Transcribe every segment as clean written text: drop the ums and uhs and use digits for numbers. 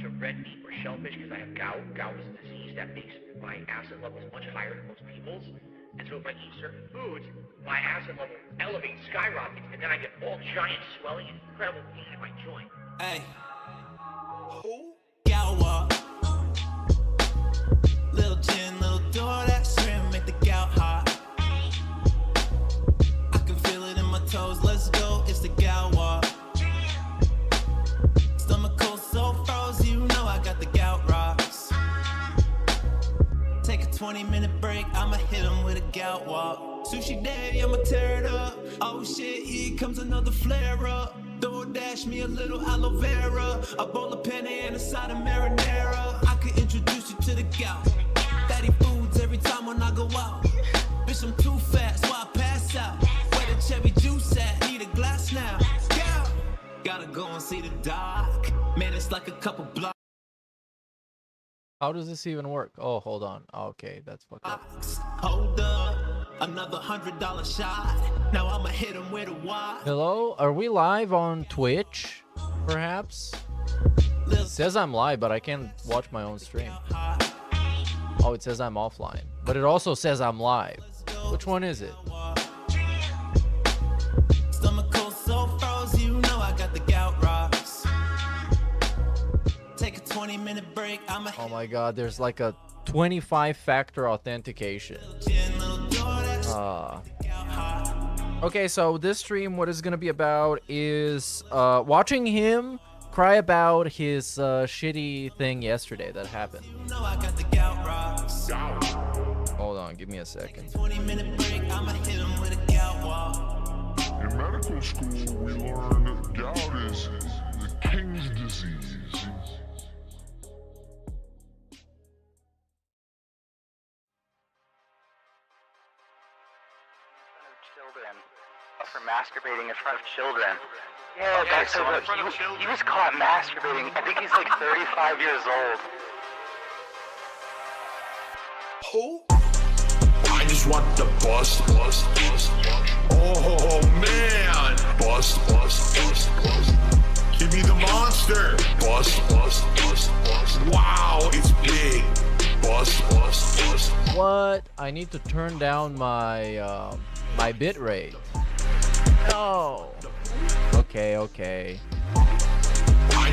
much of red meat or shellfish because I have gout. Gout is a disease that makes my acid levels much higher than most people's. And so if I eat certain foods, my acid level elevates, skyrockets, and then I get all giant swelling and incredible pain in my joint. Hey. Who? Gout. Little gin, little door, that shrimp make the gout hot. I can feel it in my toes, let's go, it's the gout walk. Stomach cold, so froze, you know I got the gout rocks. Take a 20-minute break, I'ma hit him with a gout walk. Sushi daddy, I'ma tear it up. Oh shit, here comes another flare up. DoorDash me a little aloe vera, a bowl of penne and a side of marinara. I could introduce you to the gout. Fatty foods every time when I go out. Bitch, I'm too fat, so I pass out. Where the cherry juice at? Need a glass now. Gout. Gotta go and see the doc. Man, it's like a couple blocks. How does this even work? Oh, hold on. Okay, that's fucked up. Hold up, another $100 shot. Now I'ma hit him with a wad. Hello, are we live on Twitch? Perhaps? It says I'm live, but I can't watch my own stream. Oh, it says I'm offline, but it also says I'm live. Which one is it? Stomach cold, so froze, you know I got the gout rocks. Take a 20-minute break, I'ma. Oh my god, there's like a 25-factor authentication. Okay, so this stream, what it's gonna be about is watching him cry about his shitty thing yesterday that happened. Hold on, give me a second. 20-minute break, I'ma hit him with a gout walk. In medical school, we learned that gout is the king's disease. For masturbating in front of children. Yeah, okay, that's so he was caught masturbating. I think he's like 35 years old. Who? I just want the bust. Oh man, bust. Give me the monster. Bust. Wow, it's big. Bust. What? I need to turn down my my bit rate. No. Okay. I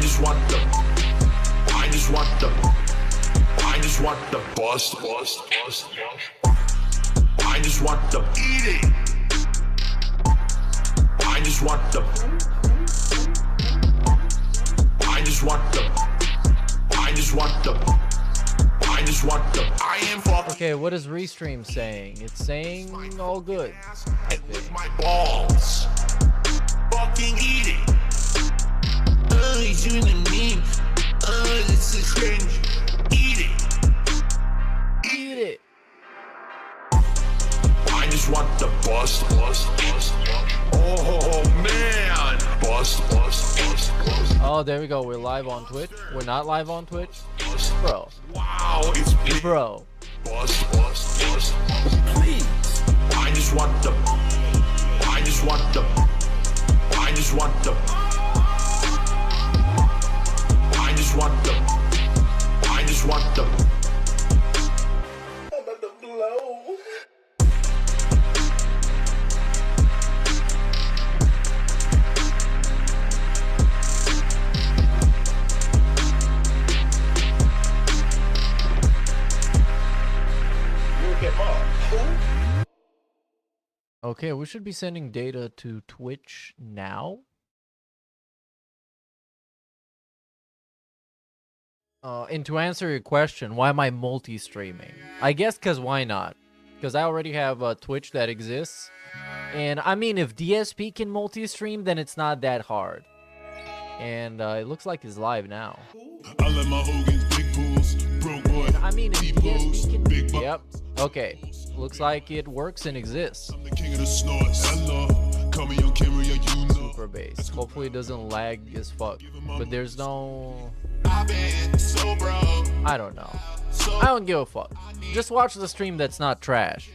just want the bust. I just want the eating. I just want the I am fucking. Okay, what is Restream saying? It's saying all good. I With think. my balls. Fucking eat it. He's doing a meme. This is cringe. Eat it. Eat it. I just want the bust. Oh man. Bust. Oh, there we go. We're live on Twitch. We're not live on Twitch. Bro. Wow, it's big. Bro. Bust. Please. I just want the I'm about to blow. Okay, we should be sending data to Twitch now. And to answer your question, why am I multi-streaming? I guess because why not? Because I already have a Twitch that exists. And I mean, if DSP can multi-stream, then it's not that hard. And it looks like he's live now. I let my Hogan's big pools, broke boy. I mean, if DSP can... big Yep. Okay. Looks like it works and exists. I'm the king of the snorts. Hello, call me on camera, you know. Super bass. Hopefully it doesn't lag as fuck. But there's no... I've been so broke. I don't know. I don't give a fuck. Just watch the stream that's not trash.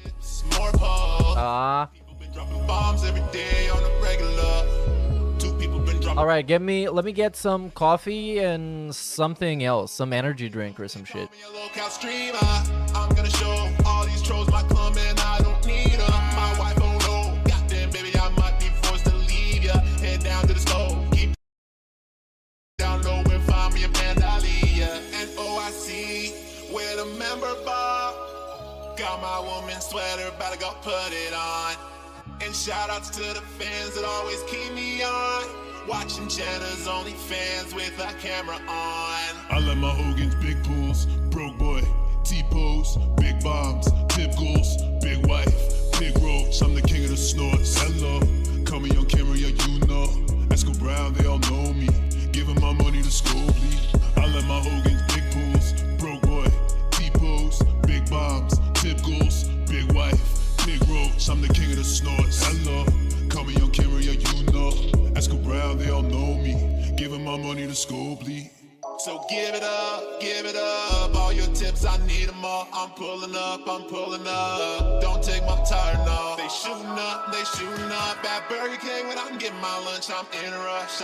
More pause. Ah. People been dropping bombs every day on the regular. Two people been dropping All right, let me get some coffee and something else, some energy drink or some shit. I'm gonna show all these trolls my club and I don't need them. My wife, oh no, goddamn baby, I might be forced to leave ya. Head down to the stove, keep down low and find me a Vandalia. And OIC with a member bar. Got my woman's sweater, about to go put it on. And shout outs to the fans that always keep me on. Watching Jenna's OnlyFans with a camera on. I let my Hogan's big pools, broke boy, T-pose, big bombs, tip goals, big wife, big roach. I'm the king of the snorts. Hello, call me on camera, yeah, you know. Esco Brown, they all know me. Giving my money to school, bleed. I let my Hogan's big pools, broke boy, T-pose, big bombs, tip goals, big wife, big roach. I'm the king of the snorts. Hello, call me on camera, yeah, you know. Esco Brown, they all know me. Giving my money to school, bleed. So give it up, all your tips, I need them all. I'm pulling up, don't take my tire, no. They shooting up at Burger King when I'm getting my lunch. I'm in a rush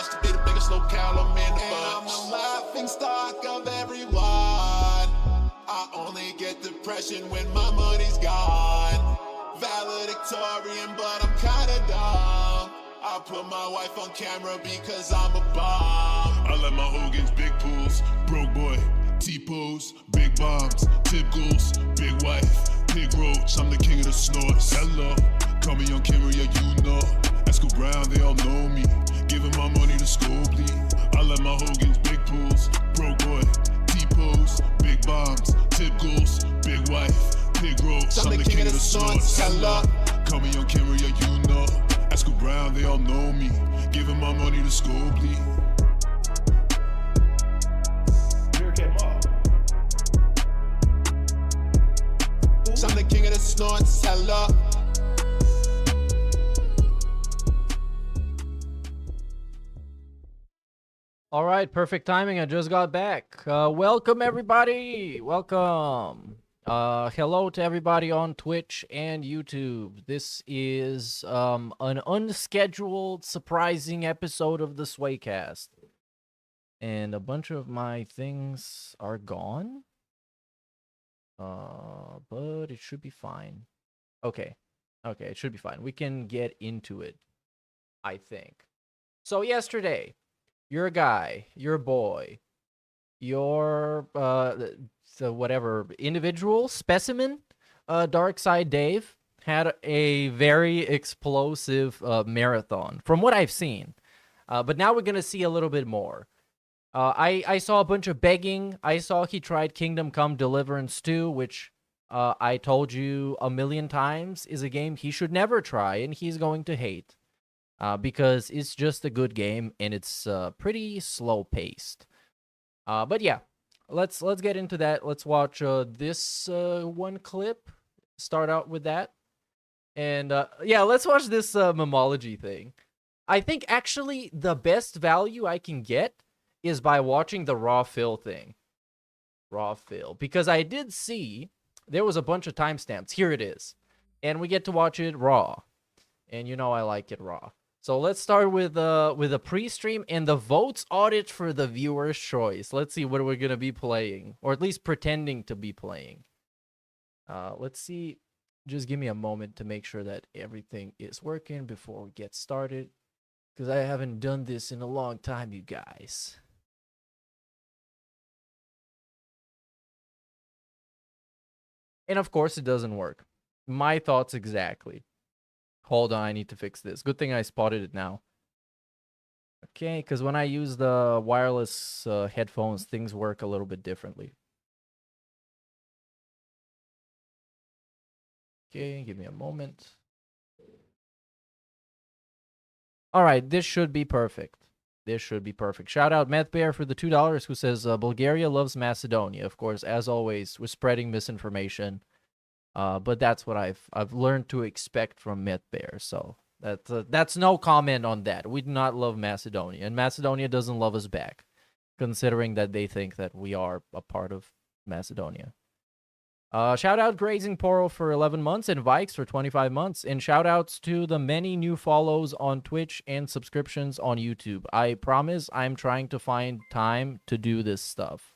to be the biggest locale, I'm in the bunch. I'm the laughing stock of everyone. I only get depression when my money's gone. Valedictorian, but I'm kinda dumb. I put my wife on camera because I'm a bomb. I let my Hogan's big pools, broke boy, T-pose, big bombs, tip goals, big wife, big roach. I'm the king of the snorts. Hello, call me on camera, yeah, you know. Esco Brown, they all know me. Giving my money to school, bleed. I let my Hogan's big pools, broke boy, T-pose, big bombs, tip goals, big wife, big roach. I'm the king of the snorts. Hello, call me on camera, yeah, you know. Esco Brown, they all know me. Giving my money to school, bleed. Meerkat Mob. I'm the king of the snorts. Hello. All right, perfect timing. I just got back. Welcome everybody. Welcome. Hello to everybody on Twitch and YouTube. This is an unscheduled, surprising episode of the Swaycast. And a bunch of my things are gone. But it should be fine. Okay, it should be fine. We can get into it, I think. So yesterday, your guy, your boy, your so whatever individual specimen, Dark Side Dave had a very explosive marathon from what I've seen, but now we're gonna see a little bit more. I saw a bunch of begging. I saw he tried Kingdom Come Deliverance 2, which I told you a million times is a game he should never try and he's going to hate, because it's just a good game and it's pretty slow paced. But yeah. Let's get into that. Let's watch this one clip. Start out with that. And yeah, let's watch this memology thing. I think actually the best value I can get is by watching the raw fill thing. Raw fill. Because I did see there was a bunch of timestamps. Here it is. And we get to watch it raw. And you know I like it raw. So let's start with a pre-stream and the votes audit for the viewer's choice. Let's see what we're gonna be playing, or at least pretending to be playing. Let's see. Just give me a moment to make sure that everything is working before we get started, because I haven't done this in a long time, you guys. And of course, it doesn't work. My thoughts exactly. Hold on, I need to fix this. Good thing I spotted it now. Okay, because when I use the wireless headphones, things work a little bit differently. Okay, give me a moment. All right, this should be perfect. This should be perfect. Shout out Meth Bear for the $2 who says Bulgaria loves Macedonia. Of course, as always, we're spreading misinformation. But that's what I've learned to expect from Myth Bear. So that's no comment on that. We do not love Macedonia, and Macedonia doesn't love us back, considering that they think that we are a part of Macedonia. Shout out Grazing Poro for 11 months and Vikes for 25 months. And shout outs to the many new follows on Twitch and subscriptions on YouTube. I promise I'm trying to find time to do this stuff.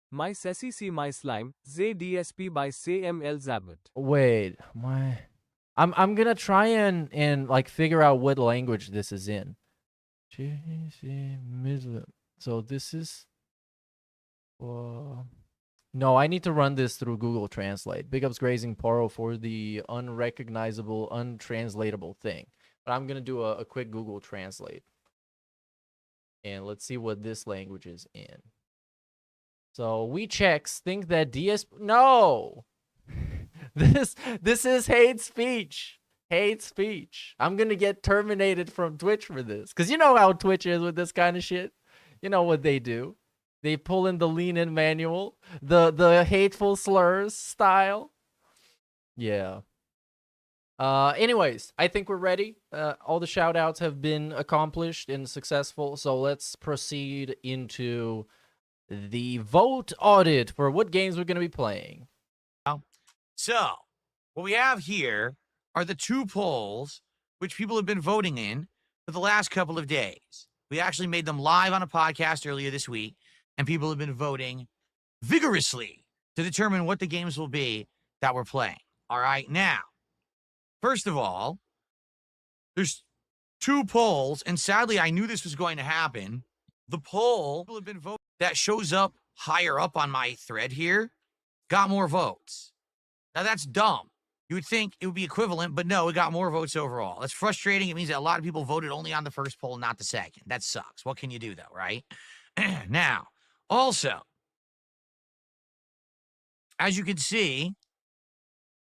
My Sassy C My Slime, ZDSP by CML Zabot. Wait, I'm gonna try and like figure out what language this is in. So this is no, I need to run this through Google Translate. Big ups Grazing Poro for the unrecognizable, untranslatable thing. But I'm gonna do a quick Google Translate. And let's see what this language is in. So we checks think that no. This is hate speech. Hate speech. I'm gonna get terminated from Twitch for this. Cause you know how Twitch is with this kind of shit. You know what they do. They pull in the lean-in manual, the hateful slurs style. Yeah. Anyways, I think we're ready. All the shout-outs have been accomplished and successful, so let's proceed into the vote audit for what games we're going to be playing. So, what we have here are the 2 polls which people have been voting in for the last couple of days. We actually made them live on a podcast earlier this week, and people have been voting vigorously to determine what the games will be that we're playing. All right, now, first of all, there's 2 polls, and sadly, I knew this was going to happen. The poll people have been voting that shows up higher up on my thread here got more votes. Now, that's dumb. You would think it would be equivalent, but no, it got more votes overall. That's frustrating. It means that a lot of people voted only on the first poll, not the second. That sucks. What can you do, though, right? Now, also, as you can see,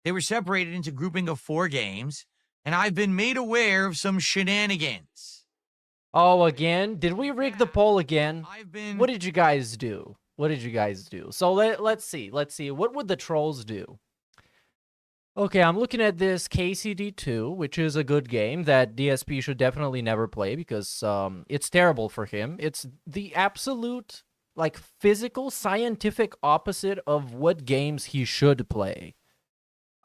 they were separated into grouping of 4 games, and I've been made aware of some shenanigans. Oh, again? Did we rig the poll again? What did you guys do? What did you guys do? So let's see. Let's see. What would the trolls do? Okay, I'm looking at this KCD2, which is a good game that DSP should definitely never play because it's terrible for him. It's the absolute, like, physical, scientific opposite of what games he should play.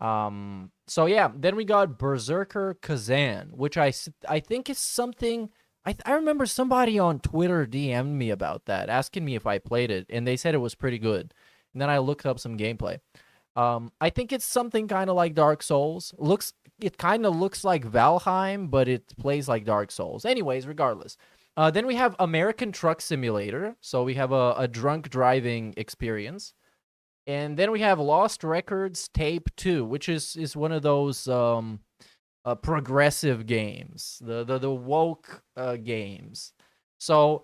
So yeah, then we got Berserker Kazan, which I think is something... I remember somebody on Twitter DM'd me about that, asking me if I played it, and they said it was pretty good. And then I looked up some gameplay. I think it's something kind of like Dark Souls. It kind of looks like Valheim, but it plays like Dark Souls. Anyways, regardless. Then we have American Truck Simulator. So we have a drunk driving experience. And then we have Lost Records Tape 2, which is one of those progressive games. The woke games. So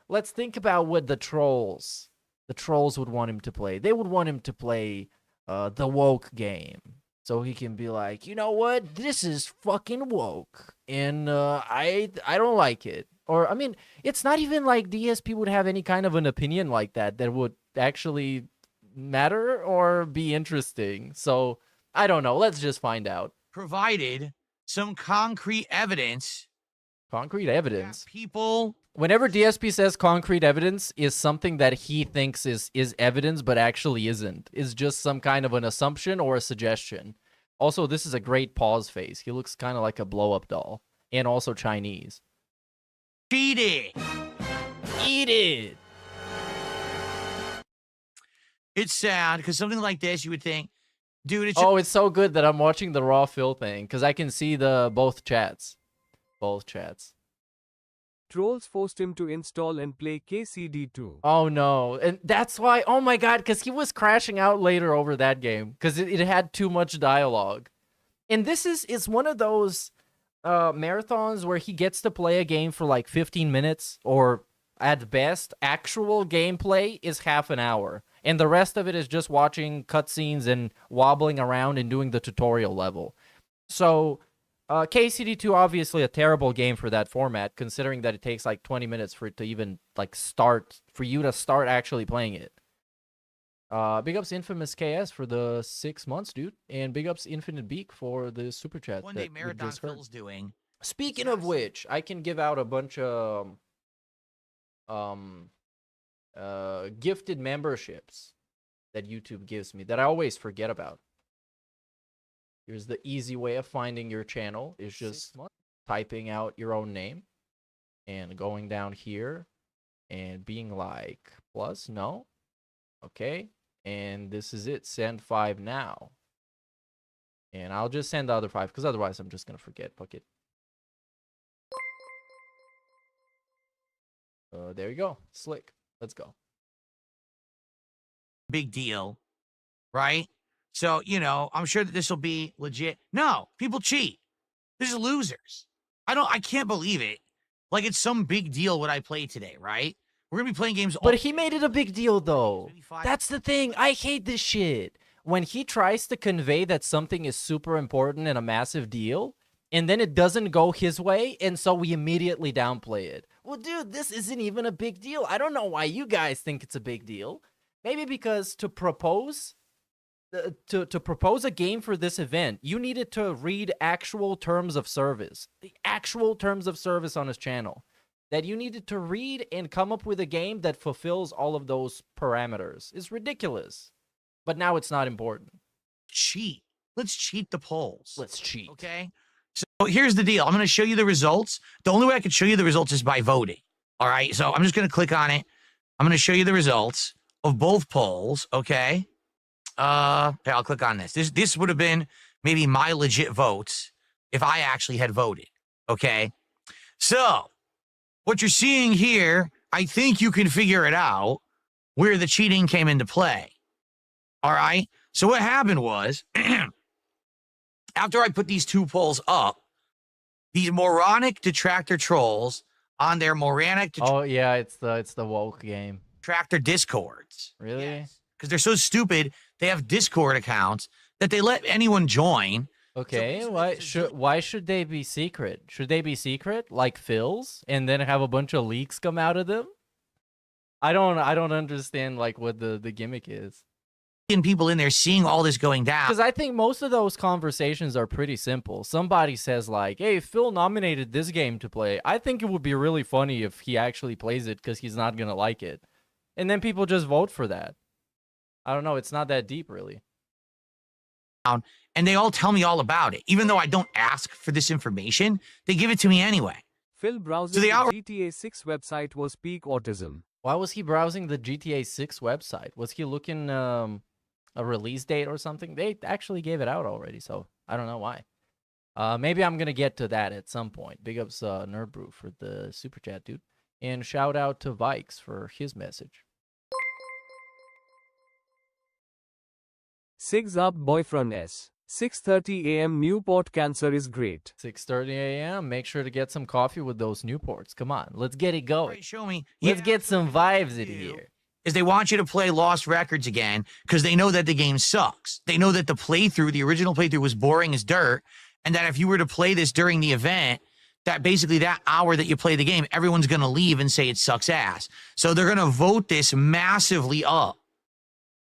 let's think about what the trolls would want him to play. They would want him to play the woke game, so he can be like, you know what, this is fucking woke, and I don't like it. Or I mean, it's not even like DSP would have any kind of an opinion like that would actually matter or be interesting. So I don't know. Let's just find out. Provided some concrete evidence. Concrete evidence. People. Whenever DSP says concrete evidence is something that he thinks is evidence, but actually isn't. Is just some kind of an assumption or a suggestion. Also, this is a great pause face. He looks kind of like a blow-up doll. And also Chinese. Eat it! Eat it! It's sad, because something like this, you would think, dude, it's... Oh, it's so good that I'm watching the raw fill thing, because I can see both chats. Both chats. Trolls forced him to install and play KCD2. Oh no, and that's why, oh my god, because he was crashing out later over that game, because it had too much dialogue. And this is one of those marathons where he gets to play a game for like 15 minutes, or at best, actual gameplay is half an hour. And the rest of it is just watching cutscenes and wobbling around and doing the tutorial level. So... KCD2 obviously a terrible game for that format, considering that it takes like 20 minutes for it to even like for you to start actually playing it. Big ups Infamous KS for the 6 months, dude, and big ups Infinite Beak for the super chat. One day Marathon Phil's doing. Speaking of which, I can give out a bunch of gifted memberships that YouTube gives me that I always forget about. Here's the easy way of finding your channel is just typing out your own name and going down here and being like plus no. Okay. And this is it. Send 5 now. And I'll just send the other 5 because otherwise I'm just going to forget. Fuck it. There you go. Slick. Let's go. Big deal, right? So, you know, I'm sure that this will be legit. No, people cheat. These are losers. I can't believe it. Like it's some big deal what I played today, right? We're going to be playing games. But he made it a big deal though. That's the thing. I hate this shit. When he tries to convey that something is super important and a massive deal, and then it doesn't go his way, and so we immediately downplay it. Well, dude, this isn't even a big deal. I don't know why you guys think it's a big deal. Maybe because to propose a game for this event, you needed to read actual terms of service. The actual terms of service on his channel. That you needed to read and come up with a game that fulfills all of those parameters. It's ridiculous. But now it's not important. Cheat. Let's cheat the polls. Let's cheat. Okay? So here's the deal. I'm going to show you the results. The only way I can show you the results is by voting. All right? So I'm just going to click on it. I'm going to show you the results of both polls. Okay? Here, I'll click on this. This would have been maybe my legit votes if I actually had voted. Okay? So what you're seeing here, I think you can figure it out where the cheating came into play. All right? So what happened was, after I put these 2 polls up, these moronic detractor trolls on their moronic Oh yeah, it's the woke game. detractor discords. Really? Because they're so stupid, they have Discord accounts that they let anyone join. Okay, So why should they be secret? Should they be secret like Phil's and then have a bunch of leaks come out of them? I don't understand like what the gimmick is. People in there seeing all this going down. Because I think most of those conversations are pretty simple. Somebody says like, hey, Phil nominated this game to play. I think it would be really funny if he actually plays it because he's not going to like it. And then people just vote for that. I don't know. It's not that deep, really. And they all tell me all about it. Even though I don't ask for this information, they give it to me anyway. Phil browsing So the they are- GTA 6 website was peak autism. Why was he browsing the GTA 6 website? Was he looking a release date or something? They actually gave it out already, so I don't know why. Maybe I'm going to get to that at some point. Big ups Nerdbrew for the super chat, dude. And shout out to Vikes for his message. Sigs up boyfriend S. 6:30 a.m. Newport cancer is great. 6:30 a.m. Make sure to get some coffee with those Newports. Come on, let's get it going. Right, show me. Let's get some vibes in do here. Is they want you to play Lost Records again because they know that the game sucks. They know that the original playthrough was boring as dirt, and that if you were to play this during the event, that basically that hour that you play the game, everyone's going to leave and say it sucks ass. So they're going to vote this massively up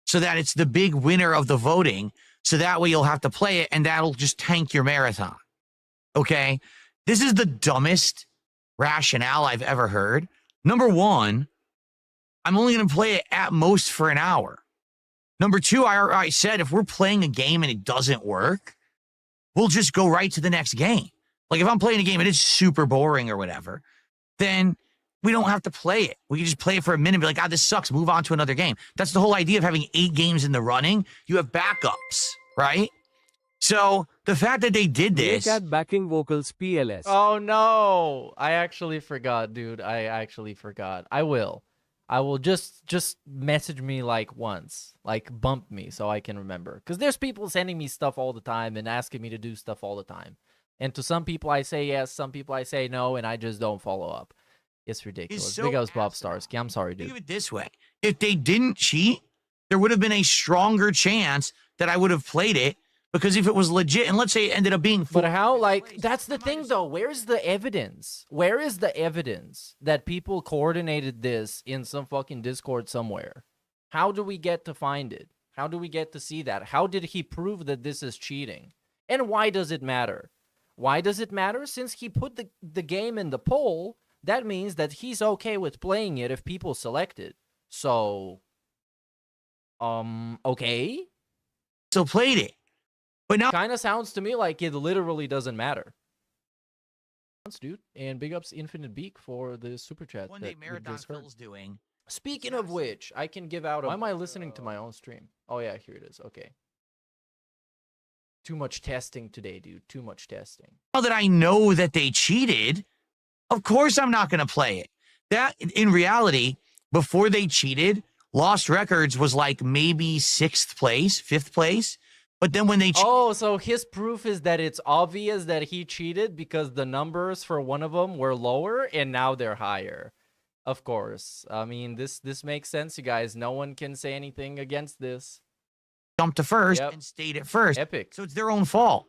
so that it's the big winner of the voting. So that way you'll have to play it, and that'll just tank your marathon. Okay? This is the dumbest rationale I've ever heard. Number one, I'm only going to play it at most for an hour. Number two, I said if we're playing a game and it doesn't work, we'll just go right to the next game. Like if I'm playing a game and it's super boring or whatever, then we don't have to play it. We can just play it for a minute and be like, ah, this sucks. Move on to another game. That's the whole idea of having 8 games in the running. You have backups, right? So the fact that they did this. Meerkat backing vocals PLS. Oh no! I actually forgot, dude. I actually forgot. I will just message me like once, like bump me so I can remember. Because there's people sending me stuff all the time and asking me to do stuff all the time. And to some people I say yes, some people I say no, and I just don't follow up. It's ridiculous. So Big ups Bob Starsky. I'm sorry, Think dude. of it this way. If they didn't cheat, there would have been a stronger chance that I would have played it. Because if it was legit, and let's say it ended up being... But how, like, that's the thing, though. Where's the evidence? Where is the evidence that people coordinated this in some fucking Discord somewhere? How do we get to find it? How do we get to see that? How did he prove that this is cheating? And why does it matter? Why does it matter? Since he put the game in the poll, that means that he's okay with playing it if people select it. So, Okay. Still played it. But now Kind of sounds to me like it literally doesn't matter. Dude, and big ups Infinite Beak for the super chat. one day that we Marathon just heard. Phil's doing. Speaking of which, I can give out. Why am I listening to my own stream? Oh yeah, here it is. Okay. Too much testing today, dude. Too much testing. Now that I know that they cheated, of course I'm not going to play it. That, in reality, before they cheated, Lost Records was like maybe 6th place, 5th place. But then when they Oh, so his proof is that it's obvious that he cheated because the numbers for one of them were lower and now they're higher. Of course. I mean, this makes sense, you guys. No one can say anything against this. jumped to first and stayed at first. Epic. So it's their own fault.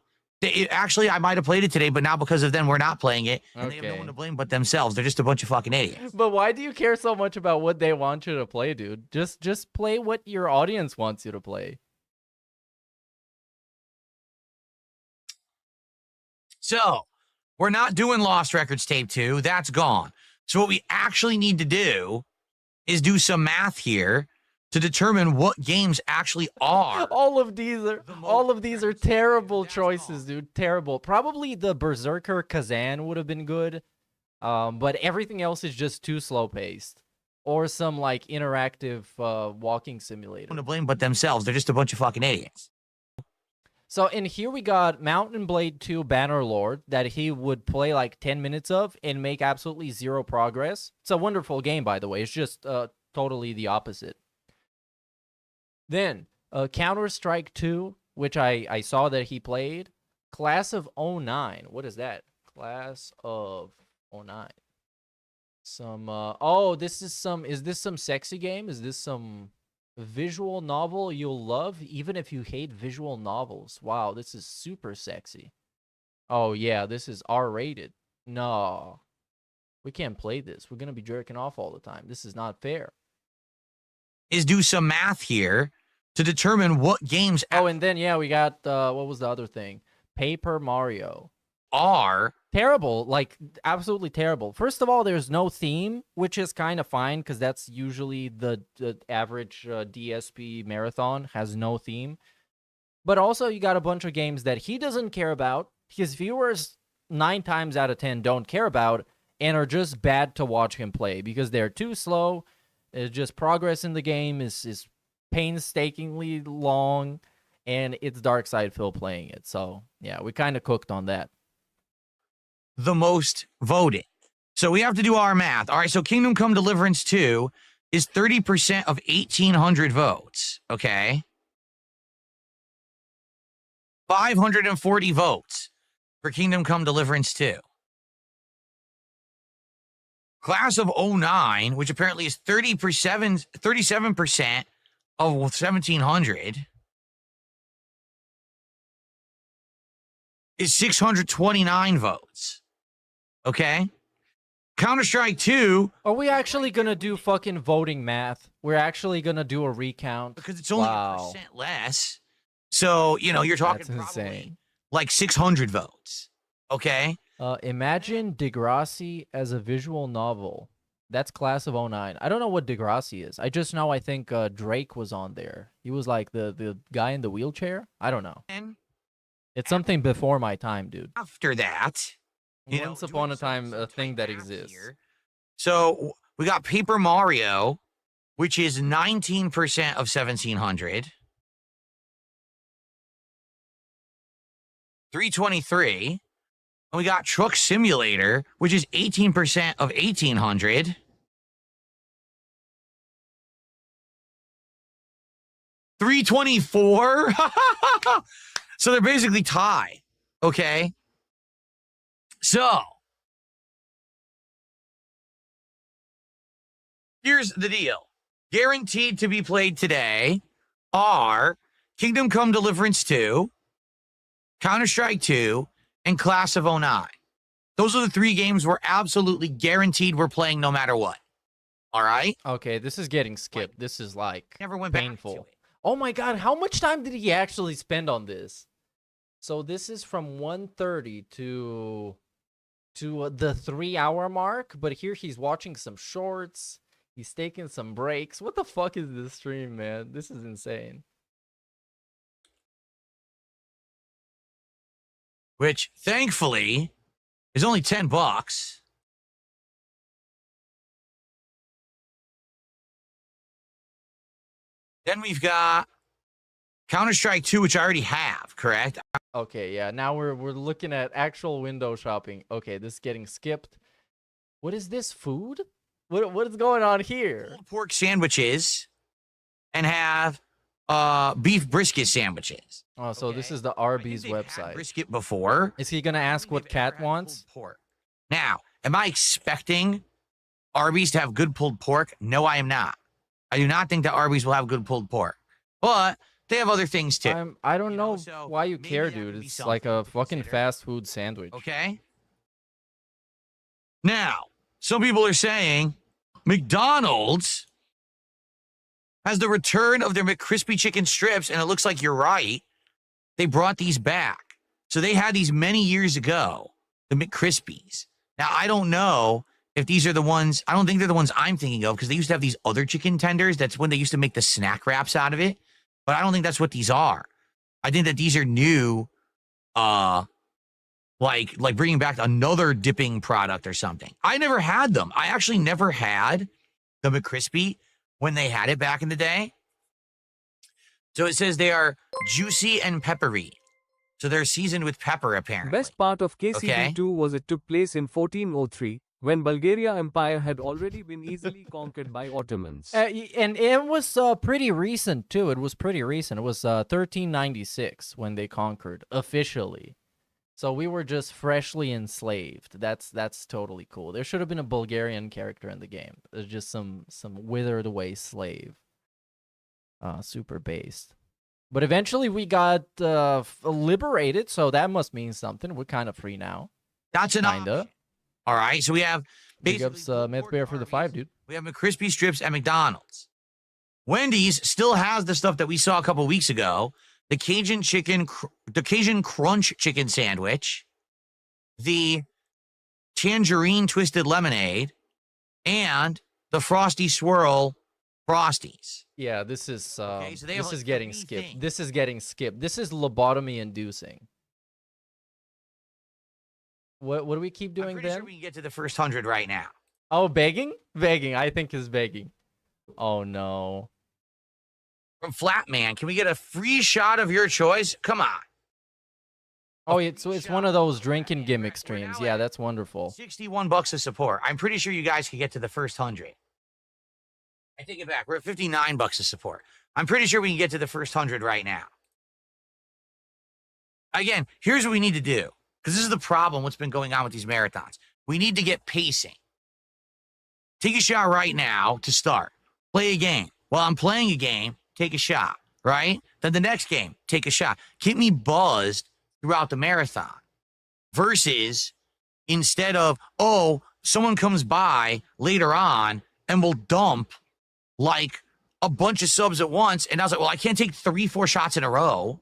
Actually, I might have played it today, but now because of them, we're not playing it. And they have no Okay. one to blame but themselves. They're just a bunch of fucking idiots. But why do you care so much about what they want you to play, dude? Just play what your audience wants you to play. So we're not doing Lost Records Tape 2. That's gone. So what we actually need to do is do some math here to determine what games actually are. All of these are terrible choices, dude. Terrible. Probably the Berserker Kazan would have been good. But everything else is just too slow paced. Or some like interactive walking simulator. No one to blame but themselves. They're just a bunch of fucking idiots. So in here we got Mountain Blade 2 Bannerlord that he would play like 10 minutes of and make absolutely zero progress. It's a wonderful game, by the way. It's just totally the opposite. Then Counter-Strike 2, which I saw that he played. Class of 09. What is that? Class of 09. Some is this some sexy game? Is this some visual novel you'll love even if you hate visual novels? Wow, this is super sexy. Oh yeah, this is R-rated. No. We can't play this. We're going to be jerking off all the time. This is not fair. Is do some math here to determine what games Oh, and then yeah, we got what was the other thing? Paper Mario. are Terrible, like absolutely terrible. First of all, there's no theme, which is kind of fine because that's usually the average DSP marathon has no theme. But also, you got a bunch of games that he doesn't care about, his viewers 9 times out of 10 don't care about, and are just bad to watch him play because they're too slow. It's just progress in the game is painstakingly long, and it's Darkside Phil playing it. So yeah, we kind of cooked on that. the most voted. So we have to do our math. All right, so Kingdom Come Deliverance 2 is 30% of 1,800 votes, okay? 540 votes for Kingdom Come Deliverance 2. Class of 09, which apparently is 37% of 1,700, is 629 votes. Okay? Counter-Strike 2... Are we actually gonna do fucking voting math? We're actually gonna do a recount? Because it's only a % less. So, you know, you're talking That's probably insane. like 600 votes. Okay? Imagine Degrassi as a visual novel. That's Class of 09. I don't know what Degrassi is. I just know I think Drake was on there. He was like the guy in the wheelchair. I don't know. And It's something before my time, dude. after that... you know, Once upon a doing time, some a thing tight that math exists. here. So we got Paper Mario, which is 19% of 1,700. 323. And we got Truck Simulator, which is 18% of 1,800. $324. So they're basically tied. Okay. So here's the deal. Guaranteed to be played today are Kingdom Come Deliverance 2, Counter-Strike 2, and Class of 09. Those are the 3 games we're absolutely guaranteed we're playing no matter what. All right? Okay, this is getting skipped. This is like Never went painful. back to it. Oh my god, how much time did he actually spend on this? So this is from 1:30 to the 3-hour mark, but here he's watching some shorts. He's taking some breaks. What the fuck is this stream, man? This is insane. Which, thankfully, is only $10. Then we've got Counter-Strike 2, which I already have, correct? Okay, yeah. Now we're looking at actual window shopping. Okay, this is getting skipped. What is this, food? What is going on here? Pulled pork sandwiches and have beef brisket sandwiches. Oh, so this Okay. is the I think Arby's they've had website. brisket before. Is he gonna ask what They've never Cat had wants? pulled pork. Now, am I expecting Arby's to have good pulled pork? No, I am not. I do not think that Arby's will have good pulled pork, but they have other things too. I don't You know, know so why you maybe care, that dude. could be It's like a something to fucking consider. fast food sandwich. Okay. Now, some people are saying McDonald's has the return of their McCrispy chicken strips, and it looks like you're right. They brought these back. So they had these many years ago, the McCrispies. Now, I don't know if these are the ones, I don't think they're the ones I'm thinking of, because they used to have these other chicken tenders. That's when they used to make the snack wraps out of it. But I don't think that's what these are. I think that these are new, like bringing back another dipping product or something. I never had them. I actually never had the McCrispy when they had it back in the day. So it says they are juicy and peppery. So they're seasoned with pepper, apparently. Best part of Okay. KCD2 was it took place in 1403, when Bulgaria Empire had already been easily conquered by Ottomans. And it was pretty recent too. It was pretty recent. It was 1396 when they conquered officially. So we were just freshly enslaved. That's totally cool. There should have been a Bulgarian character in the game. There's just some withered away slave. Super based. But eventually we got liberated, so that must mean something. We're kind of free now. That's an Kinda. option. All right. So we have Big basically ups pulled Meth pork Bear at for the Arby's. 5, dude. We have McCrispy strips at McDonald's. Wendy's still has the stuff that we saw a couple weeks ago: the Cajun Crunch chicken sandwich, the tangerine twisted lemonade, and the Frosty Swirl Frosties. Yeah, this is so they have, this like, is getting three skipped. things. This is getting skipped. This is lobotomy inducing. What do we keep I'm doing pretty then? sure we can get to the first 100 right now. Oh, begging? Begging, I think is begging. Oh no. From Flatman, can we get a free shot of your choice? Come on. Oh, it's one of those drinking gimmick streams. Yeah, that's wonderful. $61 of support. I'm pretty sure you guys could get to the first 100. I take it back. We're at $59 of support. I'm pretty sure we can get to the first 100 right now. Again, here's what we need to do, because this is the problem, what's been going on with these marathons. We need to get pacing. Take a shot right now to start. Play a game. While I'm playing a game, take a shot, right? Then the next game, take a shot. Keep me buzzed throughout the marathon. Versus instead of, oh, someone comes by later on and will dump like a bunch of subs at once. And I was like, well, I can't take 3-4 shots in a row,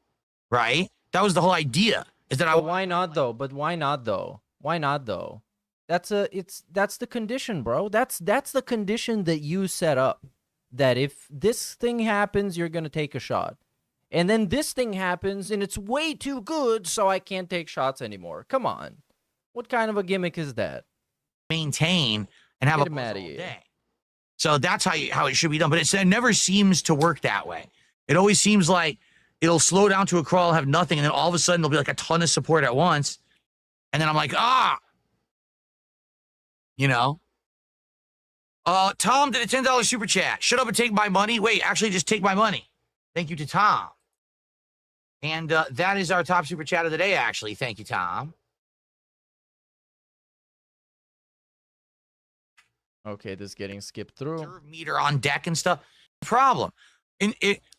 right? That was the whole idea. Is that But why not though? But why not though? Why not though? That's the condition, bro. That's the condition that you set up. That if this thing happens, you're gonna take a shot. And then this thing happens and it's way too good, so I can't take shots anymore. Come on. What kind of a gimmick is that? maintain and have Get a him buzz outta all here. day. So that's how it should be done. But it never seems to work that way. It always seems like it'll slow down to a crawl, have nothing, and then all of a sudden there'll be like a ton of support at once. And then I'm like, you know. Tom did a $10 super chat. Shut up and take my money. Wait, actually just take my money. Thank you to Tom. And that is our top super chat of the day, actually. Thank you, Tom. Okay, this is getting skipped through. Reserve meter on deck and stuff. Problem.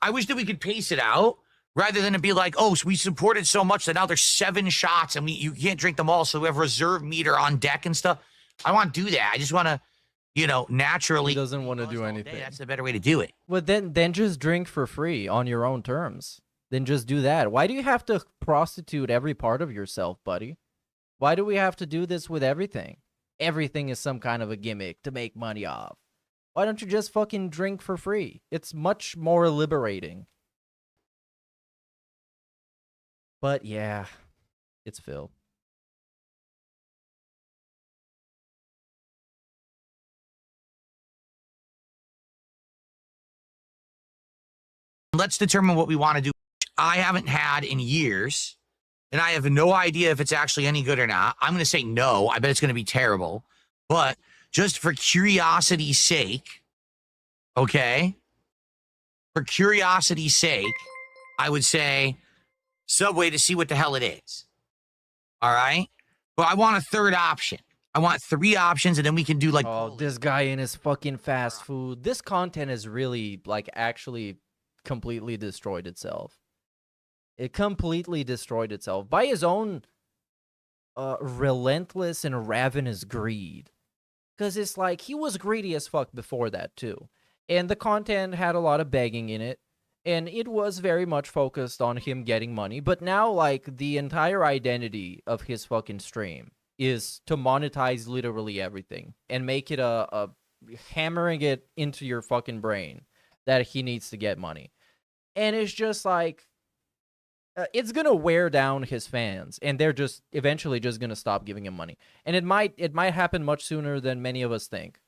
I wish that we could pace it out rather than it be like, oh, so we supported so much that now there's 7 shots and you can't drink them all, so we have reserve meter on deck and stuff. I want to do that. I just want to, naturally. He doesn't want to buzz do all day. anything. That's the better way to do it. Well, then just drink for free on your own terms. Then just do that. Why do you have to prostitute every part of yourself, buddy? Why do we have to do this with everything? Everything is some kind of a gimmick to make money off. Why don't you just fucking drink for free? It's much more liberating. But yeah, it's Phil. Let's determine what we want to do. I haven't had in years, and I have no idea if it's actually any good or not. I'm going to say no. I bet it's going to be terrible. But just for curiosity's sake, okay? For curiosity's sake, I would say Subway to see what the hell it is. All right? But I want a third option. I want 3 options, and then we can do like... Oh, this guy in his fucking fast food. This content is really, like, actually completely destroyed itself. It completely destroyed itself by his own relentless and ravenous greed. Because it's like, he was greedy as fuck before that, too. And the content had a lot of begging in it. And it was very much focused on him getting money. But now, like, the entire identity of his fucking stream is to monetize literally everything. And make it a hammering it into your fucking brain that he needs to get money. And it's just like, it's going to wear down his fans. And they're just eventually just going to stop giving him money. And it might happen much sooner than many of us think.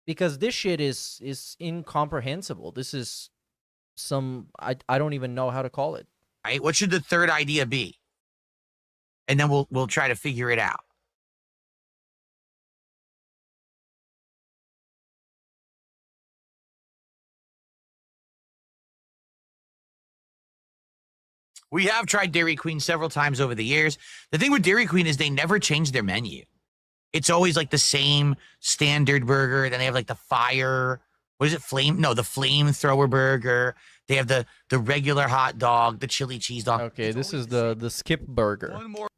Because this shit is incomprehensible. This is some, I don't even know how to call it. Right? What should the third idea be? And then we'll try to figure it out. We have tried Dairy Queen several times over the years. The thing with Dairy Queen is they never change their menu. It's always like the same standard burger. Then they have like the fire, what is it? The flamethrower burger. They have the regular hot dog, the chili cheese dog. Okay, this is the skip burger. One more.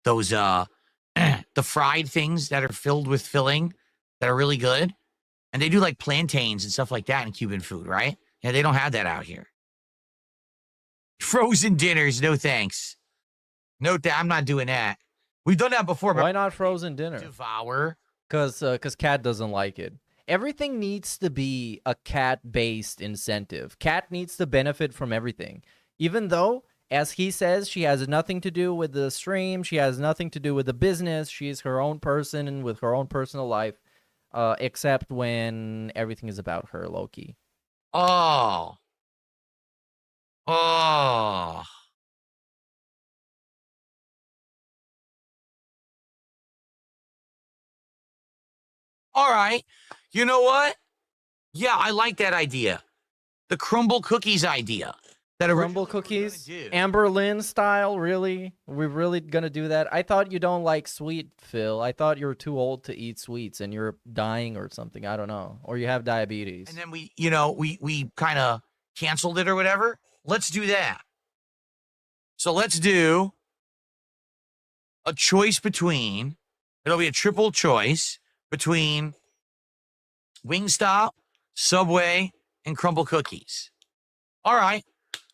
Those the fried things that are filled with filling that are really good. And they do like plantains and stuff like that in Cuban food, right? Yeah, they don't have that out here. Frozen dinners, no thanks. No, I'm not doing that. We've done that before. But why not frozen dinner? Devour. Because Cat doesn't like it. Everything needs to be a Cat-based incentive. Cat needs to benefit from everything. Even though, as he says, she has nothing to do with the stream. She has nothing to do with the business. She's her own person and with her own personal life. Except when everything is about her, low-key. Oh. Oh. All right. You know what? Yeah, I like that idea. The crumble cookies idea. Crumble cookies? Amber Lynn style, really? We're really gonna do that? I thought you don't like sweet, Phil. I thought you were too old to eat sweets and you're dying or something. I don't know. Or you have diabetes. And then we kind of canceled it or whatever. Let's do that. So let's do a choice between, it'll be a triple choice between Wingstop, Subway, and Crumble Cookies. All right,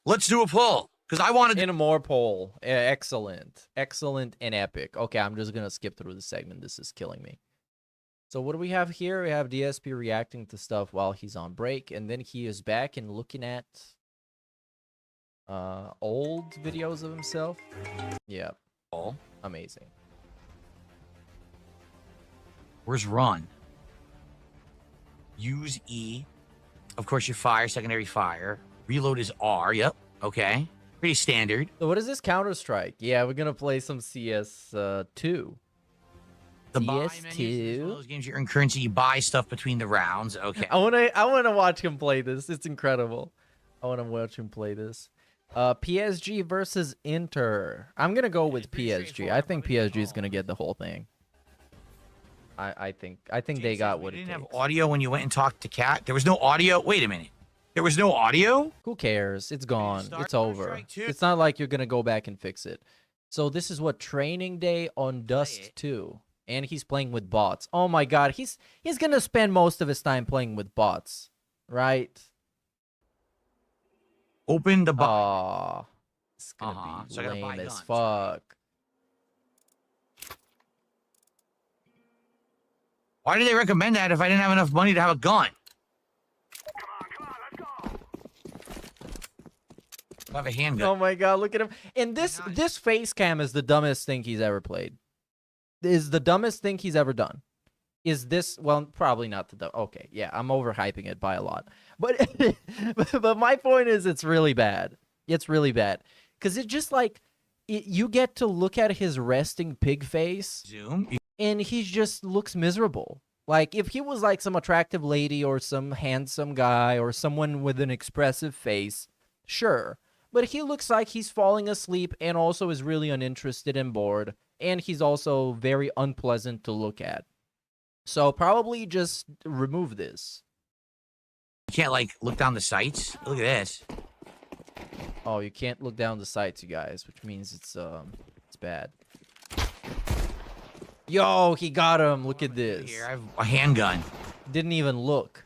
let's do a poll because I wanted in a more poll. Excellent, excellent, and epic. Okay, I'm just gonna skip through the segment. This is killing me. So what do we have here? We have DSP reacting to stuff while he's on break, and then he is back and looking at old videos of himself. Yeah, amazing. Where's run? Use E. Of course, you fire, secondary fire. Reload is R. Yep. Okay. Pretty standard. So what is this Counter-Strike? Yeah, we're gonna play some CS2. The buy menu is one of those games you earn currency, you buy stuff between the rounds. Okay. I wanna watch him play this. It's incredible. I wanna watch him play this. PSG versus Inter. I'm gonna go with PSG. I think PSG is gonna get the whole thing. I think they got what it takes. You didn't have audio when you went and talked to Cat? There was no audio? Wait a minute. There was no audio? Who cares? It's gone. It's over. It's not like you're gonna go back and fix it. So this is what training day on Dust 2. And he's playing with bots. Oh my god, he's gonna spend most of his time playing with bots. Right? Open the bot. Aw. It's gonna be lame as fuck. Why did they recommend that if I didn't have enough money to have a gun? I have a handgun. Oh my god, look at him. And this face cam is the dumbest thing he's ever played. Is the dumbest thing he's ever done. Is this, well, probably not the dumb. Okay, yeah, I'm overhyping it by a lot. But but my point is it's really bad. It's really bad. Because it just like, you get to look at his resting pig face. Zoom. And he just looks miserable. Like, if he was like some attractive lady or some handsome guy or someone with an expressive face, sure. But he looks like he's falling asleep and also is really uninterested and bored. And he's also very unpleasant to look at. So probably just remove this. You can't, like, look down the sights? Look at this. Oh, you can't look down the sights, you guys, which means it's bad. Yo, he got him. Look at this. Here, I have a handgun. Didn't even look.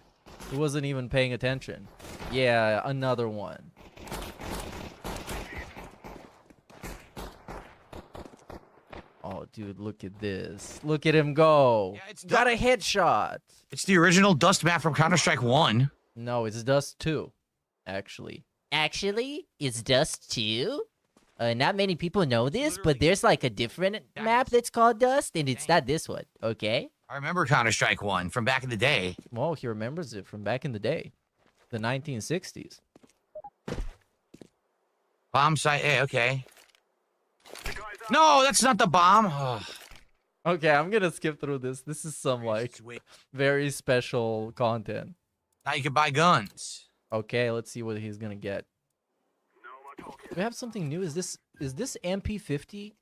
He wasn't even paying attention. Yeah, another one. Oh, dude, look at this. Look at him go. Yeah, it's got a headshot. It's the original Dust map from Counter-Strike 1. No, it's Dust 2, actually. Actually, it's Dust 2? Not many people know this, but there's like a different map that's called Dust, and it's not this one, okay? I remember Counter-Strike 1 from back in the day. Well, he remembers it from back in the day. The 1960s. Bomb site, hey, okay. No, that's not the bomb. Ugh. Okay, I'm gonna skip through this. This is some, like, very special content. Now you can buy guns. Okay, let's see what he's gonna get. Do we have something new? Is this MP50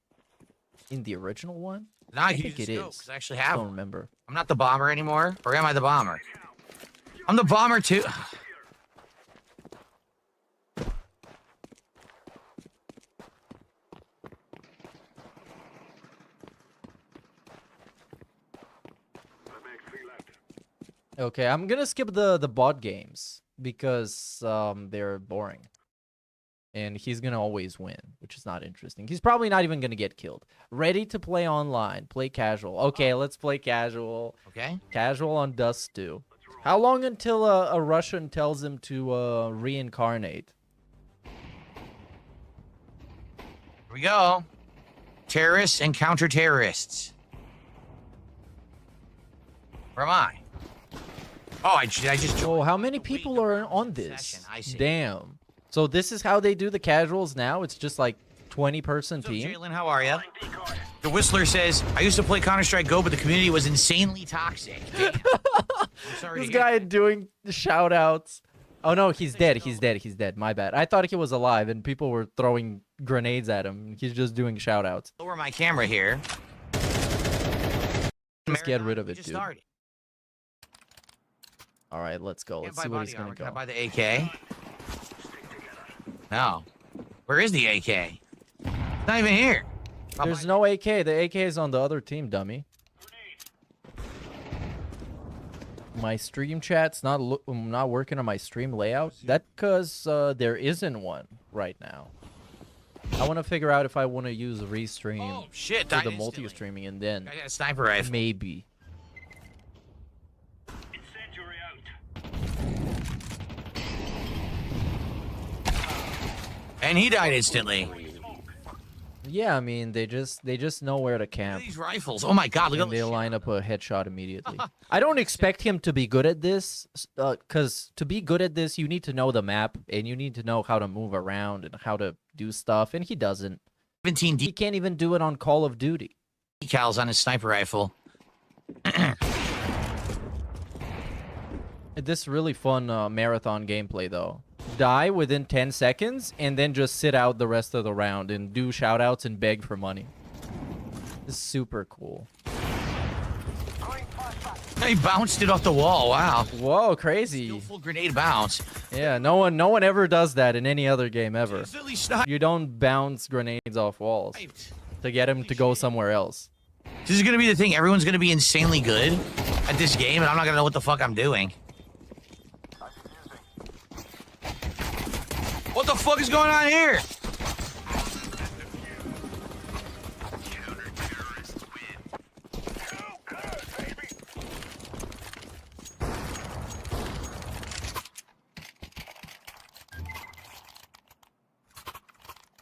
in the original one? Now I I can think use it the scope, is. 'cause I actually I have don't one. remember. I'm not the bomber anymore, or am I the bomber? I'm the bomber too. Okay, I'm gonna skip the bot games because they're boring. And he's gonna always win, which is not interesting. He's probably not even gonna get killed. Ready to play online, play casual. Okay, let's play casual. Okay. Casual on Dust 2. How long until a Russian tells him to reincarnate? Here we go. Terrorists and counter-terrorists. Where am I? Oh, I just... Oh, how many people are on this? Session, I see. Damn. So this is how they do the casuals now? It's just like 20-person So, team? Jalen, how are you? The Whistler says, I used to play Counter-Strike Go, but the community was insanely toxic. I'm sorry This to hear guy that. doing shout-outs. Oh no, he's dead. He's dead. He's dead. My bad. I thought he was alive and people were throwing grenades at him. He's just doing shout-outs. Lower my camera here. Just get rid of it, Just dude. started. All right, let's go. Can't Let's buy see what body he's gonna armor. Can I go. buy the AK? No. Where is the AK? It's not even here. I'll There's buy- no AK. The AK is on the other team, dummy. My stream chat's not working on my stream layout. That's because there isn't one right now. I want to figure out if I want to use restream Oh, shit. for died the instantly. multi-streaming, and then I got a sniper rifle. maybe. And he died instantly. Yeah, I mean they just know where to Look at camp. these rifles. Oh my god, look at And they this. line up a headshot immediately. I don't expect him to be good at this, because to be good at this, you need to know the map, and you need to know how to move around and how to do stuff, and he doesn't. 17 He can't even do it on Call of Duty. decals on his sniper rifle. This really fun marathon gameplay, though. Die within 10 seconds, and then just sit out the rest of the round and do shoutouts and beg for money. This is super cool. He bounced it off the wall. Wow. Whoa, crazy. Skillful grenade bounce. Yeah, no one ever does that in any other game ever. Instantly sniped. You don't bounce grenades off walls to get him to go somewhere else. This is gonna be the thing. Everyone's gonna be insanely good at this game, and I'm not gonna know what the fuck I'm doing. What the fuck is going on here?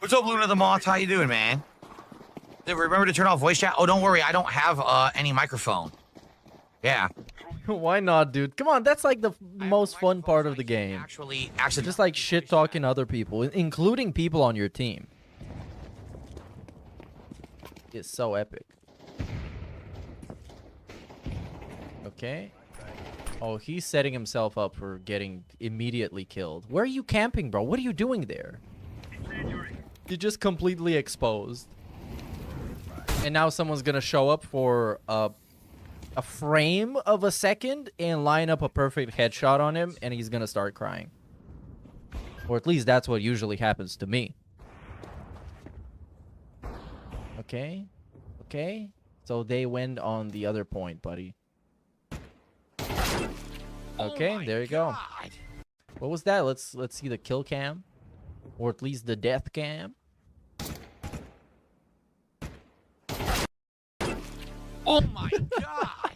What's up, Luna the Moth? How you doing, man? Remember to turn off voice chat? Oh, don't worry. I don't have any microphone. Yeah. Why not, dude? Come on, that's like the most fun part of the game. Actually, Just like shit talking other people, including people on your team. It's so epic. Okay. Oh, he's setting himself up for getting immediately killed. Where are you camping, bro? What are you doing there? You're just completely exposed. And now someone's gonna show up for a frame of a second and line up a perfect headshot on him, and he's gonna start crying. Or at least that's what usually happens to me. Okay. Okay. So they went on the other point, buddy. Okay, there you go. What was that? Let's see the kill cam. Or at least the death cam. Oh my god!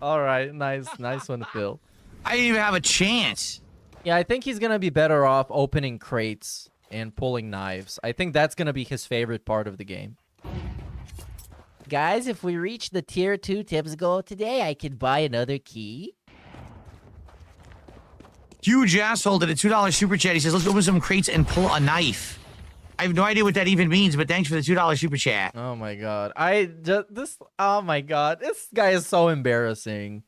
All right, nice one, Phil. I didn't even have a chance. Yeah, I think he's gonna be better off opening crates and pulling knives. I think that's gonna be his favorite part of the game. Guys, if we reach the tier 2 tips goal today, I could buy another key. Huge asshole did a $2 super chat. He says, let's open some crates and pull a knife. I have no idea what that even means, but thanks for the $2 super chat. Oh my god. Oh my god. This guy is so embarrassing.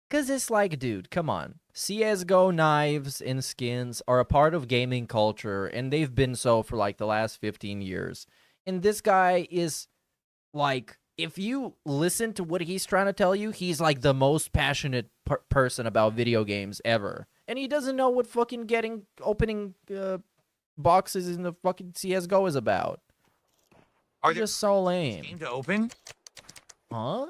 Cause it's like, dude, come on. CSGO knives and skins are a part of gaming culture, and they've been so for like the last 15 years. And this guy is like, if you listen to what he's trying to tell you, he's like the most passionate person about video games ever. And he doesn't know what fucking opening boxes in the fucking CSGO is about. Are just so lame. Game to open? Huh?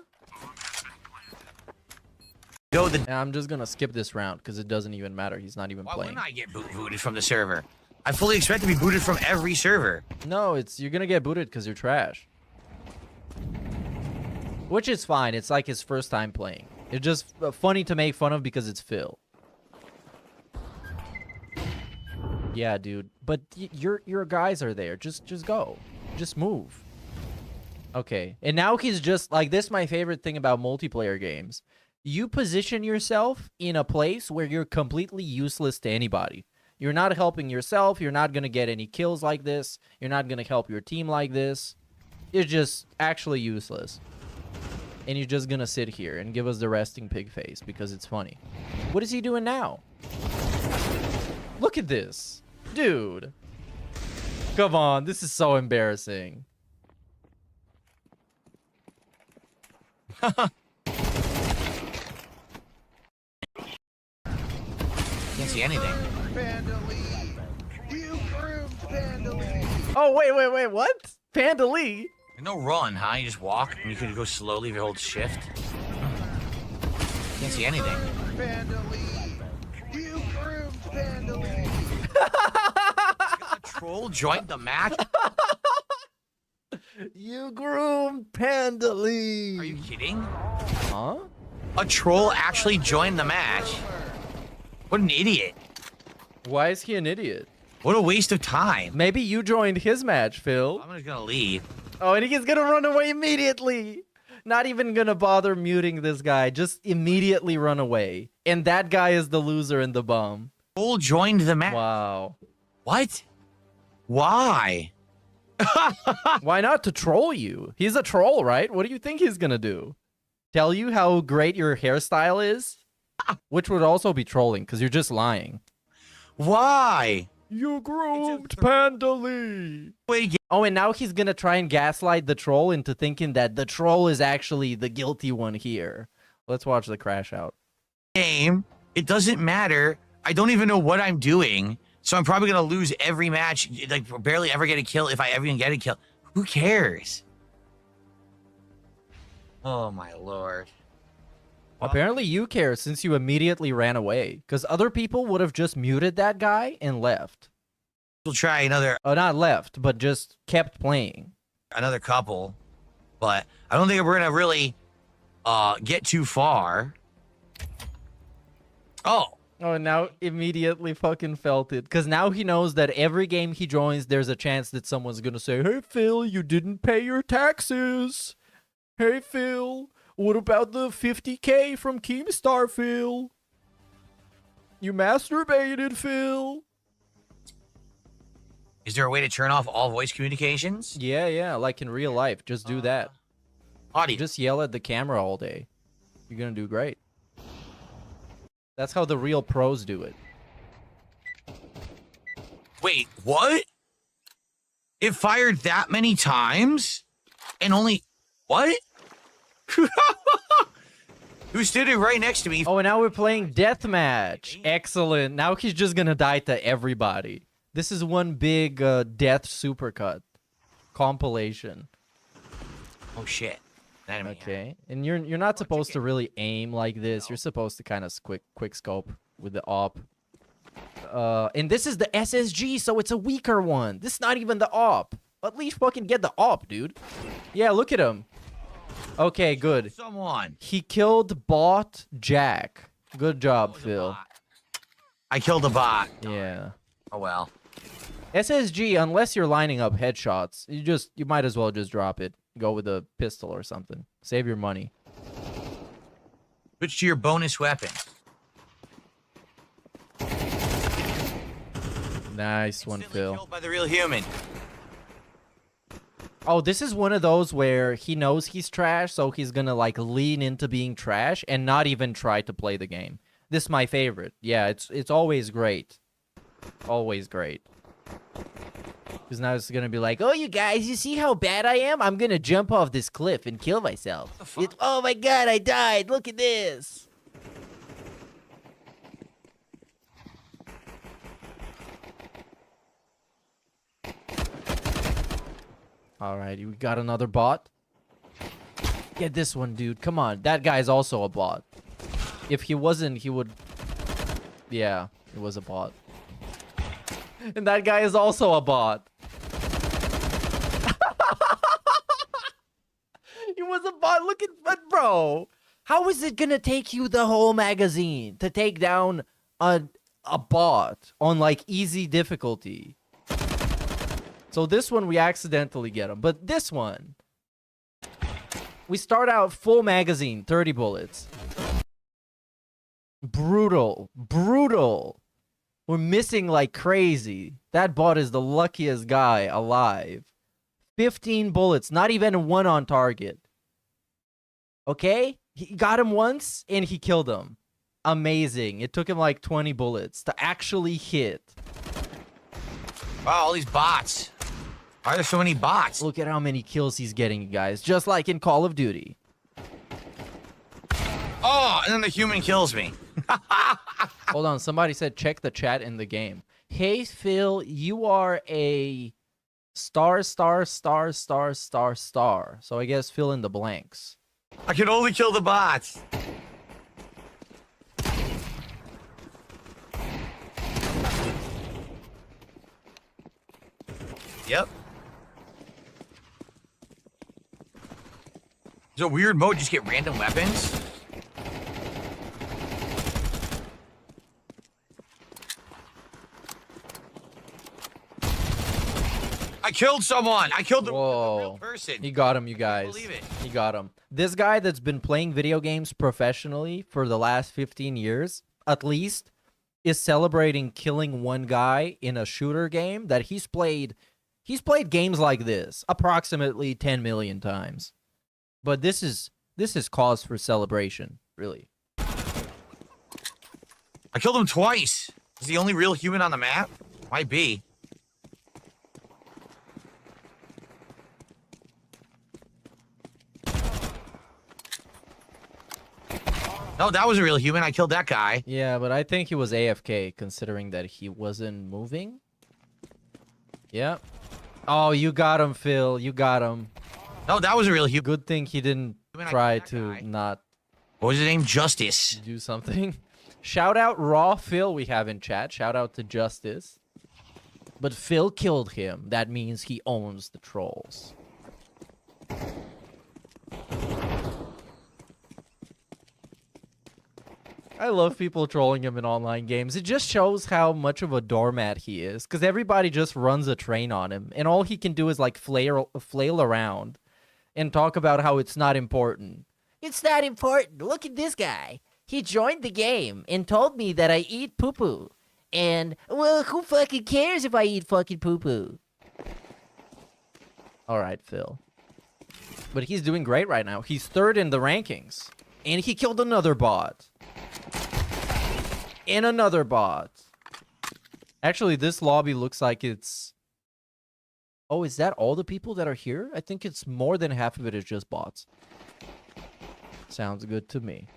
Go I'm just gonna skip this round because it doesn't even matter. He's not even Why playing. wouldn't I get booted from the server? I fully expect to be booted from every server. No, you're gonna get booted because you're trash. Which is fine. It's like his first time playing. It's just funny to make fun of because it's Phil. Yeah, dude. But your guys are there. Just go. Just move. Okay. And now he's just like, this is my favorite thing about multiplayer games. You position yourself in a place where you're completely useless to anybody. You're not helping yourself. You're not going to get any kills like this. You're not going to help your team like this. You're just actually useless. And you're just going to sit here and give us the resting pig face because it's funny. What is he doing now? Look at this. Dude. Come on. This is so embarrassing. Can't see anything. Oh, wait. What? Panda Lee? No run, huh? You just walk and you can go slowly if you hold shift. Can't see anything. A troll joined the match? You groomed Panda Lee. Are you kidding? Huh? A troll actually joined the match? What an idiot. Why is he an idiot? What a waste of time. Maybe you joined his match, Phil. I'm just gonna leave. Oh, and he's gonna run away immediately. Not even gonna bother muting this guy. Just immediately run away. And that guy is the loser and the bum. Troll joined the match. Wow. What? Why? Why not? To troll you. He's a troll, right? What do you think he's gonna do? Tell you how great your hairstyle is? Which would also be trolling, because you're just lying. Why? You groomed Panda Lee. Oh, and now he's gonna try and gaslight the troll into thinking that the troll is actually the guilty one here. Let's watch the crash out. Game. It doesn't matter. I don't even know what I'm doing. So I'm probably going to lose every match. Like, barely ever get a kill if I ever even get a kill. Who cares? Oh, my lord. Apparently you care since you immediately ran away. Because other people would have just muted that guy and left. We'll try another... Oh, not left, but just kept playing. Another couple. But I don't think we're going to really get too far. Oh. Oh, now immediately fucking felt it. Because now he knows that every game he joins, there's a chance that someone's going to say, hey, Phil, you didn't pay your taxes. Hey, Phil, what about the 50K from Keemstar, Phil? You masturbated, Phil. Is there a way to turn off all voice communications? Yeah, like in real life. Just do that. Audio. Just yell at the camera all day. You're going to do great. That's how the real pros do it. Wait, what? It fired that many times? And only... What? Who stood it right next to me? Oh, and now we're playing deathmatch. Excellent. Now he's just going to die to everybody. This is one big death supercut compilation. Oh, shit. Enemy. Okay. And you're not supposed to really aim like this. You're supposed to kind of quick scope with the op. And this is the SSG, so it's a weaker one. This is not even the op. At least fucking get the op, dude. Yeah, look at him. Okay, good. Someone. He killed bot Jack. Good job, Phil. I killed a bot. Yeah. Oh, well. SSG, unless you're lining up headshots, you might as well just drop it. Go with a pistol or something. Save your money. Switch to your bonus weapon. Nice one, Phil. Killed by the real human. Oh, this is one of those where he knows he's trash, so he's gonna like lean into being trash and not even try to play the game. This is my favorite. Yeah, it's always great. Always great. Because now it's gonna be like, oh, you guys, you see how bad I am? I'm gonna jump off this cliff and kill myself. Oh my god, I died. Look at this. Alright, we got another bot. Get this one, dude. Come on. That guy's also a bot. If he wasn't, he would... Yeah, it was a bot. And that guy is also a bot. He was a bot. Look at... But, bro, how is it gonna take you the whole magazine to take down a bot on, like, easy difficulty? So this one, we accidentally get him. But this one, we start out full magazine, 30 bullets. Brutal. Brutal. We're missing like crazy. That bot is the luckiest guy alive. 15 bullets, not even one on target. Okay? He got him once, and he killed him. Amazing. It took him like 20 bullets to actually hit. Wow, all these bots. Why are there so many bots? Look at how many kills he's getting, you guys. Just like in Call of Duty. Oh, and then the human kills me. Hold on, somebody said check the chat in the game. Hey, Phil, you are a star. So I guess fill in the blanks. I can only kill the bots. Yep. There's a weird mode, you just get random weapons. I killed someone. I killed the real person. He got him, you guys. Believe it. He got him. This guy that's been playing video games professionally for the last 15 years, at least, is celebrating killing one guy in a shooter game that he's played games like this approximately 10 million times. But this is cause for celebration, really. I killed him twice. Is he the only real human on the map? Might be. No, that was a real human. I killed that guy. Yeah, but I think he was AFK, considering that he wasn't moving. Yeah. Oh, you got him, Phil. You got him. No, that was a real human. Good thing he didn't try to not... What was his name? Justice. Do something. Shout out Raw Phil we have in chat. Shout out to Justice. But Phil killed him. That means he owns the trolls. I love people trolling him in online games. It just shows how much of a doormat he is, because everybody just runs a train on him, and all he can do is like flail around and talk about how it's not important. It's not important. Look at this guy. He joined the game and told me that I eat poo-poo. And, well, who fucking cares if I eat fucking poo-poo? All right, Phil. But he's doing great right now. He's third in the rankings. And he killed another bot. And another bot. Actually, this lobby looks like it's... Oh, is that all the people that are here? I think it's more than half of it is just bots. Sounds good to me.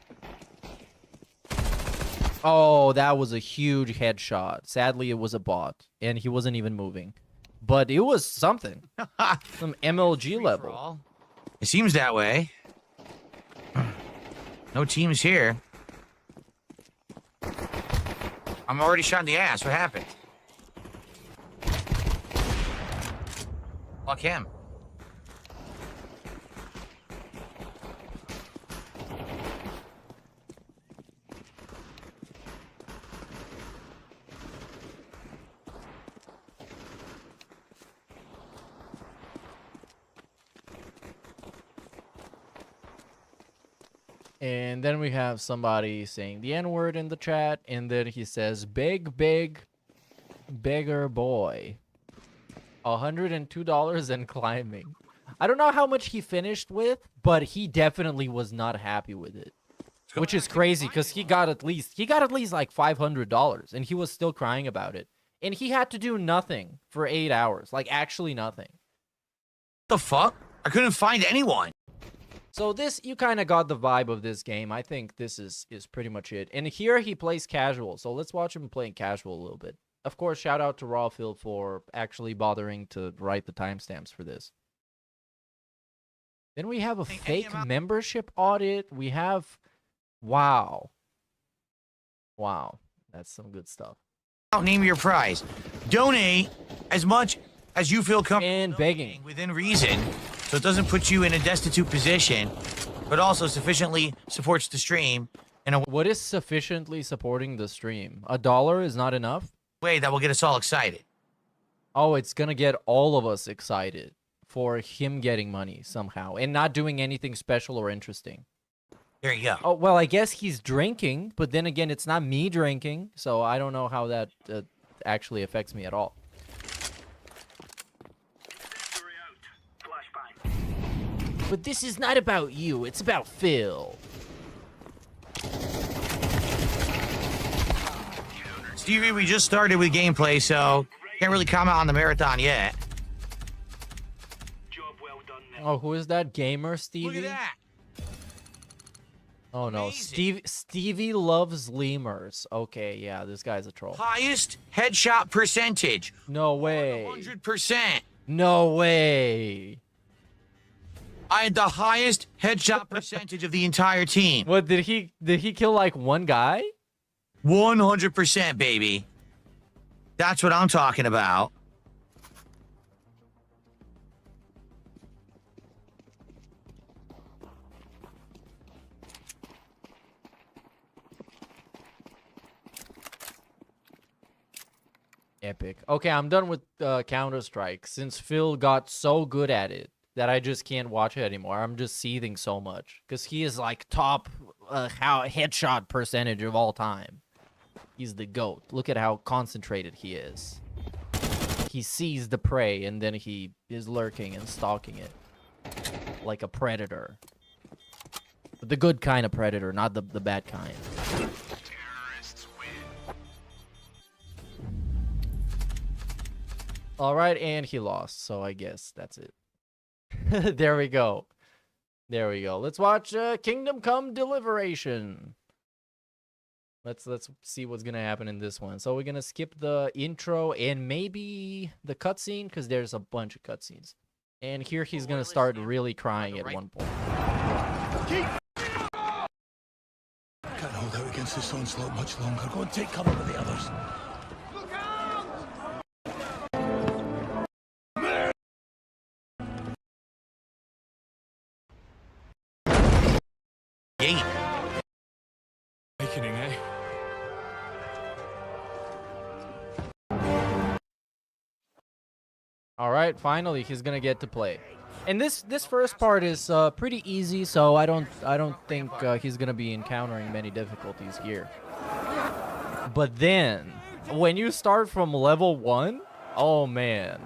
Oh, that was a huge headshot. Sadly, it was a bot. And he wasn't even moving. But it was something. Some MLG level. It seems that way. No teams here. I'm already shot in the ass. What happened? Fuck him. And then we have somebody saying the N-word in the chat, and then he says, big, beggar boy. $102 and climbing. I don't know how much he finished with, but he definitely was not happy with it. Which is crazy, because he got at least like $500, and he was still crying about it. And he had to do nothing for 8 hours. Like, actually nothing. The fuck? I couldn't find anyone. So this, you kind of got the vibe of this game. I think this is pretty much it. And here he plays casual, so let's watch him playing casual a little bit. Of course, shout out to Rawfield for actually bothering to write the timestamps for this. Then we have a fake membership audit. We have... Wow. Wow. That's some good stuff. Name your prize. Donate as much as you feel comfortable and begging within reason, so it doesn't put you in a destitute position, but also sufficiently supports the stream in a What is sufficiently supporting the stream? $1 is not enough? Way that will get us all excited. Oh, it's gonna get all of us excited for him getting money somehow and not doing anything special or interesting. There you go. Oh, well, I guess he's drinking, but then again, it's not me drinking, so I don't know how that actually affects me at all. But this is not about you, it's about Phil. Stevie, we just started with gameplay, so can't really comment on the marathon yet. Oh, who is that gamer, Stevie? Look at that. Oh no, Stevie loves lemurs. Okay, yeah, this guy's a troll. Highest headshot percentage. No way. 100%. No way. I had the highest headshot percentage of the entire team. What, did he kill like one guy? 100%, baby. That's what I'm talking about. Epic. Okay, I'm done with Counter-Strike since Phil got so good at it that I just can't watch it anymore. I'm just seething so much because he is like top headshot percentage of all time. He's the GOAT. Look at how concentrated he is. He sees the prey and then he is lurking and stalking it like a predator. But the good kind of predator, not the bad kind. All right, and he lost, so I guess that's it. There we go. There we go. Let's watch Kingdom Come Deliverance. Let's see what's gonna happen in this one. So we're gonna skip the intro and maybe the cutscene because there's a bunch of cutscenes. And here he's gonna start really crying at one point. Can't hold out against this onslaught much longer. Go and take cover with the others. Gate. Awakening, eh? All right, finally he's gonna get to play. And this first part is pretty easy, so I don't think he's gonna be encountering many difficulties here. But then when you start from level 1, oh man,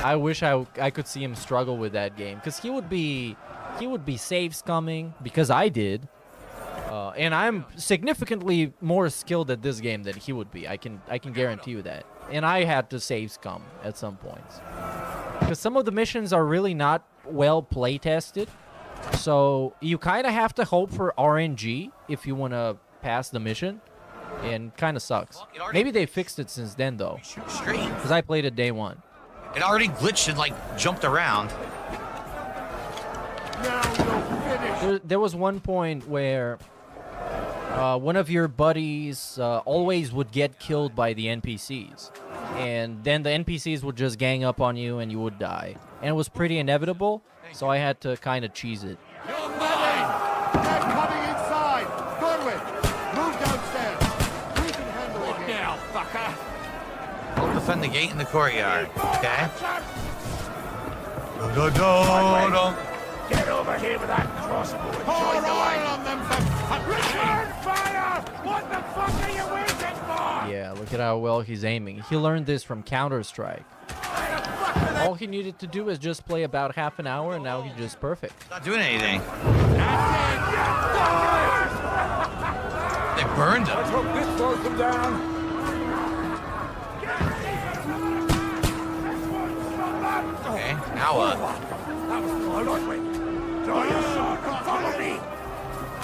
I wish I could see him struggle with that game, because he would be save scumming, because I did. And I'm significantly more skilled at this game than he would be. I can guarantee you that. And I had to save scum at some points, because some of the missions are really not well play tested. So you kind of have to hope for RNG if you want to pass the mission, and kind of sucks. Maybe they fixed it since then though, because I played it day 1. It already glitched and like jumped around. There was one point where one of your buddies always would get killed by the NPCs. And then the NPCs would just gang up on you and you would die. And it was pretty inevitable, so I had to kind of cheese it. You're coming inside. Goodwin, move downstairs. We can handle it here. Now, fucker. I'll defend the gate in the courtyard. Okay. Get over here with that crossbow and join the line. Return fire! What the fuck are you waiting for? Yeah, look at how well he's aiming. He learned this from Counter-Strike. All he needed to do is just play about half an hour, and now he's just perfect. Not doing anything. They burned him. Let's hope this slows them down. Okay, now what? Follow me.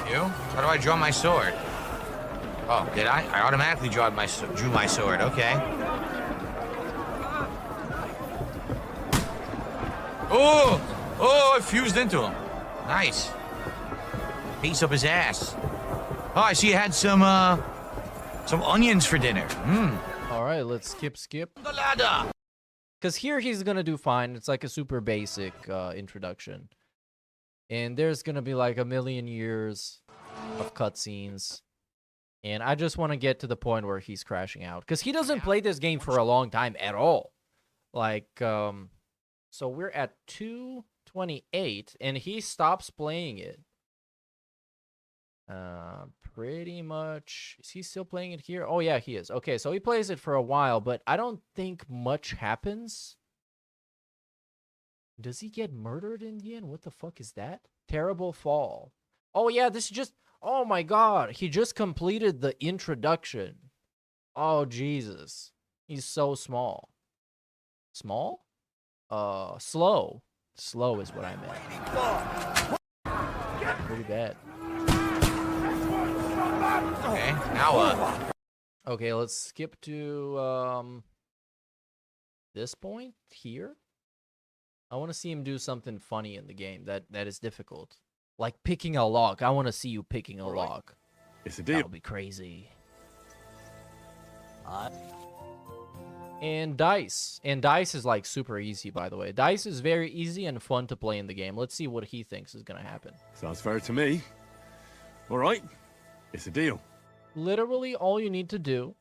You? How do I draw my sword? Oh, did I? I automatically drew my sword. Okay. Oh! Oh, it fused into him. Nice. Piece up his ass. Oh, I see you had some onions for dinner. All right, let's skip. The ladder. Because here he's going to do fine. It's like a super basic introduction. And there's going to be like a million years of cutscenes. And I just want to get to the point where he's crashing out. Because he doesn't play this game for a long time at all. Like, so we're at 2:28, and he stops playing it. Pretty much. Is he still playing it here? Oh, yeah, he is. Okay, so he plays it for a while, but I don't think much happens. Does he get murdered in the end? What the fuck is that? Terrible fall. Oh, yeah, this is just... Oh, my God. He just completed the introduction. Oh, Jesus. He's so small. Small? Slow. Slow is what I meant. Pretty bad. Okay, now what? Okay, let's skip to this point here. I want to see him do something funny in the game that is difficult. Like picking a lock. I want to see you picking a lock. It's a deal. That'll be crazy. And dice. And dice is like super easy, by the way. Dice is very easy and fun to play in the game. Let's see what he thinks is going to happen. Sounds fair to me. All right. It's a deal. Literally, all you need to do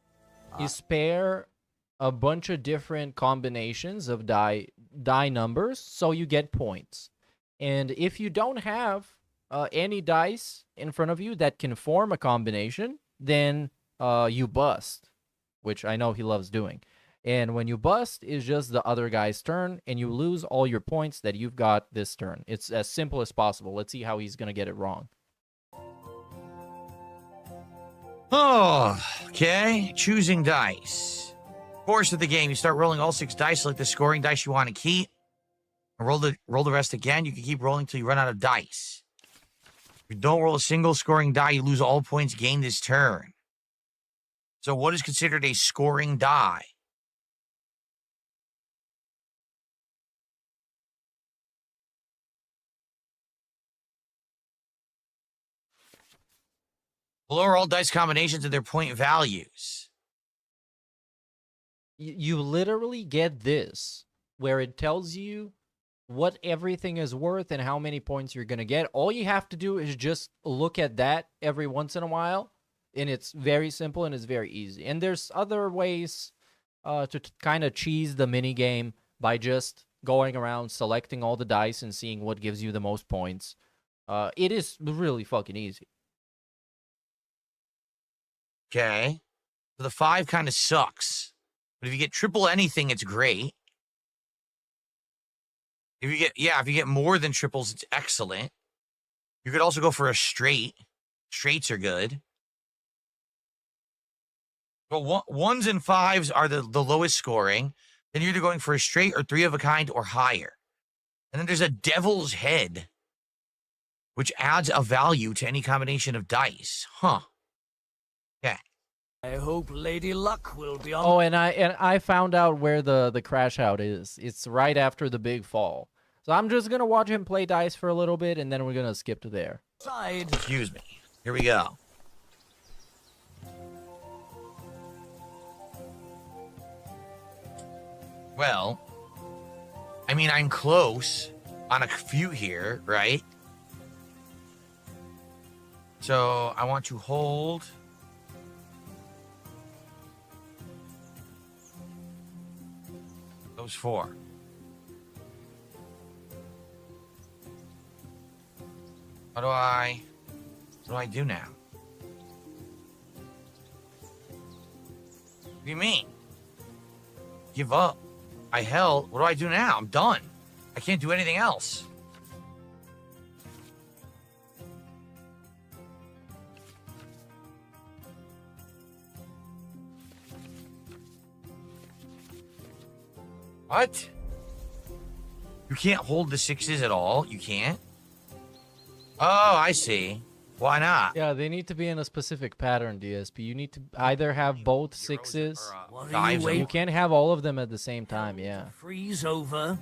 is pair a bunch of different combinations of die numbers, so you get points. And if you don't have any dice in front of you that can form a combination, then you bust, which I know he loves doing. And when you bust, it's just the other guy's turn, and you lose all your points that you've got this turn. It's as simple as possible. Let's see how he's going to get it wrong. Oh, okay. Choosing dice. Course of the game, you start rolling all 6 dice, like the scoring dice you want to keep. Roll the rest again. You can keep rolling until you run out of dice. If you don't roll a single scoring die, you lose all points gained this turn. So what is considered a scoring die? Lower all dice combinations and their point values. You literally get this, where it tells you what everything is worth and how many points you're going to get. All you have to do is just look at that every once in a while, and it's very simple and it's very easy. And there's other ways to kind of cheese the mini game by just going around selecting all the dice and seeing what gives you the most points. It is really fucking easy. Okay. So the 5 kind of sucks. But if you get triple anything, it's great. If you get more than triples, it's excellent. You could also go for a straight. Straights are good. Well, 1s and 5s are the lowest scoring. Then you're either going for a straight or 3 of a kind or higher. And then there's a devil's head, which adds a value to any combination of dice. Huh. Okay. I hope Lady Luck will be on. Oh, and I found out where the crash out is. It's right after the big fall. So I'm just gonna watch him play dice for a little bit, and then we're gonna skip to there. Side. Excuse me. Here we go. Well, I mean, I'm close on a few here, right? So I want to hold. Those 4. What do I do now? What do you mean? Give up. I held. What do I do now? I'm done. I can't do anything else. What? You can't hold the 6s at all? You can't? Oh, I see. Why not? Yeah, they need to be in a specific pattern, DSP. You need to either have both 6s. What are you You waiting? can't have all of them at the same time, yeah. Freeze over.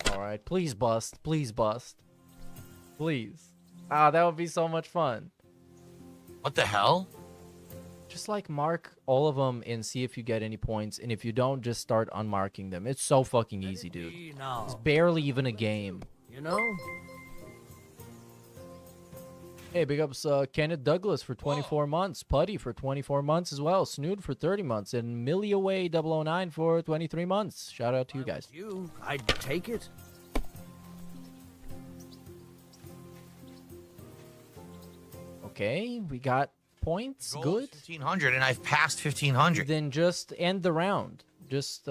Alright, please bust. Please bust. Please. Ah, that would be so much fun. What the hell? Just like mark all of them and see if you get any points. And if you don't, just start unmarking them. It's so fucking easy, dude. It's barely even a game. You know? Hey, big ups Kenneth Douglas for 24 months. Putty for 24 months as well. Snood for 30 months. And Milliaway 009 for 23 months. Shout out to you guys. I'd take it. Okay, we got points. Good. 1,500, and I've passed 1,500. Then just end the round. Just,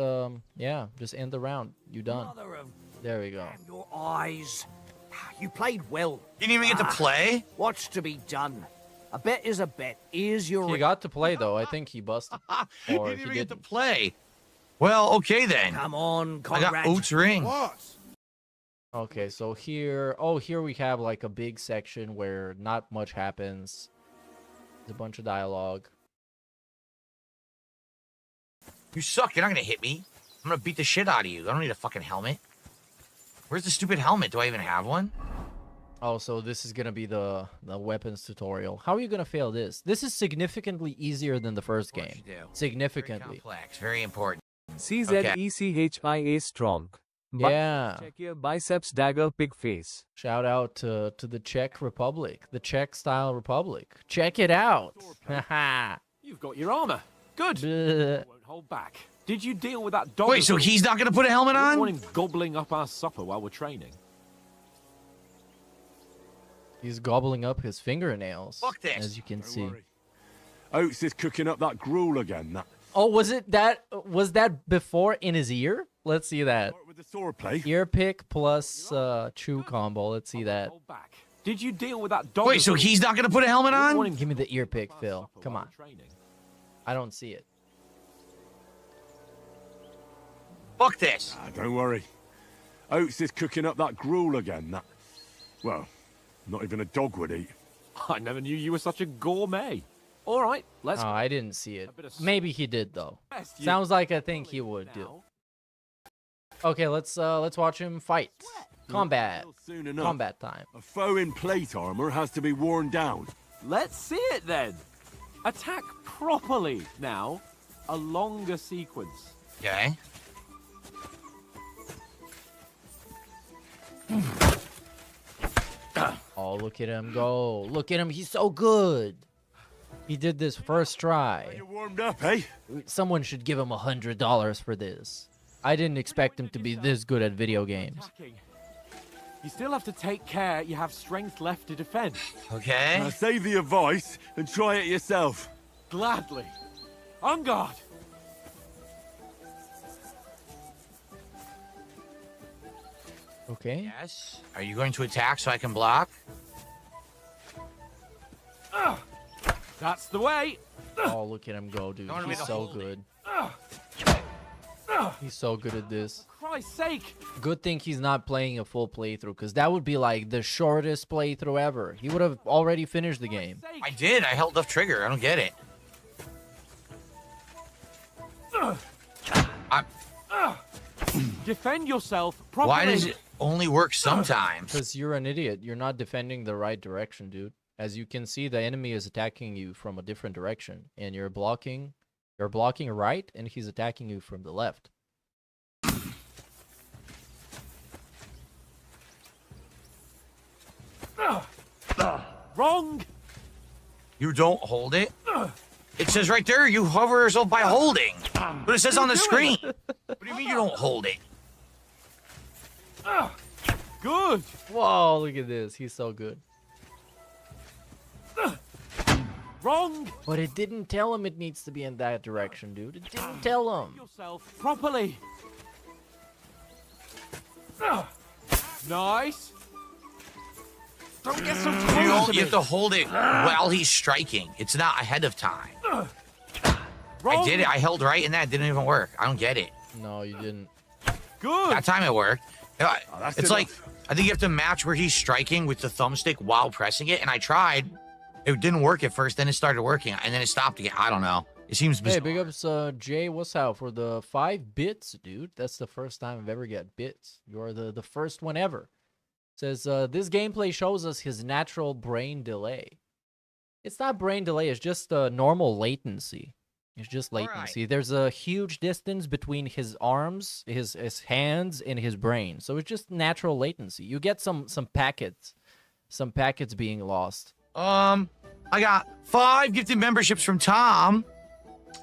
yeah, just end the round. You done. Mother of There we go. your eyes. You played well. You didn't even get to play? What's to be done? A bet is a bet. Here's your... He got to play, though. I think he busted. You Or didn't he even get to didn't. play. Well, okay then. Come on, I got Conrad. Oates ring. What? Okay, so here... Oh, here we have, like, a big section where not much happens. There's a bunch of dialogue. You suck. You're not going to hit me. I'm going to beat the shit out of you. I don't need a fucking helmet. Where's the stupid helmet? Do I even have one? Oh, so this is gonna be the weapons tutorial. How are you gonna fail this? This is significantly easier than the first game. Very Significantly. complex. Very important. CZECHIA strong. Yeah. Check your biceps dagger pig face. Shout out to the Czech Republic, the Czech style republic. Check it out. Haha. You've got your armor. Good. Bleh. Won't hold back. Did you deal with that dog? Wait, so he's not going to put a helmet I don't want on? him gobbling up our supper while we're training. He's gobbling up his fingernails. Fuck this. As you can see. Oates is cooking up that gruel again. That Oh, was that before in his ear? Let's see that. with the sword play. Ear pick plus chew combo. Let's see that. Hold back. Did you deal with that dog? Wait, so he's not going to put a helmet I don't want on? him Give me the ear pick, gobbling up Phil. our supper Come while on. we're training. I don't see it. Fuck this. Ah, don't worry. Oates is cooking up that gruel again. That, well, not even a dog would eat. I never knew you were such a gourmet. All right, let's. Oh, I didn't see it. A bit of Maybe he did though. Best you- Sounds like I think he would do. Now, Okay, let's watch him fight. Combat. Well, soon enough. Combat time. A foe in plate armor has to be worn down. let's see it then. Attack properly now. A longer sequence. Okay. Oh, look at him go. Look at him. He's so good. He did this first try. You warmed up, eh? Someone should give him $100 for this. I didn't expect him to be this good at video games. Attacking. You still have to take care you have strength left to defend. Okay. Now save the advice and try it yourself. Gladly. On guard. Okay. Yes. Are you going to attack so I can block? That's the way. Oh, look at him go, dude. Don't want me He's to so hold it. good. He's so good at this. For Christ's sake. Good thing he's not playing a full playthrough, because that would be like the shortest playthrough ever. He would have already finished the game. I did. I held left trigger. I don't get it. Defend yourself properly. Why does it only work sometimes? Because you're an idiot. You're not defending the right direction, dude. As you can see, the enemy is attacking you from a different direction, and you're blocking right, and he's attacking you from the left. Wrong. You don't hold it? It says right there you hover yourself by holding. But it says on the screen. What do you mean you don't hold it? Good. Whoa, look at this. He's so good. Wrong. But it didn't tell him it needs to be in that direction, dude. It didn't tell him. Yourself properly. Nice. Don't get so close to You have to hold it while he's striking. It's not ahead of time. Wrong. I did it. I held right and that didn't even work. I don't get it. No, you didn't. Good. That time it worked. that's It's enough. like, I think you have to match where he's striking with the thumbstick while pressing it. And I tried. It didn't work at first. Then it started working. And then it stopped again. I don't know. It seems Hey, bizarre. big ups, Jay. What's out for the 5 bits, dude? That's the first time I've ever got bits. You're the first one ever. Says, this gameplay shows us his natural brain delay. It's not brain delay. It's just normal latency. It's just latency. There's a huge distance between his arms, his hands, and his brain. So it's just natural latency. You get some packets being lost. I got 5 gifted memberships from Tom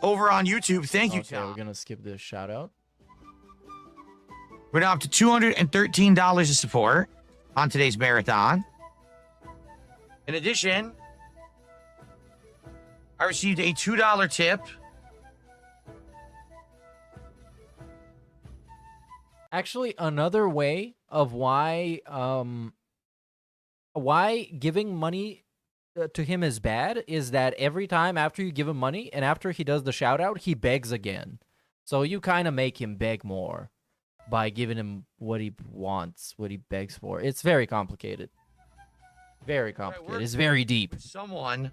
over on YouTube. Thank you, Okay, Tom. we're gonna skip this shout out. We're now up to $213 of support on today's marathon. In addition, I received a $2 tip. Actually, another way of why giving money to him is bad is that every time after you give him money and after he does the shout out, he begs again. So you kind of make him beg more by giving him what he wants, what he begs for. It's very complicated. Very complicated. It's very deep. Someone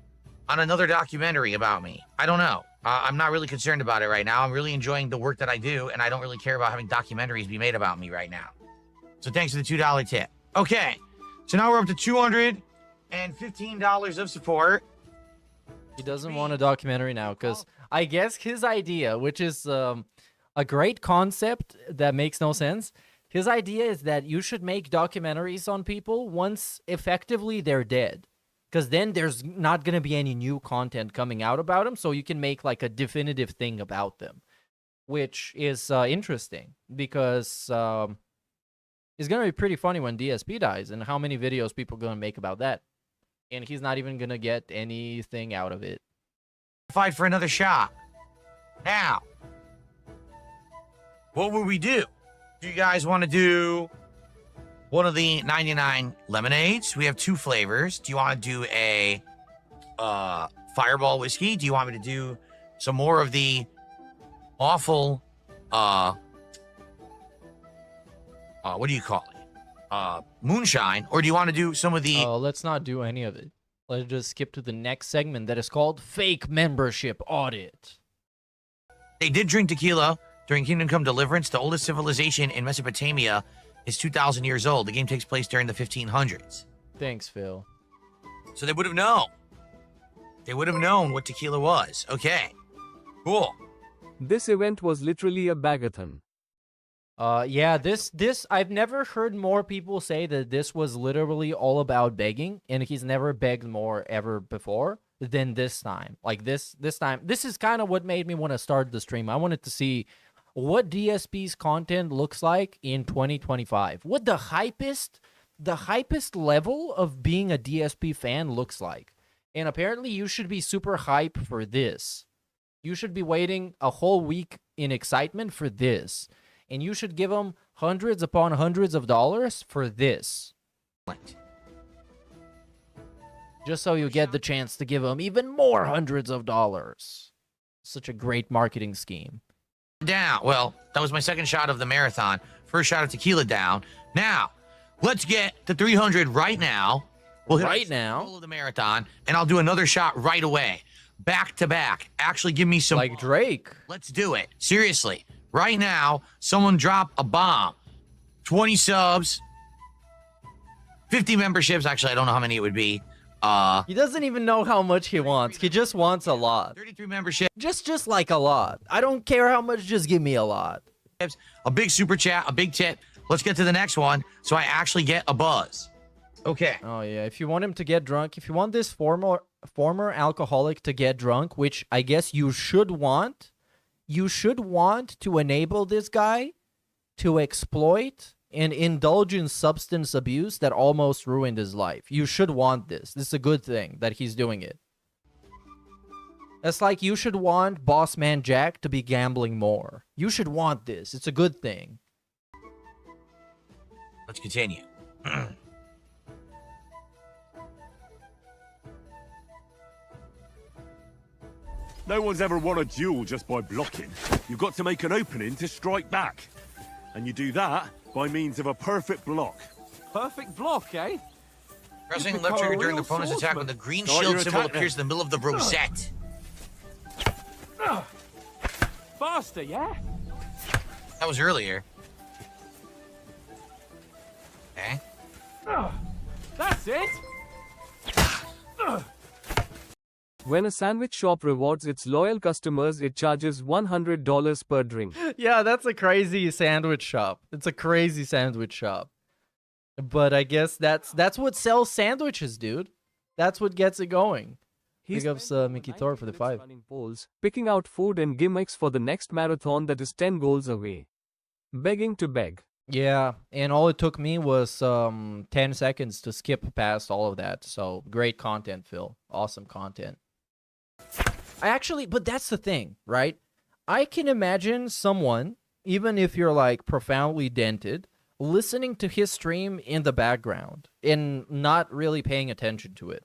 on another documentary about me. I don't know. I'm not really concerned about it right now. I'm really enjoying the work that I do, and I don't really care about having documentaries be made about me right now. So thanks for the $2 tip. Okay, so now we're up to $215 of support. He doesn't want a documentary now because I guess his idea, which is a great concept that makes no sense, his idea is that you should make documentaries on people once effectively they're dead. Because then there's not going to be any new content coming out about them, so you can make like a definitive thing about them. Which is interesting, because it's going to be pretty funny when DSP dies, and how many videos people are going to make about that. And he's not even going to get anything out of it. Fight for another shot. Now, what would we do? Do you guys want to do one of the 99 lemonades? We have 2 flavors. Do you want to do a fireball whiskey? Do you want me to do some more of the awful what do you call it? Moonshine? Or do you want to do some of the Let's not do any of it. Let's just skip to the next segment that is called Fake Membership Audit. They did drink tequila during Kingdom Come Deliverance. The oldest civilization in Mesopotamia is 2,000 years old. The game takes place during the 1500s. Thanks, Phil. So they would have known. They would have known what tequila was. Okay. Cool. This event was literally a bagathon. Yeah, this I've never heard more people say that this was literally all about begging, and he's never begged more ever before. than this time. Like this time, this is kind of what made me want to start the stream. I wanted to see what DSP's content looks like in 2025. What the hypest level of being a DSP fan looks like. And apparently you should be super hype for this. You should be waiting a whole week in excitement for this. And you should give them hundreds upon hundreds of dollars for this. Just so you get the chance to give them even more hundreds of dollars. Such a great marketing scheme. Down. Well, that was my second shot of the marathon. First shot of tequila down. Now, let's get to 300 right now. We'll hit right now of the marathon, and I'll do another shot right away. Back to back. Actually, give me some. Like Drake. Let's do it. Seriously. Right now, someone drop a bomb. 20 subs. 50 memberships. Actually, I don't know how many it would be. He doesn't even know how much he wants. He just wants a lot. 33 memberships. Just like a lot. I don't care how much, just give me a lot. A big super chat, a big tip. Let's get to the next one so I actually get a buzz. Okay. Oh yeah, if you want him to get drunk, if you want this former alcoholic to get drunk, which I guess you should want to enable this guy to exploit and indulge in substance abuse that almost ruined his life. You should want this. This is a good thing that he's doing it. It's like you should want Boss Man Jack to be gambling more. You should want this. It's a good thing. Let's continue. No one's ever won a duel just by blocking. You've got to make an opening to strike back. And you do that by means of a perfect block. Perfect block, eh? Pressing left trigger during the opponent's attack when the green shield symbol appears in the middle of the rosette. Faster, yeah? That was earlier. Okay. That's it? When a sandwich shop rewards its loyal customers, it charges $100 per drink. Yeah, that's a crazy sandwich shop. It's a crazy sandwich shop. But I guess that's what sells sandwiches, dude. That's what gets it going. Big ups Mickey Thor for the 5. Running polls, picking out food and gimmicks for the next marathon that is 10 goals away. Begging to beg. Yeah, and all it took me was 10 seconds to skip past all of that. So great content, Phil. Awesome content. But that's the thing, right? I can imagine someone, even if you're like profoundly dented, listening to his stream in the background and not really paying attention to it.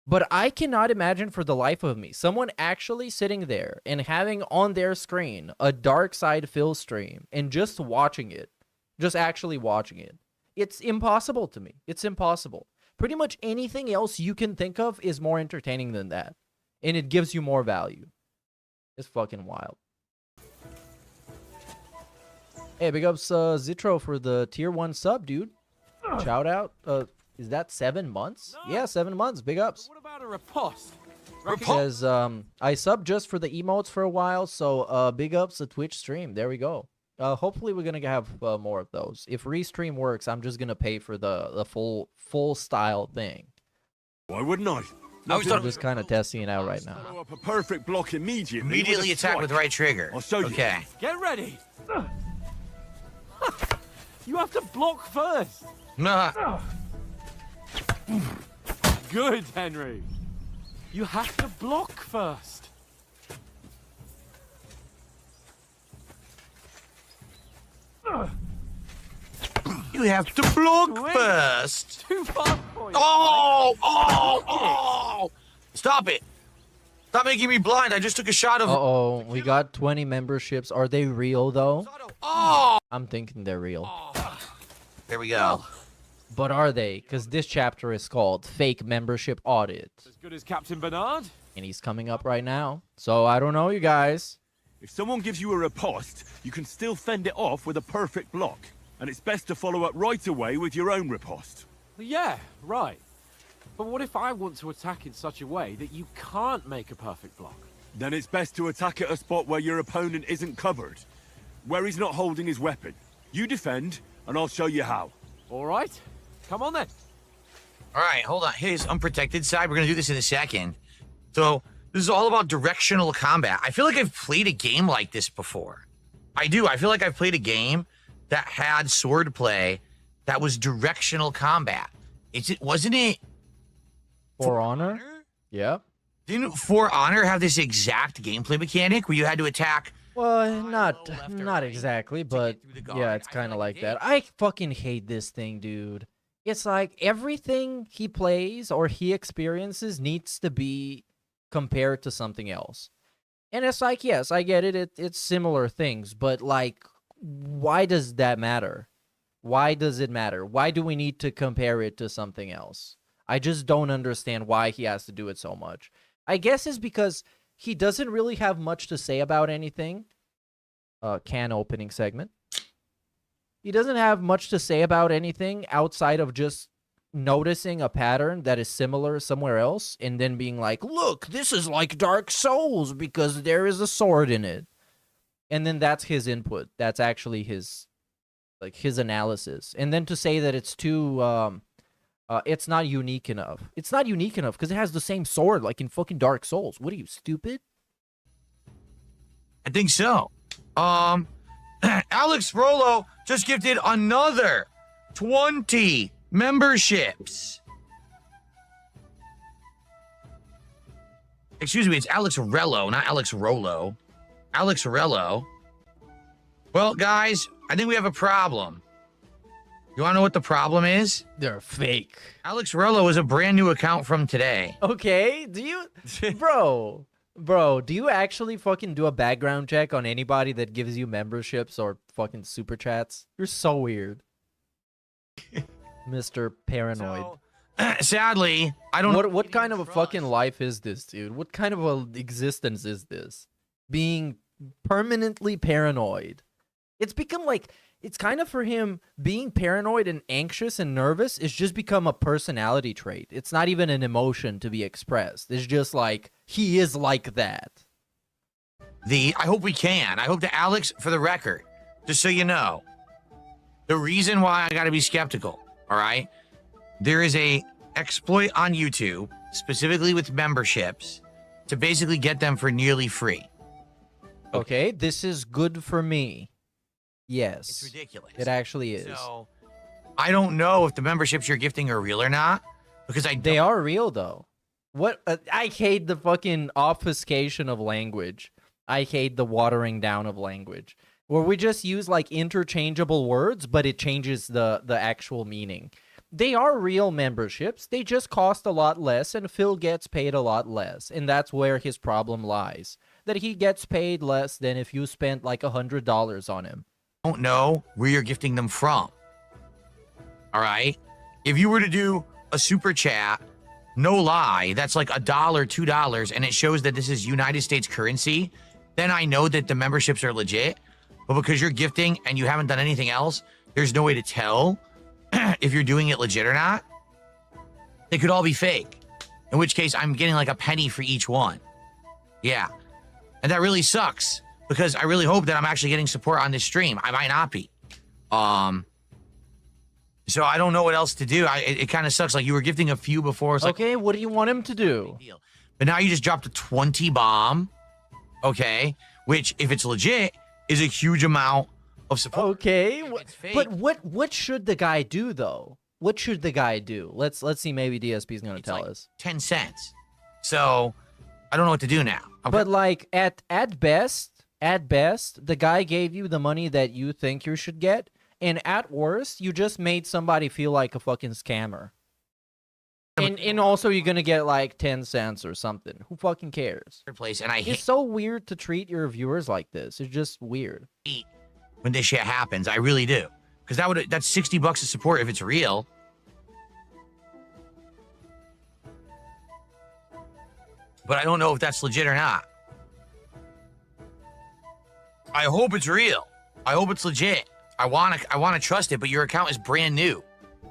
But I cannot imagine for the life of me someone actually sitting there and having on their screen a Dark Side Phil stream and just watching it. Just actually watching it. It's impossible to me. It's impossible. Pretty much anything else you can think of is more entertaining than that. And it gives you more value. It's fucking wild. Hey, big ups Zitro for the tier 1 sub, dude. Shout out. Is that 7 months? No. Yeah, 7 months. Big ups. What about a riposte? Says, I subbed just for the emotes for a while, so big ups the Twitch stream. There we go. Hopefully we're gonna have more of those. If Restream works, I'm just gonna pay for the full style thing. Why wouldn't I? I'm just kind of testing it out right now. Follow up a perfect block immediately. Immediately attack with the right trigger. I'll show you. Okay. Get ready. You have to block first. Nah. Good, Henry. You have to block first. You have to block first. 2 far points. Oh! Stop it. Stop making me blind. I just took a shot of... Uh-oh, we got 20 memberships. Are they real, though? Oh! I'm thinking they're real. There we go. But are they? Because this chapter is called Fake Membership Audit. As good as Captain Bernard. And he's coming up right now. So I don't know, you guys. If someone gives you a riposte, you can still fend it off with a perfect block. And it's best to follow up right away with your own riposte. Yeah, right. But what if I want to attack in such a way that you can't make a perfect block? Then it's best to attack at a spot where your opponent isn't covered. Where he's not holding his weapon. You defend, and I'll show you how. All right. Come on then. All right, hold on. His unprotected side. We're going to do this in a second. So this is all about directional combat. I feel like I've played a game like this before. I do. I feel like I've played a game that had swordplay that was directional combat. Wasn't it For Honor? Yeah. Didn't For Honor have this exact gameplay mechanic where you had to attack? Well, not exactly, but yeah, it's kind of like that. I fucking hate this thing, dude. It's like everything he plays or he experiences needs to be compared to something else. And it's like, yes, I get it. It's similar things, but like, why does that matter? Why does it matter? Why do we need to compare it to something else? I just don't understand why he has to do it so much. I guess it's because he doesn't really have much to say about anything. Can opening segment. He doesn't have much to say about anything outside of just noticing a pattern that is similar somewhere else and then being like, look, this is like Dark Souls because there is a sword in it. And then that's his input. That's actually his analysis. And then to say that it's too it's not unique enough. It's not unique enough because it has the same sword like in fucking Dark Souls. What are you, stupid? I think so. Alex Rollo just gifted another 20 memberships. Excuse me, it's Alex Rello, not Alex Rollo. Alex Rello. Well, guys, I think we have a problem. You want to know what the problem is? They're fake. Alex Rello is a brand new account from today. Okay, do you... Bro, do you actually fucking do a background check on anybody that gives you memberships or fucking super chats? You're so weird. Mr. Paranoid. So, sadly, I don't know. What kind of a fucking life is this, dude? What kind of a existence is this? Being permanently paranoid. It's become like, it's kind of for him, being paranoid and anxious and nervous is just become a personality trait. It's not even an emotion to be expressed. It's just like, he is like that. I hope we can. I hope that Alex, for the record, just so you know, the reason why I gotta be skeptical, all right? There is a exploit on YouTube, specifically with memberships, to basically get them for nearly free. Okay, this is good for me. Yes. It's ridiculous. It actually is. So, I don't know if the memberships you're gifting are real or not, because they are real, though. What? I hate the fucking obfuscation of language. I hate the watering down of language. Where we just use, like, interchangeable words, but it changes the actual meaning. They are real memberships. They just cost a lot less, and Phil gets paid a lot less. And that's where his problem lies. That he gets paid less than if you spent, like, $100 on him. Don't know where you're gifting them from. All right? If you were to do a super chat, no lie, that's like $1, $2, and it shows that this is United States currency, then I know that the memberships are legit. But because you're gifting and you haven't done anything else, there's no way to tell if you're doing it legit or not. They could all be fake. In which case, I'm getting like a penny for each one. Yeah. And that really sucks. Because I really hope that I'm actually getting support on this stream. I might not be. So I don't know what else to do. It kind of sucks. Like, you were gifting a few before. It's okay, like, what do you want him to do? But now you just dropped a 20 bomb. Okay. Which, if it's legit, is a huge amount of support. Okay. But what should the guy do, though? What should the guy do? Let's see. Maybe DSP is going to tell us. 10 cents. So I don't know what to do now. Okay. But like at best, the guy gave you the money that you think you should get, and at worst, you just made somebody feel like a fucking scammer. And also, you're gonna get like 10 cents or something. Who fucking cares? Place, and it's so weird to treat your viewers like this. It's just weird. When this shit happens, I really do, because that's $60 of support if it's real. But I don't know if that's legit or not. I hope it's real. I hope it's legit. I wanna trust it, but your account is brand new.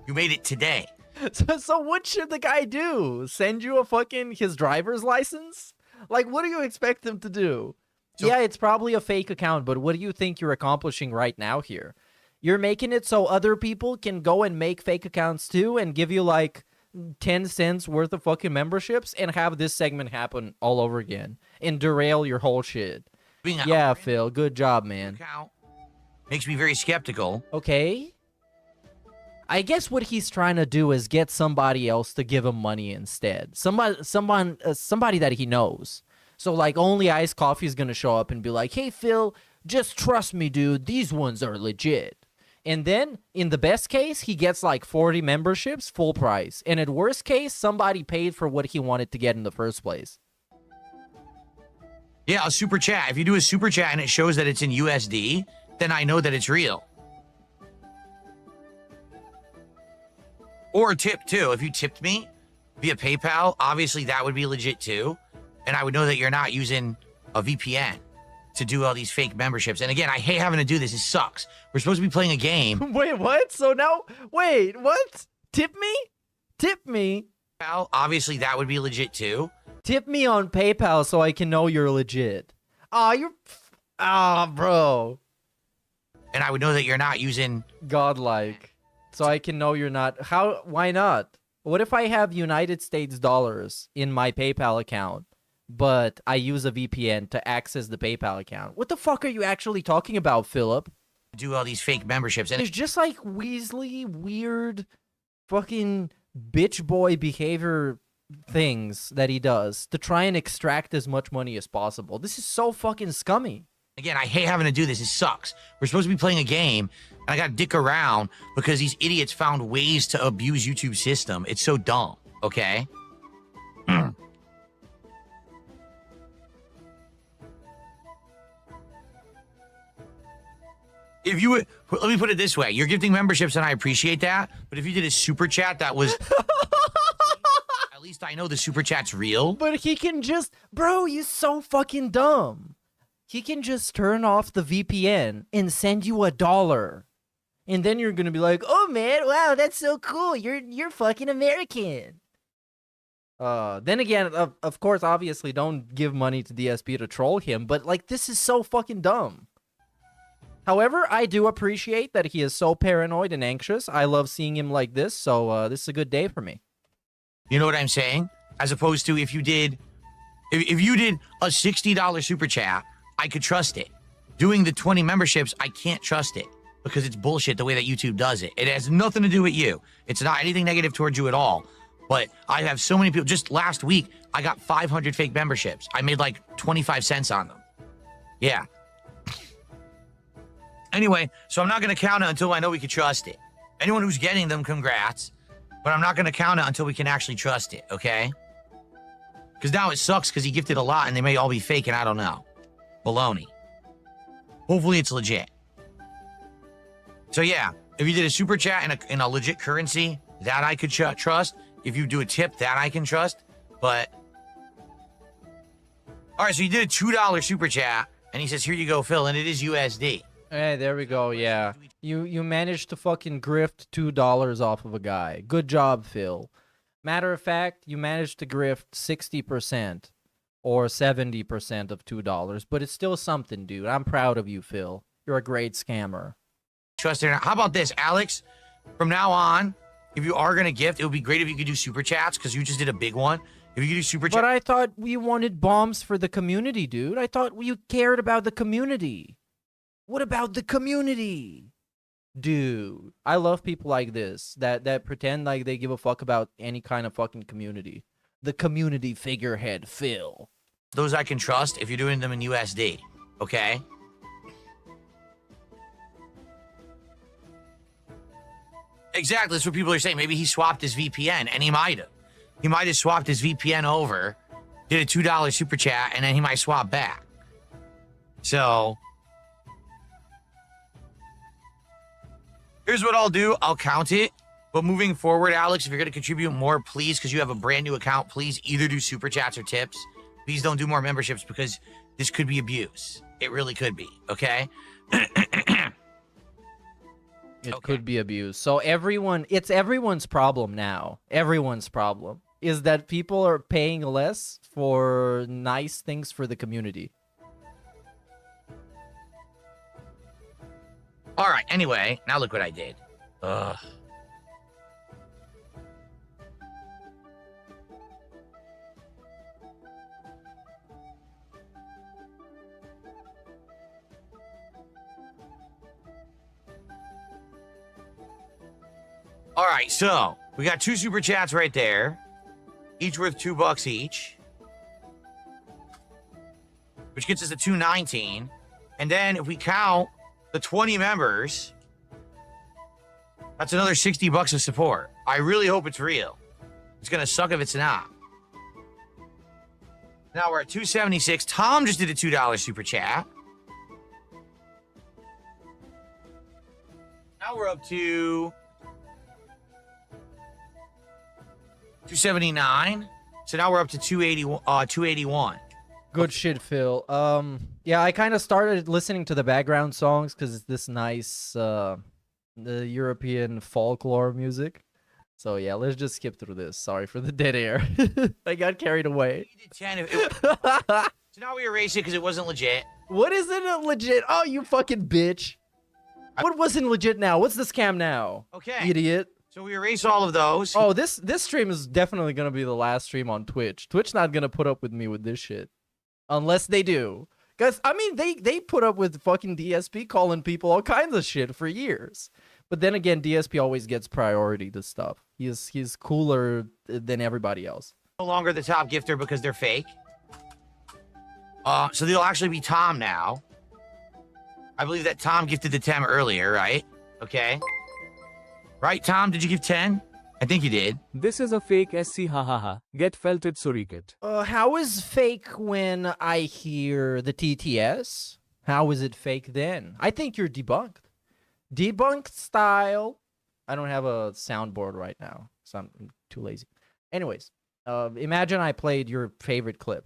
You made it today. So what should the guy do? Send you his driver's license? Like, what do you expect him to do? So, yeah, it's probably a fake account, but what do you think you're accomplishing right now here? You're making it so other people can go and make fake accounts too and give you like 10 cents worth of fucking memberships and have this segment happen all over again and derail your whole shit. Yeah, Phil, good job, man. Makes me very skeptical. Okay. I guess what he's trying to do is get somebody else to give him money instead. Somebody that he knows. So, like, only Iced Coffee is going to show up and be like, hey, Phil, just trust me, dude. These ones are legit. And then, in the best case, he gets like 40 memberships, full price. And at worst case, somebody paid for what he wanted to get in the first place. Yeah, a super chat. If you do a super chat and it shows that it's in USD, then I know that it's real. Or a tip, too. If you tipped me via PayPal, obviously that would be legit, too. And I would know that you're not using a VPN to do all these fake memberships. And again, I hate having to do this. It sucks. We're supposed to be playing a game. Wait, what? So now, wait, what? Tip me? Tip me? Obviously, that would be legit, too. Tip me on PayPal so I can know you're legit. Bro. And I would know that you're not using... Godlike. So I can know you're not... Why not? What if I have United States dollars in my PayPal account, but I use a VPN to access the PayPal account? What the fuck are you actually talking about, Philip? Do all these fake memberships. And it's just like Weasley weird fucking bitch boy behavior things that he does to try and extract as much money as possible. This is so fucking scummy. Again, I hate having to do this. It sucks. We're supposed to be playing a game, and I got to dick around because these idiots found ways to abuse YouTube's system. It's so dumb, okay? If you would, let me put it this way. You're gifting memberships, and I appreciate that. But if you did a super chat that was... At least I know the super chat's real. But he can just... Bro, you're so fucking dumb. He can just turn off the VPN and send you $1. And then you're going to be like, oh, man, wow, that's so cool. You're fucking American. Then again, of course, obviously, don't give money to DSP to troll him. But, like, this is so fucking dumb. However, I do appreciate that he is so paranoid and anxious. I love seeing him like this, so this is a good day for me. You know what I'm saying? As opposed to if you did a $60 super chat, I could trust it. Doing the 20 memberships, I can't trust it because it's bullshit the way that YouTube does it. It has nothing to do with you. It's not anything negative towards you at all. But I have so many people. Just last week, I got 500 fake memberships. I made like 25 cents on them. Yeah. Anyway, so I'm not going to count it until I know we can trust it. Anyone who's getting them, congrats. But I'm not going to count it until we can actually trust it, okay? Because now it sucks because he gifted a lot and they may all be fake and I don't know. Baloney. Hopefully it's legit. So yeah, if you did a super chat in a legit currency, that I could trust. If you do a tip, that I can trust. But... Alright, so you did a $2 super chat and he says, here you go, Phil, and it is USD. Hey, there we go, yeah. You managed to fucking grift $2 off of a guy. Good job, Phil. Matter of fact, you managed to grift 60% or 70% of $2, but it's still something, dude. I'm proud of you, Phil. You're a great scammer. Trust it. How about this, Alex? From now on, if you are going to gift, it would be great if you could do super chats because you just did a big one. If you could do super chats. But I thought we wanted bombs for the community, dude. I thought you cared about the community. What about the community? Dude, I love people like this that pretend like they give a fuck about any kind of fucking community. The community figurehead, Phil. Those I can trust if you're doing them in USD, okay? Exactly, that's what people are saying. Maybe he swapped his VPN, and he might have. He might have swapped his VPN over, did a $2 super chat, and then he might swap back. So... here's what I'll do. I'll count it. But moving forward, Alex, if you're going to contribute more, please, because you have a brand new account, please either do super chats or tips. Please don't do more memberships because this could be abuse. It really could be, okay? It could be abuse. So it's everyone's problem now. Everyone's problem is that people are paying less for nice things for the community. All right, anyway, now look what I did. Ugh. All right, so we got 2 super chats right there, each worth $2 each, which gets us to 219. And then if we count the 20 members, that's another $60 of support. I really hope it's real. It's gonna suck if it's not. Now we're at 276. Tom just did a $2 super chat. Now we're up to 279. So now we're up to 281. Good shit, Phil. Yeah, I kind of started listening to the background songs because it's this nice, the European folklore music. So yeah, let's just skip through this. Sorry for the dead air. I got carried away. So now we erase it because it wasn't legit. What isn't legit? Oh, you fucking bitch. What wasn't legit now? What's the scam now? Okay. Idiot. So we erase all of those. Oh, this stream is definitely going to be the last stream on Twitch. Twitch not going to put up with me with this shit. Unless they do. Because, I mean, they put up with fucking DSP calling people all kinds of shit for years. But then again, DSP always gets priority to stuff. He's cooler than everybody else. No longer the top gifter because they're fake. So they'll actually be Tom now. I believe that Tom gifted the 10 earlier, right? Okay. Right, Tom? Did you give 10? I think you did. This is a fake SC hahaha. Get felted Surikit. How is fake when I hear the TTS? How is it fake then? I think you're debunked. Debunked style. I don't have a soundboard right now, so I'm too lazy. Anyways, imagine I played your favorite clip.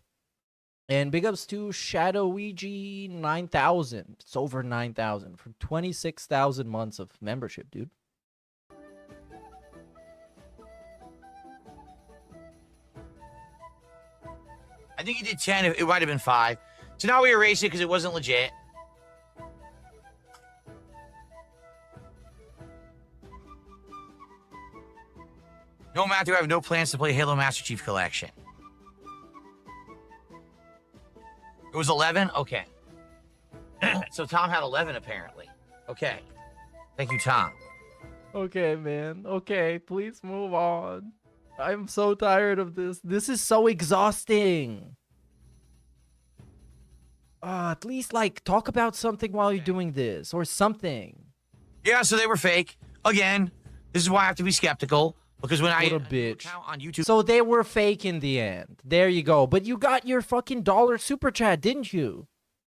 And big ups to Shadoweegi 9000. It's over 9,000 for 26,000 months of membership, dude. I think you did 10. It might have been 5. So now we erase it because it wasn't legit. No, Matthew, I have no plans to play Halo Master Chief Collection. It was 11? Okay. So Tom had 11, apparently. Okay. Thank you, Tom. Okay, man. Okay, please move on. I'm so tired of this. This is so exhausting. At least, like, talk about something while you're doing this. Or something. Yeah, so they were fake. Again, this is why I have to be skeptical. Because when What I a bitch. on YouTube... So they were fake in the end. There you go. But you got your fucking $1 super chat, didn't you?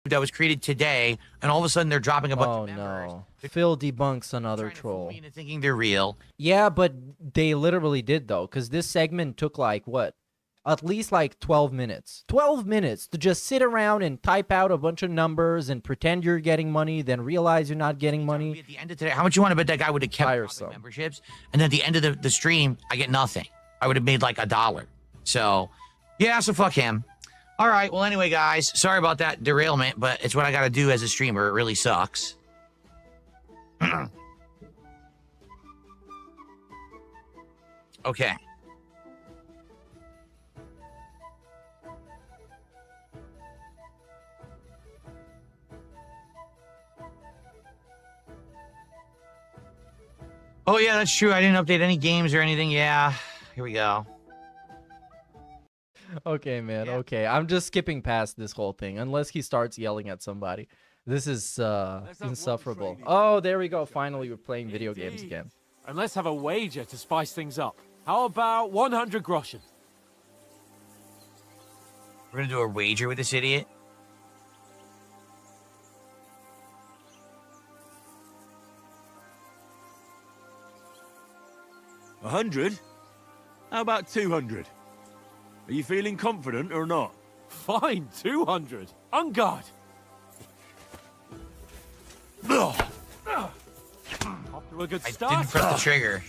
That was created today, and all of a sudden they're dropping a bunch of members. No. Phil debunks another troll. Into thinking they're real. Yeah, but they literally did, though. Because this segment took, like, what? At least, like, 12 minutes. 12 minutes to just sit around and type out a bunch of numbers and pretend you're getting money, then realize you're not getting money. At the end of today, how much you want to bet that guy would have kept dropping memberships? And then at the end of the stream, I get nothing. I would have made, like, $1. So, yeah, so fuck him. All right, well, anyway, guys, sorry about that derailment, but it's what I got to do as a streamer. It really sucks. Okay. Oh, yeah, that's true. I didn't update any games or anything. Yeah, here we go. Okay, man. Yeah. Okay, I'm just skipping past this whole thing unless he starts yelling at somebody. This is insufferable. Oh, there we go. Finally, we're playing video games again. And let's have a wager to spice things up. How about 100 groschen? We're gonna do a wager with this idiot. $100? How about 200? Are you feeling confident or not? Fine, 200. On guard. Off to a good start. I didn't press the trigger.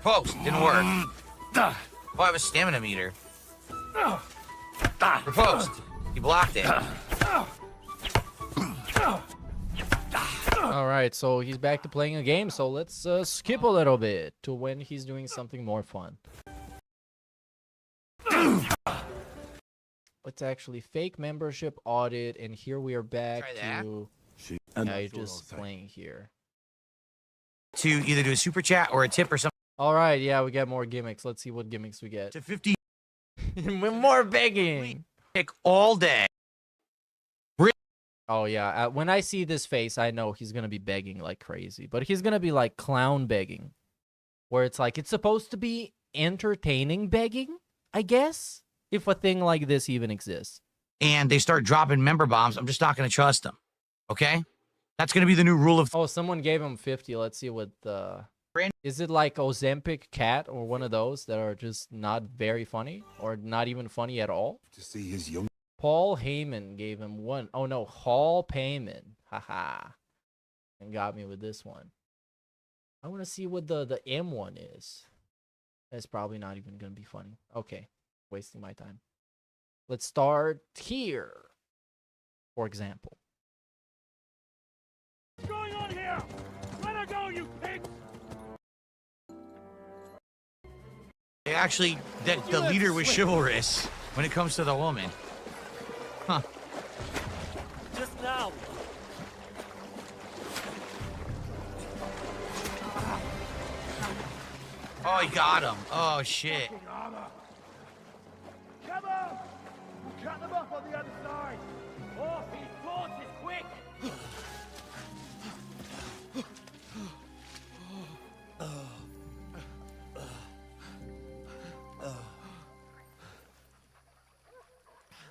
Post, didn't work. Oh, I have a stamina meter. Riposte. He blocked it. All right, so he's back to playing a game. So let's skip a little bit to when he's doing something more fun. It's actually fake membership audit, and here we are back Try that. to. And Yeah, you're that's all I'll just say. playing here. To either do a super chat or a tip or something. All right, yeah, we got more gimmicks. Let's see what gimmicks we get. To 50 With more begging. pick all day. Oh yeah, when I see this face, I know he's gonna be begging like crazy. But he's gonna be like clown begging, where it's like it's supposed to be entertaining begging, I guess, if a thing like this even exists. And they start dropping member bombs. I'm just not going to trust them. Okay? That's going to be the new rule of. Oh, someone gave him 50. Let's see what the. Is it like Ozempic Cat or one of those that are just not very funny or not even funny at all? To see his young. Paul Heyman gave him one. Oh no, Hall Payman. Haha. And got me with this one. I want to see what the M one is. That's probably not even going to be funny. Okay. Wasting my time. Let's start here. For example. What's going on here? Let her go, you pig! Actually, the leader was chivalrous when it comes to the woman. Huh. Just now. Oh, he got him. Oh, shit. Come on! We'll cut them off on the other side! Oh, these forces, quick!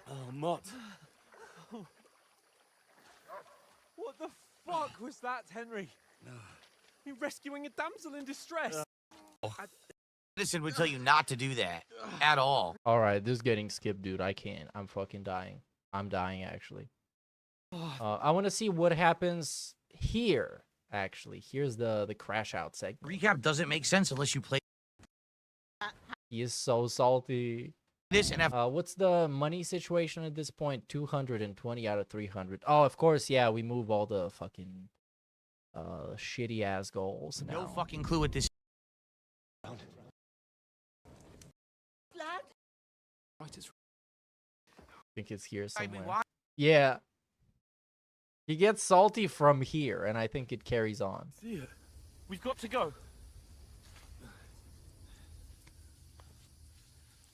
Oh, Mott. What the fuck was that, Henry? You rescuing a damsel in distress? Medicine would tell you not to do that at all. All right, this is getting skipped, dude. I can't. I'm fucking dying. I'm dying, actually. I want to see what happens here, actually. Here's the crash out segment. Recap doesn't make sense unless you play He is so salty. this and have. What's the money situation at this point? 220 out of 300. Oh, of course, yeah, we move all the fucking shitty-ass goals now. No fucking clue what this. I think it's here I've been somewhere. watching. Yeah. He gets salty from here, and I think it carries on. See it. We've got to go.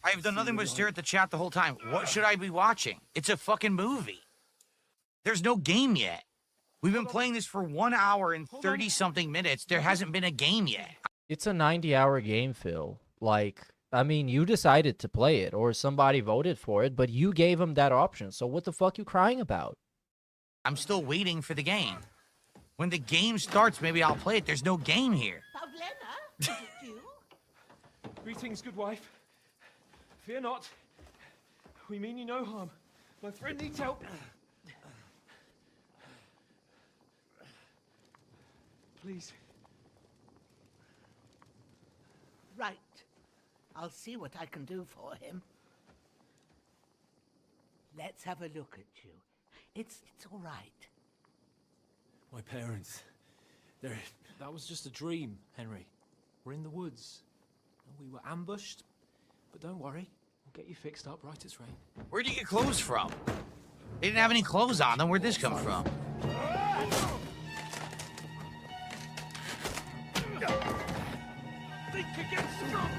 I've done nothing but stare at the chat the whole time. What should I be watching? It's a fucking movie. There's no game yet. We've been playing this for 1 hour and 30-something minutes. There hasn't been a game yet. It's a 90-hour game, Phil. Like, I mean, you decided to play it, or somebody voted for it, but you gave him that option. So what the fuck you crying about? I'm still waiting for the game. When the game starts, maybe I'll play it. There's no game here. Pavlena, is it you? Greetings, good wife. Fear not. We mean you no harm. My friend needs help. Please. Right. I'll see what I can do for him. Let's have a look at you. It's all right. My parents. They're... That was just a dream, Henry. We're in the woods. We were ambushed. But don't worry. We'll get you fixed up right as rain. Where'd you get clothes from? They didn't have any clothes on them. Where'd this come from? Think again, strong!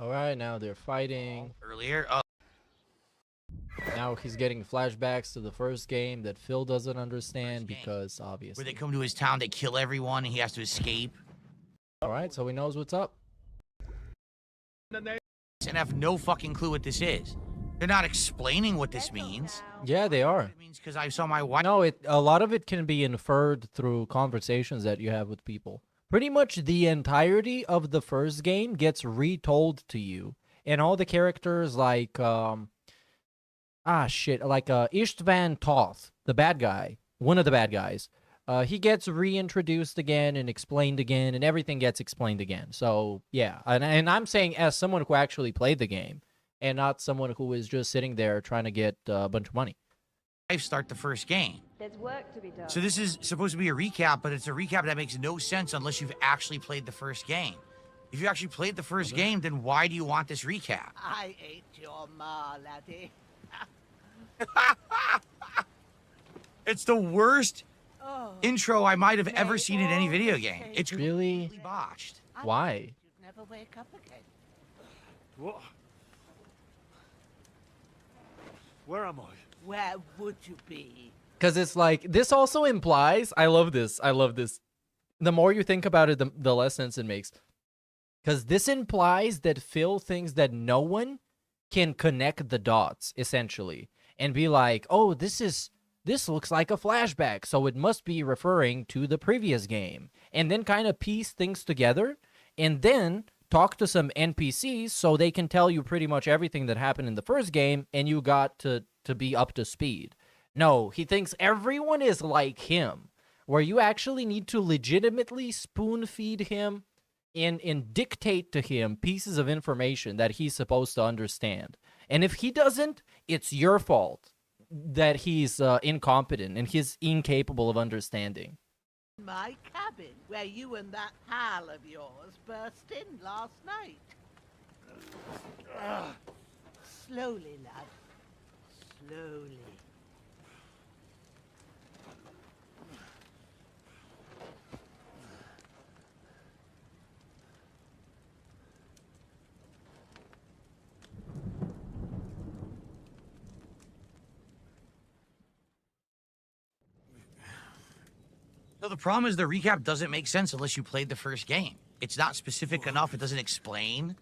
Alright, now they're fighting. Earlier? Now he's getting flashbacks to the first game that Phil doesn't understand because, Where obviously. they come to his town, they kill everyone, and he has to escape. Alright, so he knows what's up. And have no fucking clue what this is. They're not explaining what this means. Yeah, they are. It means because I saw my wife. No, a lot of it can be inferred through conversations that you have with people. Pretty much the entirety of the first game gets retold to you. And all the characters like, like Istvan Toth, the bad guy, one of the bad guys, he gets reintroduced again and explained again, and everything gets explained again. So, yeah. And I'm saying as someone who actually played the game, and not someone who is just sitting there trying to get a bunch of money. Start the first game. There's work to be done. So this is supposed to be a recap, but it's a recap that makes no sense unless you've actually played the first game. If you actually played the first game, then why do you want this recap? I ain't your ma, laddie. It's the worst Oh, intro I might have ever seen in any video game. It's Really? completely botched. Why? you'd never wake up again. What? Where am I? Where would you be? Because it's like, this also implies, I love this. The more you think about it, the less sense it makes. Because this implies that Phil thinks that no one can connect the dots, essentially, and be like, oh, this looks like a flashback, so it must be referring to the previous game. And then kind of piece things together, and then talk to some NPCs so they can tell you pretty much everything that happened in the first game, and you got to be up to speed. No, he thinks everyone is like him, where you actually need to legitimately spoon-feed him and dictate to him pieces of information that he's supposed to understand. And if he doesn't, it's your fault that he's incompetent and he's incapable of understanding. My cabin, where you and that pal of yours burst in last night. Slowly, lad. Slowly. So the problem is the recap doesn't make sense unless you played the first game. It's not specific enough. It doesn't explain.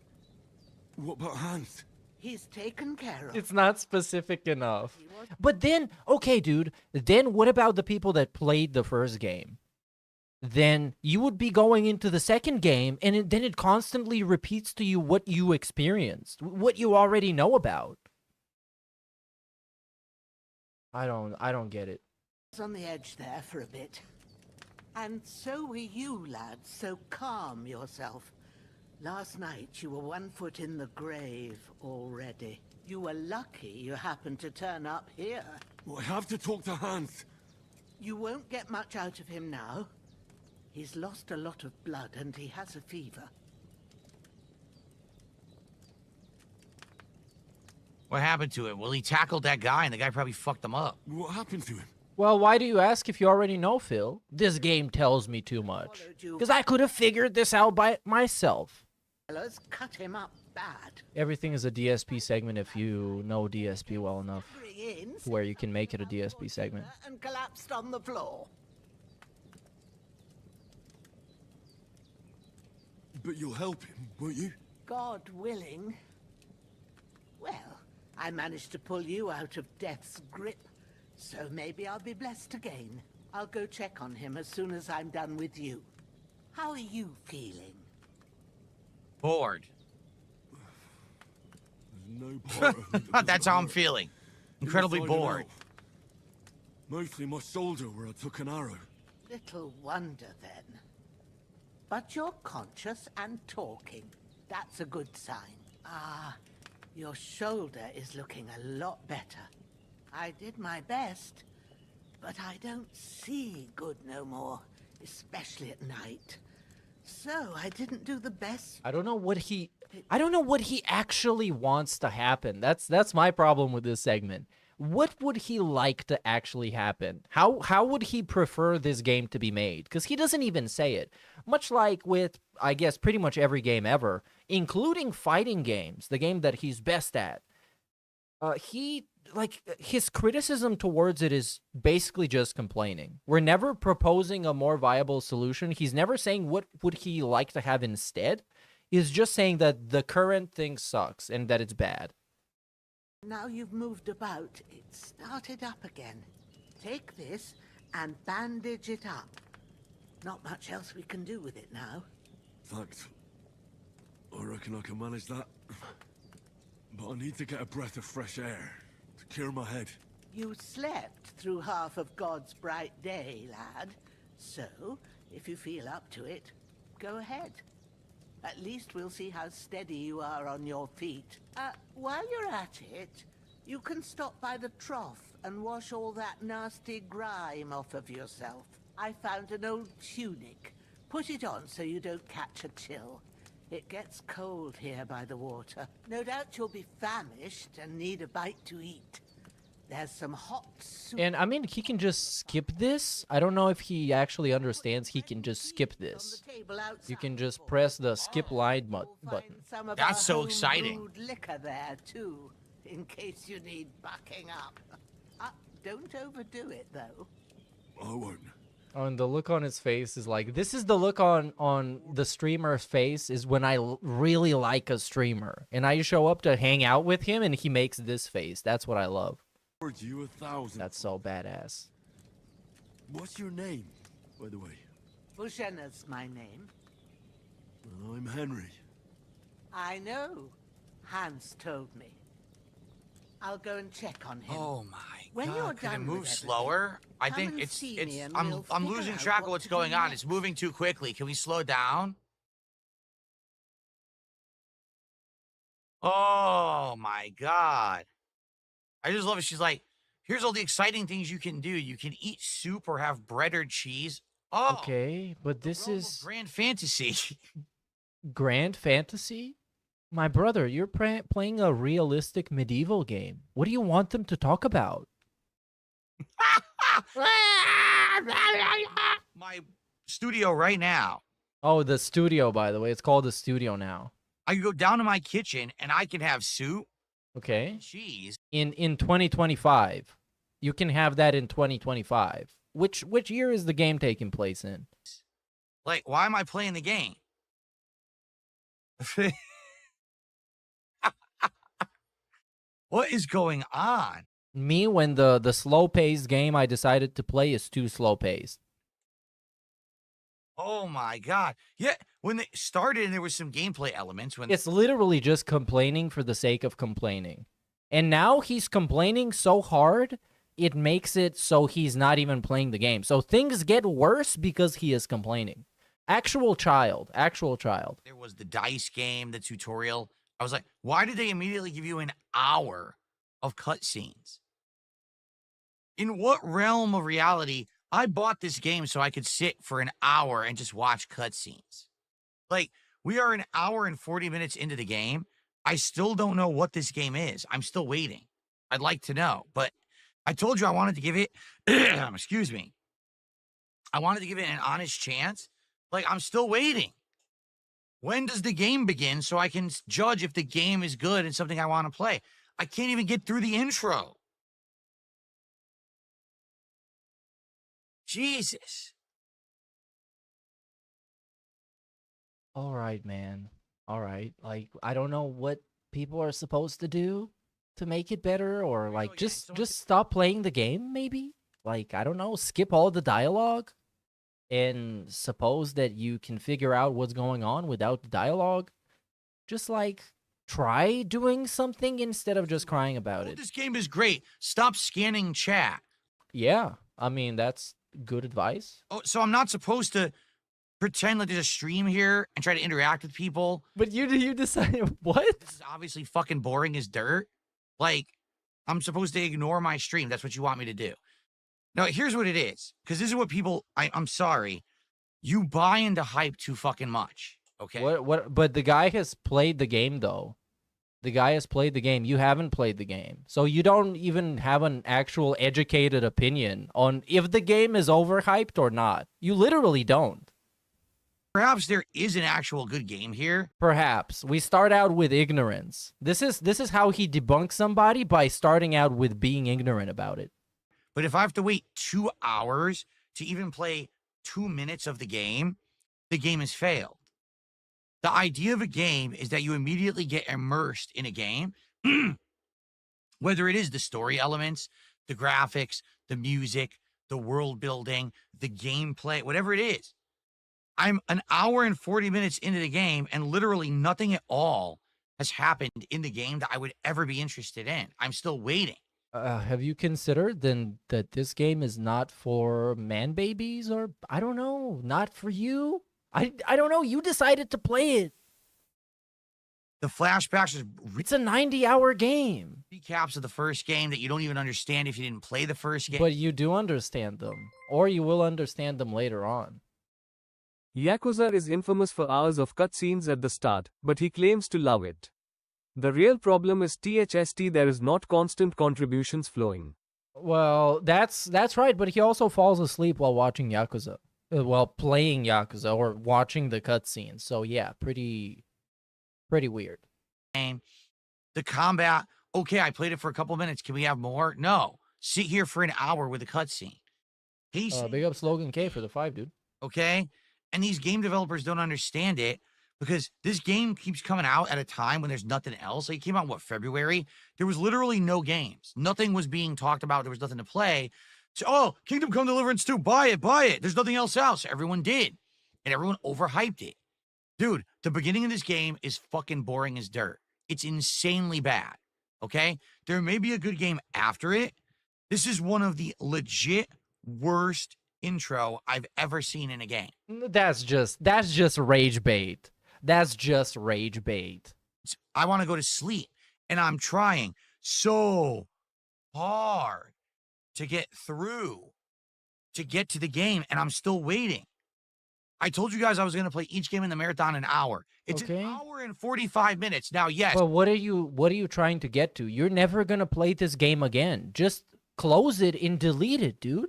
What about Hans? He's taken care of. It's not specific enough. But then, okay, dude, then what about the people that played the first game? Then you would be going into the second game, and then it constantly repeats to you what you experienced, what you already know about. I don't get it. I was on the edge there for a bit. And so were you, lad, so calm yourself. Last night you were 1 foot in the grave already. You were lucky you happened to turn up here. Well, I have to talk to Hans. You won't get much out of him now. He's lost a lot of blood and he has a fever. What happened to him? Well, he tackled that guy, and the guy probably fucked him up. What happened to him? Well, why do you ask if you already know, Phil? This game tells me too much. Because I could have figured this out by myself. Fellas, cut him up bad. Everything is a DSP segment if you know DSP well enough, where you can make it a DSP segment. And collapsed on the floor. But you'll help him, won't you? God willing. Well, I managed to pull you out of death's grip. So maybe I'll be blessed again. I'll go check on him as soon as I'm done with you. How are you feeling? Bored. There's no part of me that That's doesn't how I'm hurt. feeling. You'll Incredibly find it bored. out. Mostly my shoulder where I took an arrow. Little wonder then. But you're conscious and talking. That's a good sign. Ah, your shoulder is looking a lot better. I did my best, but I don't see good no more, especially at night. So I didn't do the best. I don't know what he actually wants to happen. That's my problem with this segment. What would he like to actually happen? How would he prefer this game to be made? Because he doesn't even say it. Much like with, I guess, pretty much every game ever, including fighting games, the game that he's best at. His criticism towards it is basically just complaining. We're never proposing a more viable solution. He's never saying what would he like to have instead. He's just saying that the current thing sucks and that it's bad. Now you've moved about, it started up again. Take this and bandage it up. Not much else we can do with it now. Thanks. I reckon I can manage that. But I need to get a breath of fresh air to clear my head. You slept through half of God's bright day, lad. So, if you feel up to it, go ahead. At least we'll see how steady you are on your feet. While you're at it, you can stop by the trough and wash all that nasty grime off of yourself. I found an old tunic. Put it on so you don't catch a chill. It gets cold here by the water. No doubt you'll be famished and need a bite to eat. There's some hot soup. And I mean, he can just skip this. I don't know if he actually understands he can just skip this. You can just press the skip line button. That's so exciting. Liquor there too, in case you need bucking up. Don't overdo it though. I won't. Oh, and the look on his face is like, this is the look on the streamer's face is when I really like a streamer. And I show up to hang out with him and he makes this face. That's what I love. You 1,000. That's so badass. What's your name, by the way? Bushena's my name. I'm Henry. I know. Hans told me. I'll go and check on him. Oh my When God! you're Can it done move with slower? I come think and it's see me and I'm we'll losing figure track out of what what's to do going on. next. It's moving too quickly. Can we slow down? Oh my God! I just love it. She's like, here's all the exciting things you can do. You can eat soup or have bread or cheese. Oh, Okay, but this is grand fantasy. Grand Fantasy? My brother, you're playing a realistic medieval game. What do you want them to talk about? My studio right now. Oh, the studio, by the way. It's called the studio now. I can go down to my kitchen and I can have soup, Okay. cheese. In 2025. You can have that in 2025. Which year is the game taking place in? Like, why am I playing the game? What is going on? Me, when the slow-paced game I decided to play is too slow-paced. Oh my God. Yeah, when they started and there was some gameplay elements. When It's literally just complaining for the sake of complaining. And now he's complaining so hard, it makes it so he's not even playing the game. So things get worse because he is complaining. Actual child. there was the dice game, the tutorial, I was like, why did they immediately give you an hour of cutscenes? In what realm of reality? I bought this game so I could sit for an hour and just watch cutscenes. Like, we are an hour and 40 minutes into the game. I still don't know what this game is. I'm still waiting. I'd like to know, but I told you I wanted to give it, excuse me. I wanted to give it an honest chance. Like, I'm still waiting. When does the game begin so I can judge if the game is good and something I want to play? I can't even get through the intro. Jesus. All right, man. All right. Like, I don't know what people are supposed to do to make it better, or like just stop playing the game, maybe? Like, I don't know, skip all the dialogue and suppose that you can figure out what's going on without the dialogue. Just like try doing something instead of just crying about it. This game is great. Stop scanning chat. Yeah, I mean, that's good advice. Oh, so I'm not supposed to pretend like there's a stream here and try to interact with people? But you decided what? This is obviously fucking boring as dirt. Like, I'm supposed to ignore my stream. That's what you want me to do. Now, here's what it is. Because this is what people, I'm sorry. You buy into hype too fucking much. Okay? What? But the guy has played the game, though. The guy has played the game. You haven't played the game. So you don't even have an actual educated opinion on if the game is overhyped or not. You literally don't. Perhaps there is an actual good game here. Perhaps. We start out with ignorance. This is how he debunks somebody, by starting out with being ignorant about it. But if I have to wait 2 hours to even play 2 minutes of the game has failed. The idea of a game is that you immediately get immersed in a game, whether it is the story elements, the graphics, the music, the world building, the gameplay, whatever it is. I'm an hour and 40 minutes into the game, and literally nothing at all has happened in the game that I would ever be interested in. I'm still waiting. Have you considered then that this game is not for man babies, or I don't know, not for you? I don't know. You decided to play it. The flashbacks is It's a 90-hour game. recaps of the first game that you don't even understand if you didn't play the first game. But you do understand them, or you will understand them later on. Yakuza is infamous for hours of cutscenes at the start, but he claims to love it. The real problem is THST, there is not constant contributions flowing. Well, that's right, but he also falls asleep while watching Yakuza. While playing Yakuza or watching the cutscenes. So yeah, pretty weird. The combat, okay, I played it for a couple minutes. Can we have more? No. Sit here for an hour with a cutscene. Big up Slogan K for the 5, dude. Okay? And these game developers don't understand it because this game keeps coming out at a time when there's nothing else. Like, it came out, what, February? There was literally no games. Nothing was being talked about. There was nothing to play. So, oh, Kingdom Come Deliverance 2, buy it. There's nothing else out. So everyone did. And everyone overhyped it. Dude, the beginning of this game is fucking boring as dirt. It's insanely bad. Okay? There may be a good game after it. This is one of the legit worst intro I've ever seen in a game. That's just rage bait. That's just rage bait. I want to go to sleep, and I'm trying so hard to get through, to get to the game, and I'm still waiting. I told you guys I was going to play each game in the marathon an hour. It's an hour and 45 minutes. Now, yes. But what are you trying to get to? You're never going to play this game again. Just close it and delete it, dude.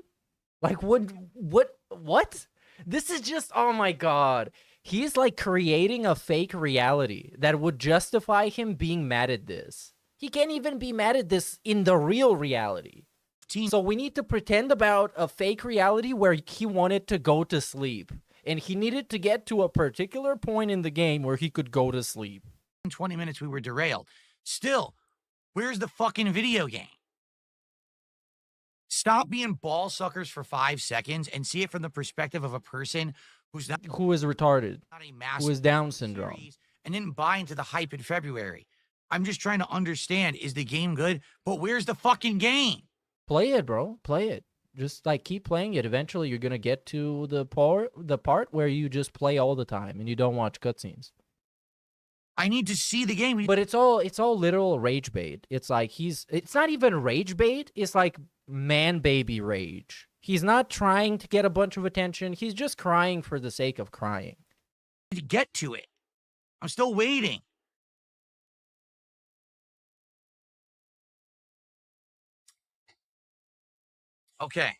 Like, what? This is just, oh my God. He's like creating a fake reality that would justify him being mad at this. He can't even be mad at this in the real reality. So we need to pretend about a fake reality where he wanted to go to sleep. And he needed to get to a particular point in the game where he could go to sleep. In 20 minutes, we were derailed. Still, where's the fucking video game? Stop being ball suckers for 5 seconds and see it from the perspective of a person who is retarded, who is Down syndrome, and didn't buy into the hype in February. I'm just trying to understand, is the game good? But where's the fucking game? Play it, bro. Play it. Just like keep playing it. Eventually, you're gonna get to the part where you just play all the time and you don't watch cutscenes. I need to see the game. But it's all literal rage bait. It's like it's not even rage bait. It's like man baby rage. He's not trying to get a bunch of attention. He's just crying for the sake of crying. To get to it. I'm still waiting. Okay.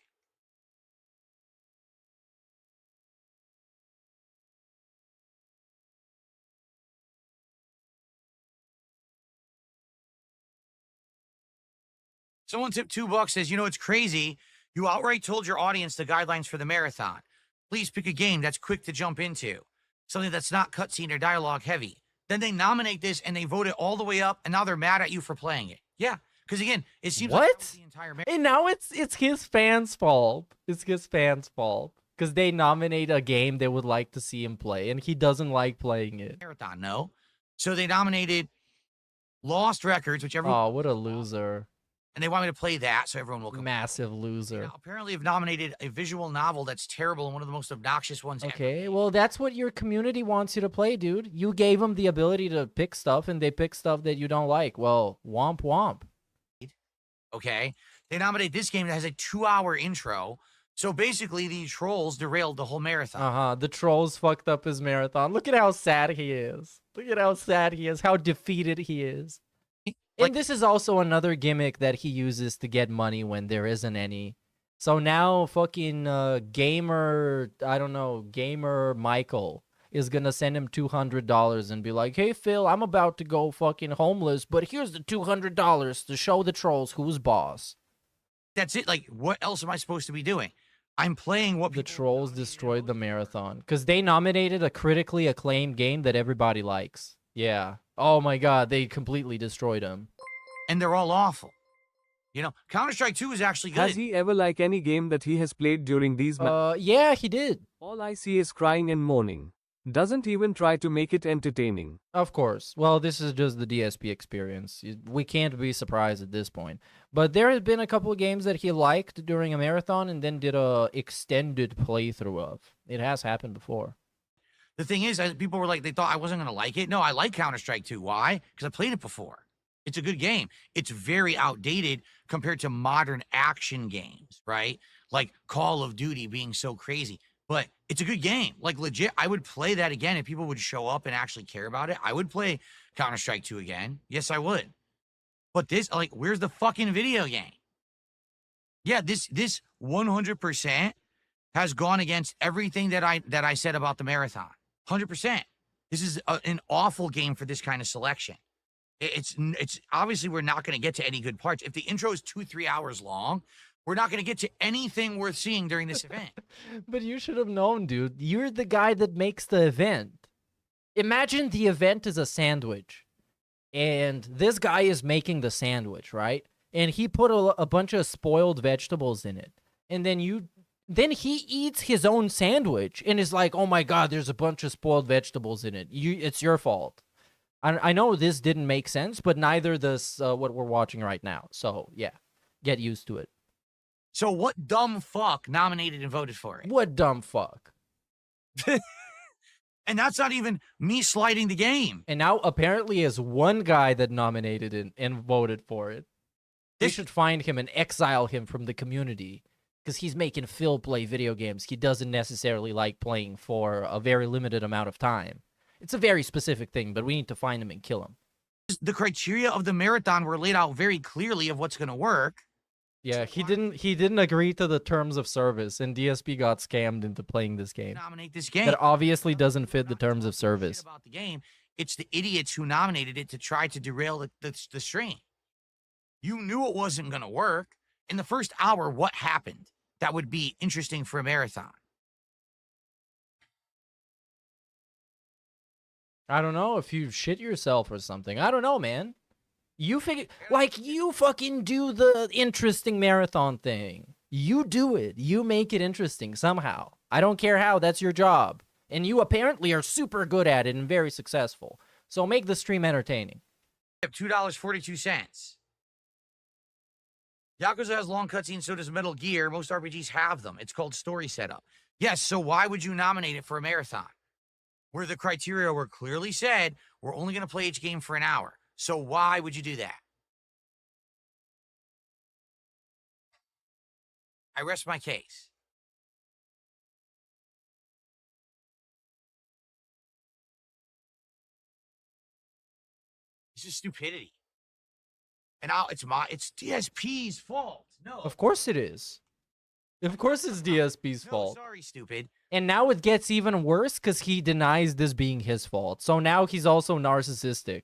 Someone tipped $2, says, you know, it's crazy. You outright told your audience the guidelines for the marathon. Please pick a game that's quick to jump into. Something that's not cutscene or dialogue heavy. Then they nominate this and they vote it all the way up, and now they're mad at you for playing it. Yeah. Because again, it seems like the entire and now it's his fans' fault. It's his fans' fault because they nominate a game they would like to see him play, and he doesn't like playing it. Marathon, no. So they nominated Lost Records, which everyone. Oh, what a loser! And they want me to play that, so everyone will come. Massive loser. Apparently, have nominated a visual novel that's terrible and one of the most obnoxious ones. Okay, well, that's what your community wants you to play, dude. You gave them the ability to pick stuff, and they pick stuff that you don't like. Well, womp womp. Okay, they nominate this game that has a 2-hour intro. So basically, the trolls derailed the whole marathon. The trolls fucked up his marathon. Look at how sad he is. Look at how sad he is. How defeated he is. And this is also another gimmick that he uses to get money when there isn't any. So now fucking gamer Michael is gonna send him $200 and be like, hey, Phil, I'm about to go fucking homeless, but here's the $200 to show the trolls who's boss. That's it. Like, what else am I supposed to be doing? I'm playing what the trolls destroyed the marathon because they nominated a critically acclaimed game that everybody likes. Yeah. Oh my God, they completely destroyed him. And they're all awful. You know, Counter-Strike 2 is actually good. Has he ever liked any game that he has played during these yeah, he did. All I see is crying and moaning. Doesn't even try to make it entertaining. Of course. Well, this is just the DSP experience. We can't be surprised at this point. But there have been a couple of games that he liked during a marathon and then did a extended playthrough of. It has happened before. The thing is, people were like, they thought I wasn't going to like it. No, I like Counter-Strike 2. Why? Because I played it before. It's a good game. It's very outdated compared to modern action games, right? Like Call of Duty being so crazy. But it's a good game. Like, legit, I would play that again if people would show up and actually care about it. I would play Counter-Strike 2 again. Yes, I would. But this, like, where's the fucking video game? Yeah, this 100% has gone against everything that I said about the marathon. 100%. This is an awful game for this kind of selection. It's obviously we're not going to get to any good parts. If the intro is 2-3 hours long, we're not going to get to anything worth seeing during this event. But you should have known, dude. You're the guy that makes the event. Imagine the event is a sandwich. And this guy is making the sandwich, right? And he put a bunch of spoiled vegetables in it. And then he eats his own sandwich and is like, oh my God, there's a bunch of spoiled vegetables in it. It's your fault. I know this didn't make sense, but neither does what we're watching right now. So, yeah, get used to it. So what dumb fuck nominated and voted for it? What dumb fuck? And that's not even me sliding the game. And now apparently is one guy that nominated it and voted for it. They should find him and exile him from the community because he's making Phil play video games he doesn't necessarily like playing for a very limited amount of time. It's a very specific thing, but we need to find him and kill him. The criteria of the marathon were laid out very clearly of what's going to work. Yeah, he didn't agree to the terms of service, and DSP got scammed into playing this game. Nominate this game. That obviously doesn't fit the terms of service. About the game, it's the idiots who nominated it to try to derail the stream. You knew it wasn't going to work. In the first hour, what happened that would be interesting for a marathon? I don't know if you shit yourself or something. I don't know, man. You fucking do the interesting marathon thing. You do it. You make it interesting somehow. I don't care how. That's your job. And you apparently are super good at it and very successful. So make the stream entertaining. $2.42. Yakuza has long cutscenes, so does Metal Gear. Most RPGs have them. It's called story setup. Yes, so why would you nominate it for a marathon? Where the criteria were clearly said, we're only going to play each game for an hour. So why would you do that? I rest my case. It's just stupidity. And it's DSP's fault. No. Of course it is. Of course it's DSP's fault. Sorry, stupid. And now it gets even worse because he denies this being his fault. So now he's also narcissistic.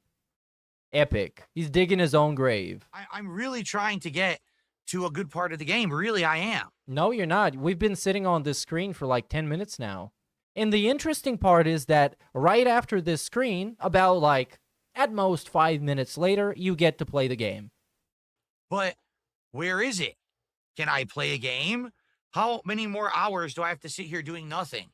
Epic. He's digging his own grave. I'm really trying to get to a good part of the game. Really, I am. No, you're not. We've been sitting on this screen for like 10 minutes now. And the interesting part is that right after this screen, about like at most 5 minutes later, you get to play the game. But where is it? Can I play a game? How many more hours do I have to sit here doing nothing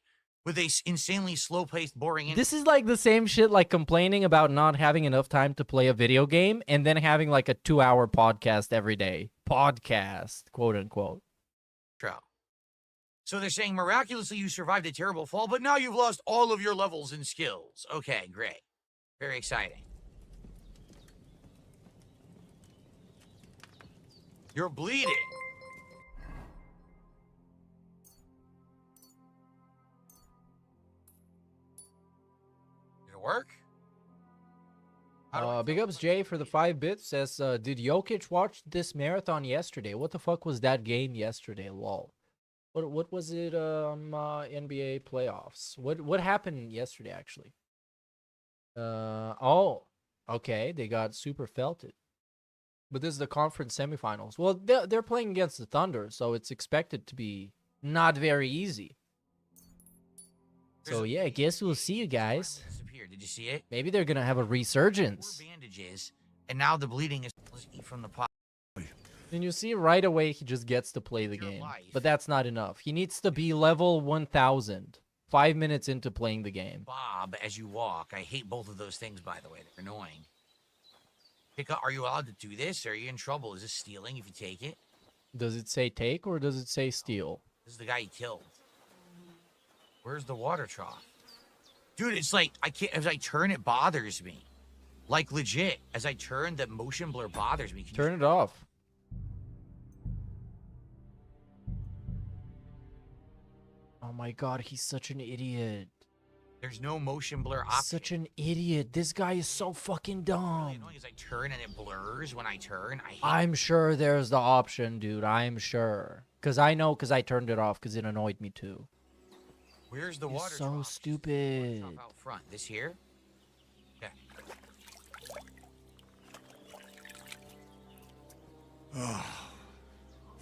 with a insanely slow-paced, boring... This is like the same shit like complaining about not having enough time to play a video game and then having like a 2-hour podcast every day. Podcast, quote-unquote. True. So they're saying, miraculously you survived a terrible fall, but now you've lost all of your levels and skills. Okay, great. Very exciting. You're bleeding. Did it work? Big ups Jay for the 5 bits. Says, did Jokic watch this marathon yesterday? What the fuck was that game yesterday? Lol. What was it? NBA playoffs. What happened yesterday actually? Oh, okay. They got super felted. But this is the conference semifinals. Well, they're playing against the Thunder, so it's expected to be not very easy. So yeah, I guess we'll see you guys. Did you see it? Maybe they're gonna have a resurgence. 4 bandages, and now the bleeding is from the pot. And you see right away he just gets to play the game. But that's not enough. He needs to be level 1000. 5 minutes into playing the game. Bob, as you walk. I hate both of those things, by the way. They're annoying. Pick up. Are you allowed to do this? Are you in trouble? Is this stealing if you take it? Does it say take or does it say steal? This is the guy he killed. Where's the water trough? Dude, it's like, I can't, as I turn, it bothers me. Like, legit. As I turn, the motion blur bothers me. Turn it off. Oh my god, he's such an idiot. There's no motion blur option. Such an idiot. This guy is so fucking dumb. Really annoying is I turn and it blurs when I turn. I'm sure there's the option, dude. I'm sure. Because I know, because I turned it off because it annoyed me too. Where's the He's water so drop? stupid. Water drop out front. This here? Okay. I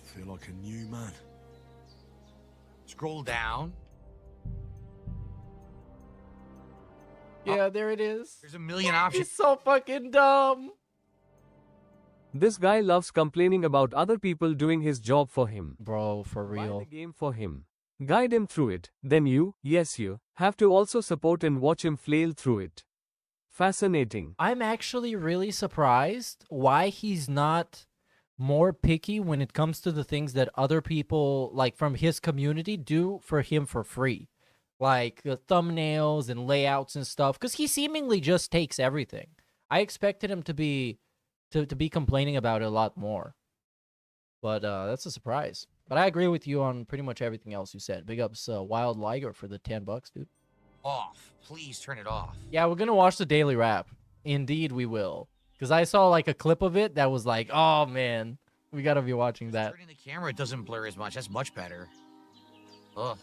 feel like a new man. Scroll down. Yeah, there it is. There's a million options. He's so fucking dumb. This guy loves complaining about other people doing his job for him. Bro, for Buy real. the game for him. Guide him through it. Then you, yes you, have to also support and watch him flail through it. Fascinating. I'm actually really surprised why he's not more picky when it comes to the things that other people, like from his community, do for him for free. Like the thumbnails and layouts and stuff. Because he seemingly just takes everything. I expected him to be complaining about it a lot more. But that's a surprise. But I agree with you on pretty much everything else you said. Big ups Wild Liger for the $10, dude. Off. Please turn it off. Yeah, we're gonna watch the daily wrap. Indeed, we will. Because I saw like a clip of it that was like, oh man, we gotta be watching that. Turning the camera, it doesn't blur as much. That's much better. Ugh.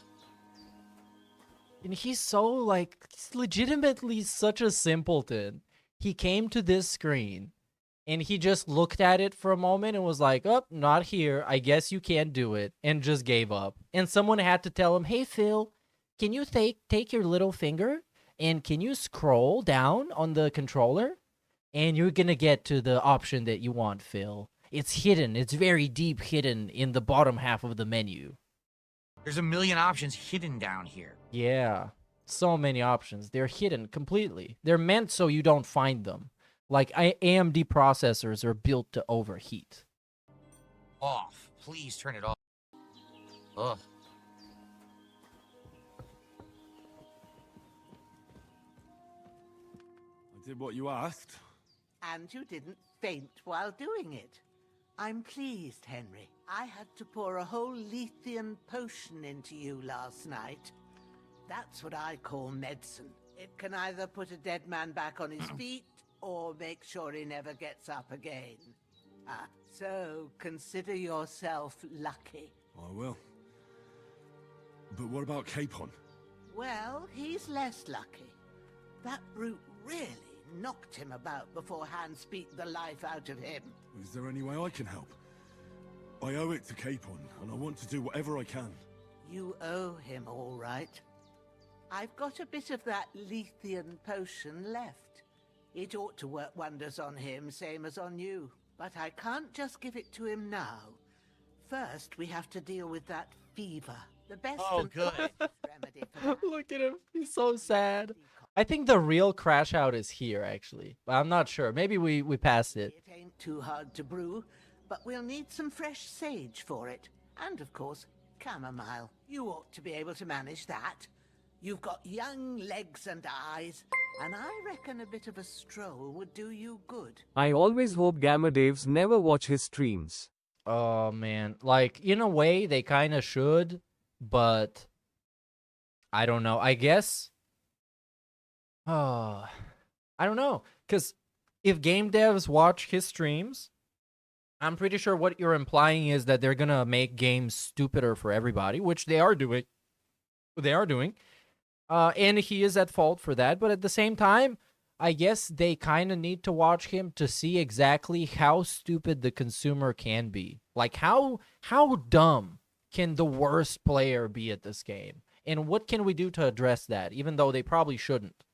And he's so like, he's legitimately such a simpleton. He came to this screen and he just looked at it for a moment and was like, oh, not here. I guess you can't do it. And just gave up. And someone had to tell him, hey, Phil, can you take your little finger and can you scroll down on the controller? And you're going to get to the option that you want, Phil. It's hidden. It's very deep hidden in the bottom half of the menu. There's a million options hidden down here. Yeah. So many options. They're hidden completely. They're meant so you don't find them. Like AMD processors are built to overheat. Off. Please turn it off. Ugh. I did what you asked. And you didn't faint while doing it. I'm pleased, Henry. I had to pour a whole Lethean potion into you last night. That's what I call medicine. It can either put a dead man back on his feet, or make sure he never gets up again. So consider yourself lucky. I will. But what about Capon? Well, he's less lucky. That brute really knocked him about before Hans beat the life out of him. Is there any way I can help? I owe it to Capon, and I want to do whatever I can. You owe him, all right. I've got a bit of that Lethean potion left. It ought to work wonders on him, same as on you. But I can't just give it to him now. First, we have to deal with that fever. The best and quickest remedy for that. Look at him. He's so sad. I think the real crash out is here, actually. But I'm not sure. Maybe we passed it. It ain't too hard to brew, but we'll need some fresh sage for it. And, of course, chamomile. You ought to be able to manage that. You've got young legs and eyes, and I reckon a bit of a stroll would do you good. I always hope Gamma Daves never watch his streams. Oh, man. Like, in a way, they kind of should, but I don't know. I guess... Oh, I don't know. Because if game devs watch his streams, I'm pretty sure what you're implying is that they're going to make games stupider for everybody, which they are doing. And he is at fault for that. But at the same time, I guess they kind of need to watch him to see exactly how stupid the consumer can be. Like, how dumb can the worst player be at this game? And what can we do to address that, even though they probably shouldn't?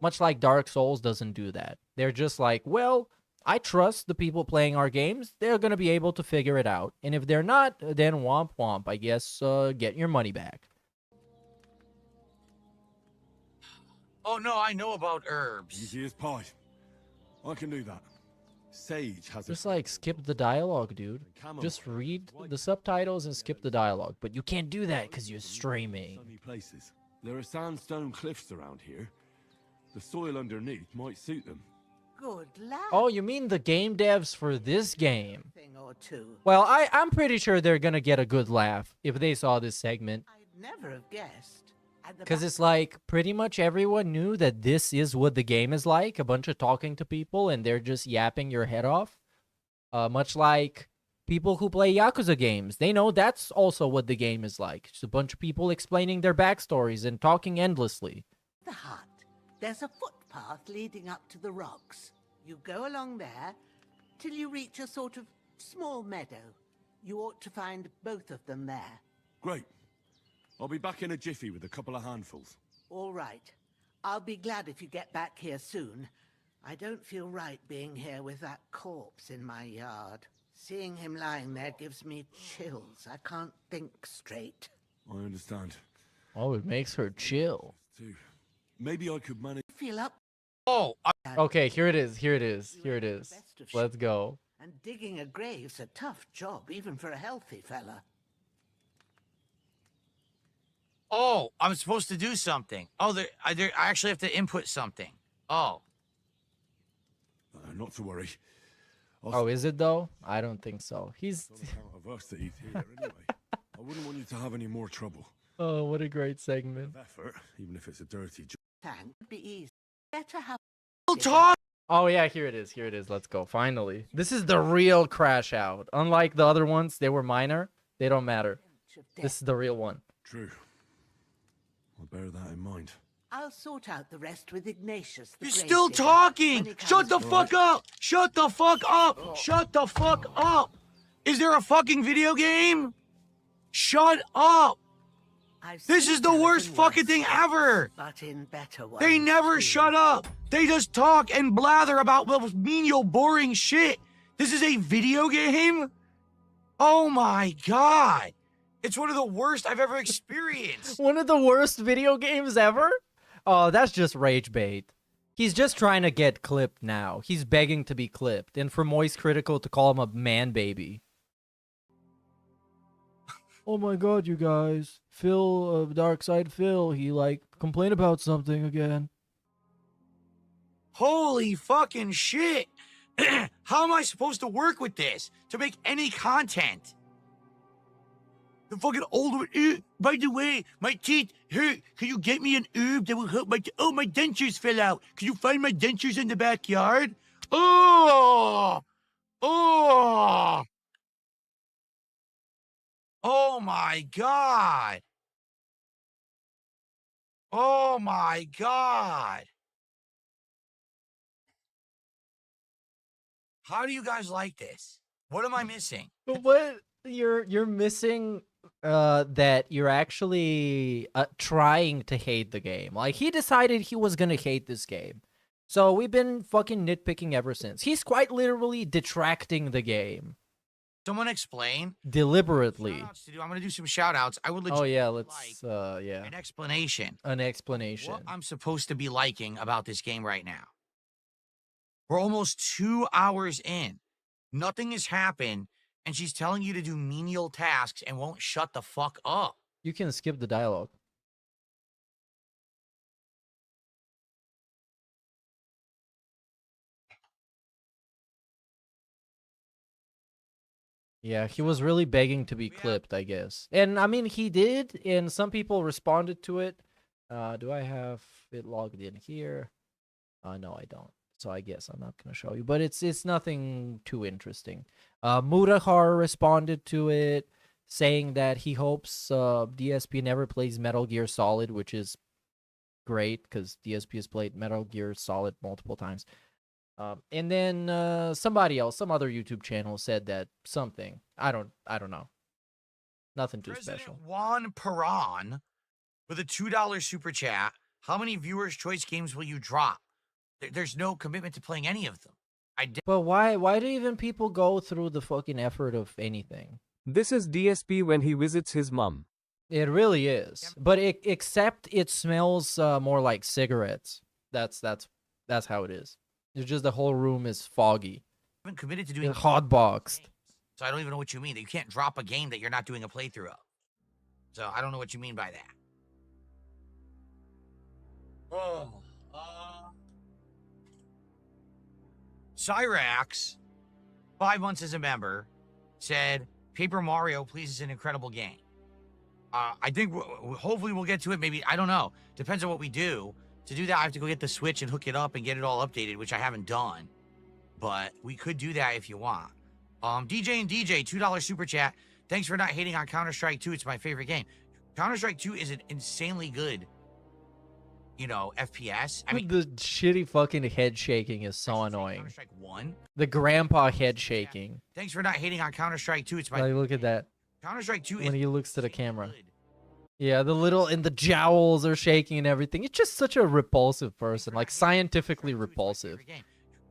Much like Dark Souls doesn't do that. They're just like, well, I trust the people playing our games. They're going to be able to figure it out. And if they're not, then womp womp. I guess get your money back. Oh, no, I know about herbs. Easy as pie. I can do that. Sage has Just like skip the dialogue, dude. Just read the subtitles and skip the dialogue. But you can't do that because you're streaming. Sunny places. There are sandstone cliffs around here. The soil underneath might suit them. Good lad. Oh, you mean the game devs for this game? Thing or two. Well, I'm pretty sure they're going to get a good laugh if they saw this segment. I'd never have guessed. Because it's like pretty much everyone knew that this is what the game is like. A bunch of talking to people and they're just yapping your head off. Much like people who play Yakuza games. They know that's also what the game is like. Just a bunch of people explaining their backstories and talking endlessly. The hut. There's a footpath leading up to the rocks. You go along there till you reach a sort of small meadow. You ought to find both of them there. Great. I'll be back in a jiffy with a couple of handfuls. All right. I'll be glad if you get back here soon. I don't feel right being here with that corpse in my yard. Seeing him lying there gives me chills. I can't think straight. I understand. Oh, it makes her chill. Too. Maybe I could manage. Feel up. Oh, okay, here it is. Here it is. Here it is. Let's go. And digging a grave's a tough job, even for a healthy fella. Oh, I'm supposed to do something. Oh, I actually have to input something. Oh. Not to worry. Oh, is it though? I don't think so. He's. On account of us that he's here anyway. I wouldn't want you to have any more trouble. Oh, what a great segment. Effort, even if it's a dirty job. Thank be easy. Better have. Talk. Oh yeah, here it is. Here it is. Let's go. Finally, this is the real crash out. Unlike the other ones, they were minor. They don't matter. This is the real one. True. I'll bear that in mind. I'll sort out the rest with Ignatius. You're still talking! Shut the fuck up! Shut the fuck up! Shut the fuck up! Is there a fucking video game? Shut up! This is the worst fucking thing ever! But in better ones. They never shut up! They just talk and blather about menial, boring shit! This is a video game? Oh my god! It's one of the worst I've ever experienced! One of the worst video games ever? Oh, that's just rage bait. He's just trying to get clipped now. He's begging to be clipped. And for Moist Critical to call him a man baby. Oh my god, you guys. Phil, Darkside Phil, he like complained about something again. Holy fucking shit! How am I supposed to work with this to make any content? The fucking old one. By the way, my teeth hurt. Can you get me an herb that will help my oh, my dentures fell out. Can you find my dentures in the backyard? Oh! Oh! Oh my god! Oh my god! How do you guys like this? What am I missing? What? You're missing that you're actually trying to hate the game. Like, he decided he was gonna hate this game. So we've been fucking nitpicking ever since. He's quite literally detracting the game. Someone explain. Deliberately. I'm gonna do some shout outs. I would legit let's yeah. an explanation. An explanation. What I'm supposed to be liking about this game right now. We're almost 2 hours in. Nothing has happened, and she's telling you to do menial tasks and won't shut the fuck up. You can skip the dialogue. Yeah, he was really begging to be clipped, I guess. And I mean, he did, and some people responded to it. Do I have it logged in here? No, I don't. So I guess I'm not going to show you, but it's nothing too interesting. Mutahar responded to it, saying that he hopes DSP never plays Metal Gear Solid, which is great because DSP has played Metal Gear Solid multiple times. And then somebody else, some other YouTube channel said that something. I don't know. Nothing too special. Juan Perron with a $2 super chat. How many viewers' choice games will you drop? There's no commitment to playing any of them. But why do even people go through the fucking effort of anything? This is DSP when he visits his mum. It really is. But except it smells more like cigarettes. That's how it is. It's just the whole room is foggy. I've been committed to doing hotboxed. So I don't even know what you mean. That you can't drop a game that you're not doing a playthrough of. So I don't know what you mean by that. Oh. Cyrax, 5 months as a member, said, Paper Mario, please, is an incredible game. I think hopefully we'll get to it. Maybe, I don't know. Depends on what we do. To do that, I have to go get the Switch and hook it up and get it all updated, which I haven't done. But we could do that if you want. DJ and DJ, $2 super chat. Thanks for not hating on Counter-Strike 2. It's my favorite game. Counter-Strike 2 is an insanely good, you know, FPS. I mean, the shitty fucking head shaking is so annoying. Counter-Strike 1. The grandpa head shaking. Thanks for not hating on Counter-Strike 2. It's my Like, look at that. Counter-Strike 2 When is he looks to the camera. good. Yeah, the little and the jowls are shaking and everything. It's just such a repulsive person, like scientifically repulsive.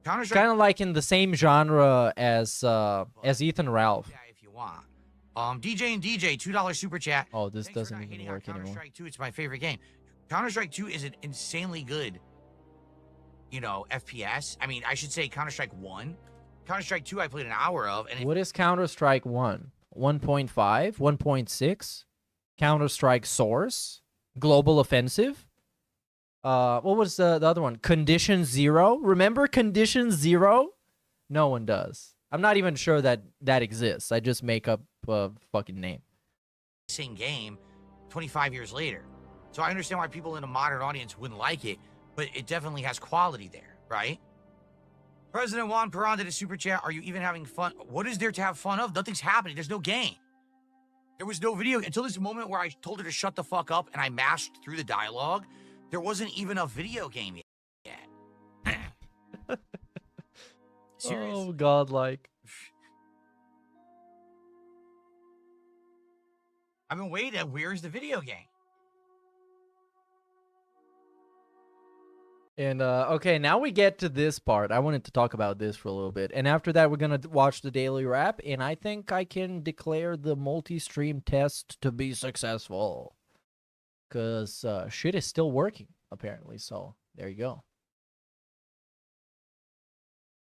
Counter-Strike Kind of like in the same genre as Ethan Ralph. if you want. DJ and DJ, $2 super chat. Oh, this Thanks for doesn't not even hating on work anymore. Counter-Strike 2. It's my favorite game. Counter-Strike 2 is an insanely good, you know, FPS. I mean, I should say Counter-Strike 1. Counter-Strike 2 I played an hour of. And What is Counter-Strike 1? 1.5? 1.6? Counter-Strike Source? Global Offensive? What was the other one? Condition Zero? Remember Condition Zero? No one does. I'm not even sure that that exists. I just make up a fucking name. same game 25 years later. So I understand why people in a modern audience wouldn't like it, but it definitely has quality there, right? President Juan Perron did a super chat. Are you even having fun? What is there to have fun of? Nothing's happening. There's no game. There was no video until this moment where I told her to shut the fuck up and I mashed through the dialogue. There wasn't even a video game yet. Seriously. Oh, godlike. I've been waiting. Where's the video game? And, okay, now we get to this part. I wanted to talk about this for a little bit. And after that, we're going to watch the daily wrap. And I think I can declare the multi-stream test to be successful. Because shit is still working, apparently. So, there you go.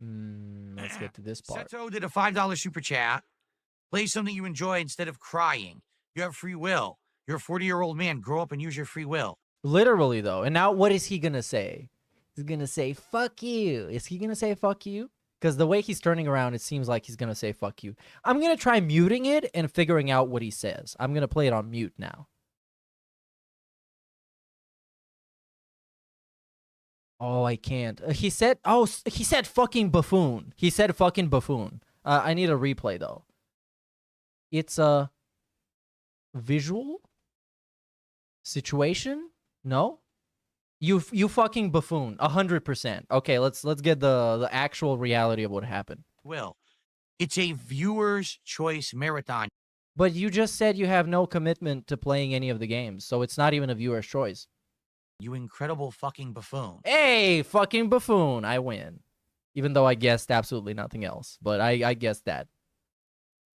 Let's get to this part. Seto did a $5 super chat. Play something you enjoy instead of crying. You have free will. You're a 40-year-old man. Grow up and use your free will. Literally, though. And now what is he going to say? He's going to say, fuck you. Is he going to say fuck you? Because the way he's turning around, it seems like he's going to say fuck you. I'm going to try muting it and figuring out what he says. I'm going to play it on mute now. Oh, I can't. He said fucking buffoon. He said fucking buffoon. I need a replay, though. It's a visual situation? No? You fucking buffoon. 100%. Okay, let's get the actual reality of what happened. Will. It's a viewer's choice marathon. But you just said you have no commitment to playing any of the games, so it's not even a viewer's choice. You incredible fucking buffoon. Hey, fucking buffoon. I win. Even though I guessed absolutely nothing else. But I guessed that.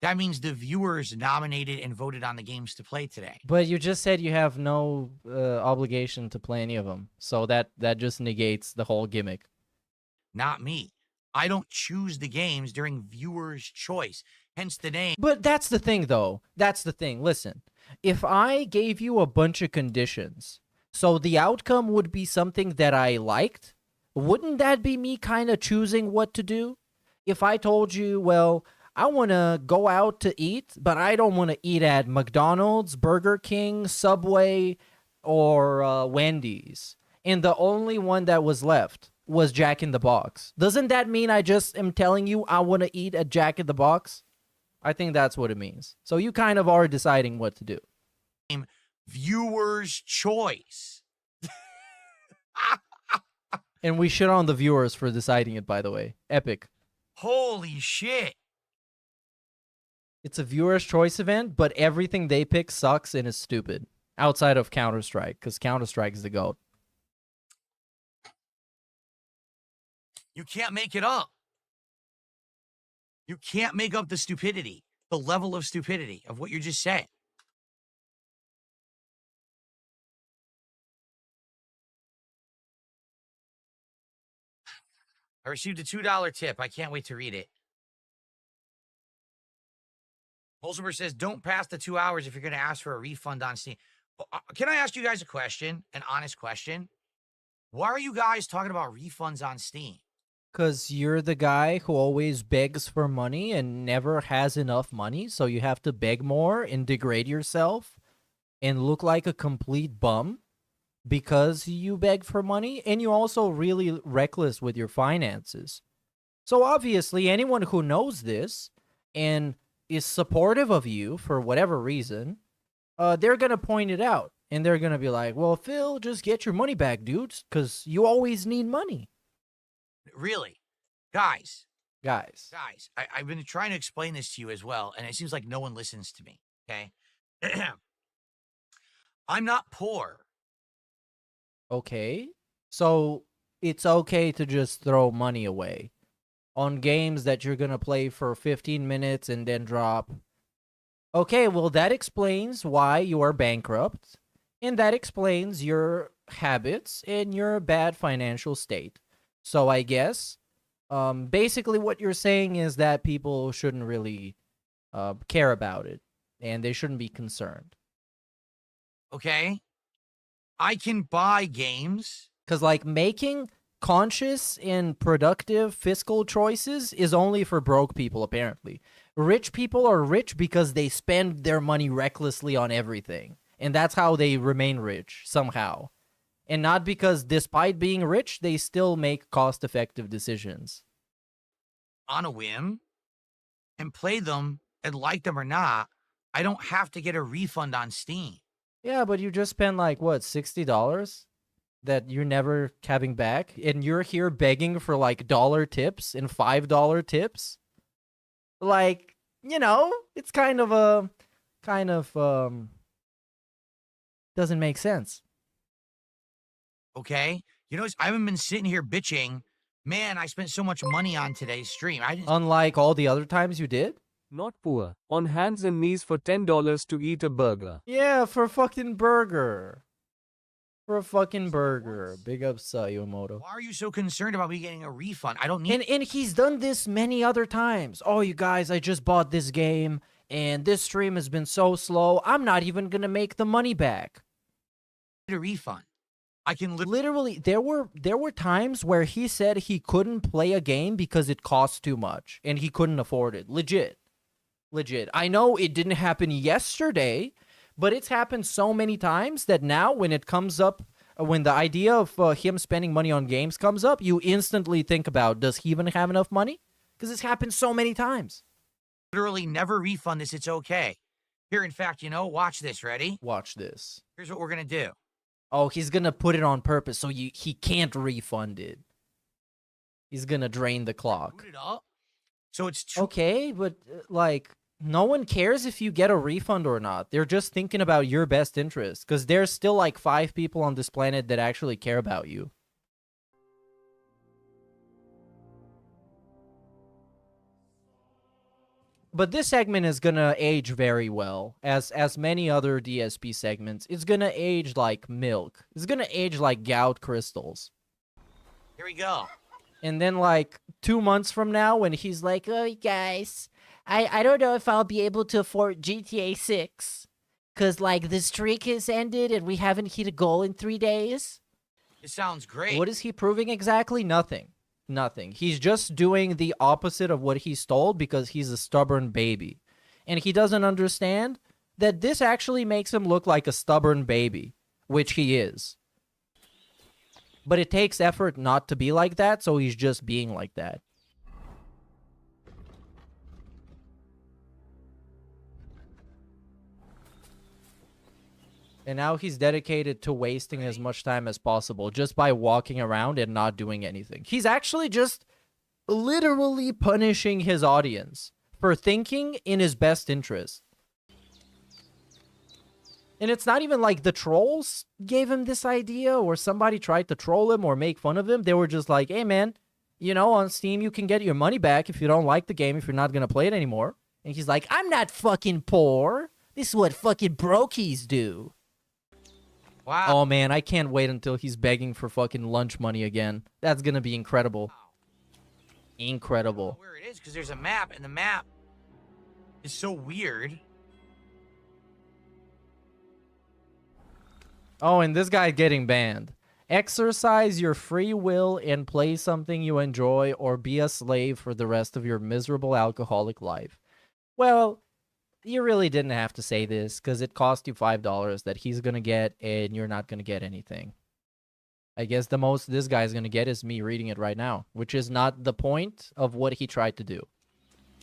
That means the viewers nominated and voted on the games to play today. But you just said you have no obligation to play any of them. So that just negates the whole gimmick. Not me. I don't choose the games during viewers' choice. Hence the name. But that's the thing, though. That's the thing. Listen, if I gave you a bunch of conditions, so the outcome would be something that I liked, wouldn't that be me kind of choosing what to do? If I told you, well, I want to go out to eat, but I don't want to eat at McDonald's, Burger King, Subway, or Wendy's. And the only one that was left was Jack in the Box. Doesn't that mean I just am telling you I want to eat at Jack in the Box? I think that's what it means. So you kind of are deciding what to do. Viewer's choice. And we shit on the viewers for deciding it, by the way. Epic. Holy shit. It's a viewer's choice event, but everything they pick sucks and is stupid. Outside of Counter-Strike, because Counter-Strike is the GOAT. You can't make it up. You can't make up the stupidity, the level of stupidity of what you just said. I received a $2 tip. I can't wait to read it. Holzberg says, don't pass the 2 hours if you're going to ask for a refund on Steam. Can I ask you guys a question? An honest question? Why are you guys talking about refunds on Steam? Because you're the guy who always begs for money and never has enough money, so you have to beg more and degrade yourself and look like a complete bum because you beg for money, and you're also really reckless with your finances. So obviously, anyone who knows this and is supportive of you for whatever reason, they're going to point it out. And they're going to be like, well, Phil, just get your money back, dude, because you always need money. Really? Guys, Guys. I've been trying to explain this to you as well, and it seems like no one listens to me, okay? I'm not poor. Okay. So it's okay to just throw money away on games that you're going to play for 15 minutes and then drop. Okay, well, that explains why you are bankrupt, and that explains your habits and your bad financial state. So I guess, basically what you're saying is that people shouldn't really care about it, and they shouldn't be concerned. Okay? I can buy games. Because, like, making conscious and productive fiscal choices is only for broke people, apparently. Rich people are rich because they spend their money recklessly on everything. And that's how they remain rich, somehow. And not because, despite being rich, they still make cost-effective decisions. On a whim, and play them, and like them or not, I don't have to get a refund on Steam. Yeah, but you just spent, like, what, $60? That you're never having back, and you're here begging for like $1 tips and $5 tips. Like, you know, it's kind of doesn't make sense. Okay? You know, I haven't been sitting here bitching. Man, I spent so much money on today's stream. Unlike all the other times you did? Not poor. On hands and knees for $10 to eat a burger. Yeah, for a fucking burger. For a fucking burger. Big ups, Yomoto. Why are you so concerned about me getting a refund? I don't need... And he's done this many other times. Oh, you guys, I just bought this game, and this stream has been so slow, I'm not even gonna make the money back. A refund. I can literally there were times where he said he couldn't play a game because it cost too much, and he couldn't afford it. Legit. I know it didn't happen yesterday, but it's happened so many times that now when it comes up, when the idea of him spending money on games comes up, you instantly think about, does he even have enough money? Because it's happened so many times. Literally never refund this. It's okay. Here, in fact, you know, watch this. Ready? Watch this. Here's what we're going to do. Oh, he's going to put it on purpose so he can't refund it. He's going to drain the clock. Put it up. So it's... Okay, but, like... No one cares if you get a refund or not. They're just thinking about your best interest. Because there's still like 5 people on this planet that actually care about you. But this segment is going to age very well. As many other DSP segments. It's going to age like milk. It's going to age like gout crystals. Here we go. And then like 2 months from now when he's like, oh, guys... I don't know if I'll be able to afford GTA 6. Because, like, the streak has ended and we haven't hit a goal in 3 days. It sounds great. What is he proving exactly? Nothing. He's just doing the opposite of what he's told because he's a stubborn baby. And he doesn't understand that this actually makes him look like a stubborn baby. Which he is. But it takes effort not to be like that, so he's just being like that. And now he's dedicated to wasting as much time as possible just by walking around and not doing anything. He's actually just literally punishing his audience for thinking in his best interest. And it's not even like the trolls gave him this idea or somebody tried to troll him or make fun of him. They were just like, hey man, you know, on Steam you can get your money back if you don't like the game, if you're not going to play it anymore. And he's like, I'm not fucking poor. This is what fucking brokies do. Wow. Oh, man, I can't wait until he's begging for fucking lunch money again. That's gonna be incredible. Incredible. I don't know where it is, because there's a map, and the map is so weird. Oh, and this guy getting banned. Exercise your free will and play something you enjoy or be a slave for the rest of your miserable alcoholic life. Well, you really didn't have to say this because it cost you $5 that he's gonna get, and you're not gonna get anything. I guess the most this guy's gonna get is me reading it right now, which is not the point of what he tried to do.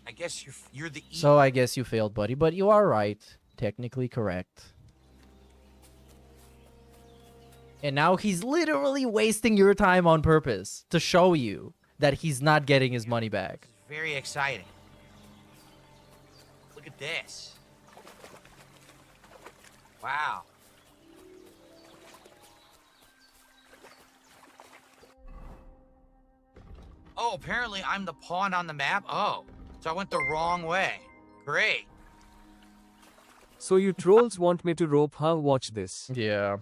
I guess you're the. So I guess you failed, buddy, but you are right, technically correct. And now he's literally wasting your time on purpose to show you that he's not getting his money back. Very exciting. Look at this. Wow. Oh, apparently I'm the pawn on the map. Oh, so I went the wrong way. Great. So you trolls want me to rope her? Watch this. Yeah.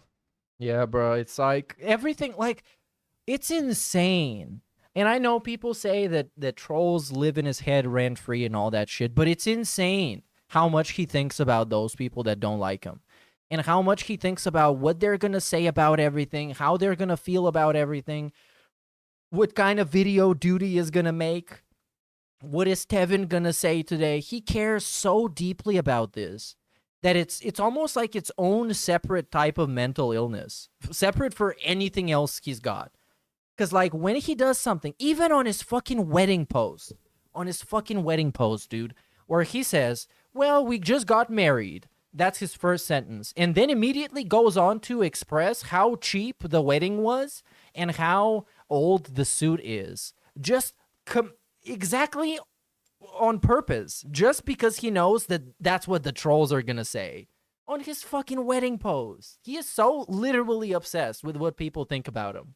Yeah, bro. It's like everything, like, it's insane. And I know people say that trolls live in his head rent-free and all that shit, but it's insane how much he thinks about those people that don't like him. And how much he thinks about what they're going to say about everything, how they're going to feel about everything, what kind of video Duty is going to make, what is Tevin going to say today. He cares so deeply about this that it's almost like its own separate type of mental illness, separate for anything else he's got. Because, like, when he does something, even on his fucking wedding post, dude, where he says, well, we just got married. That's his first sentence. And then immediately goes on to express how cheap the wedding was and how old the suit is. Just exactly on purpose. Just because he knows that that's what the trolls are going to say. On his fucking wedding post. He is so literally obsessed with what people think about him.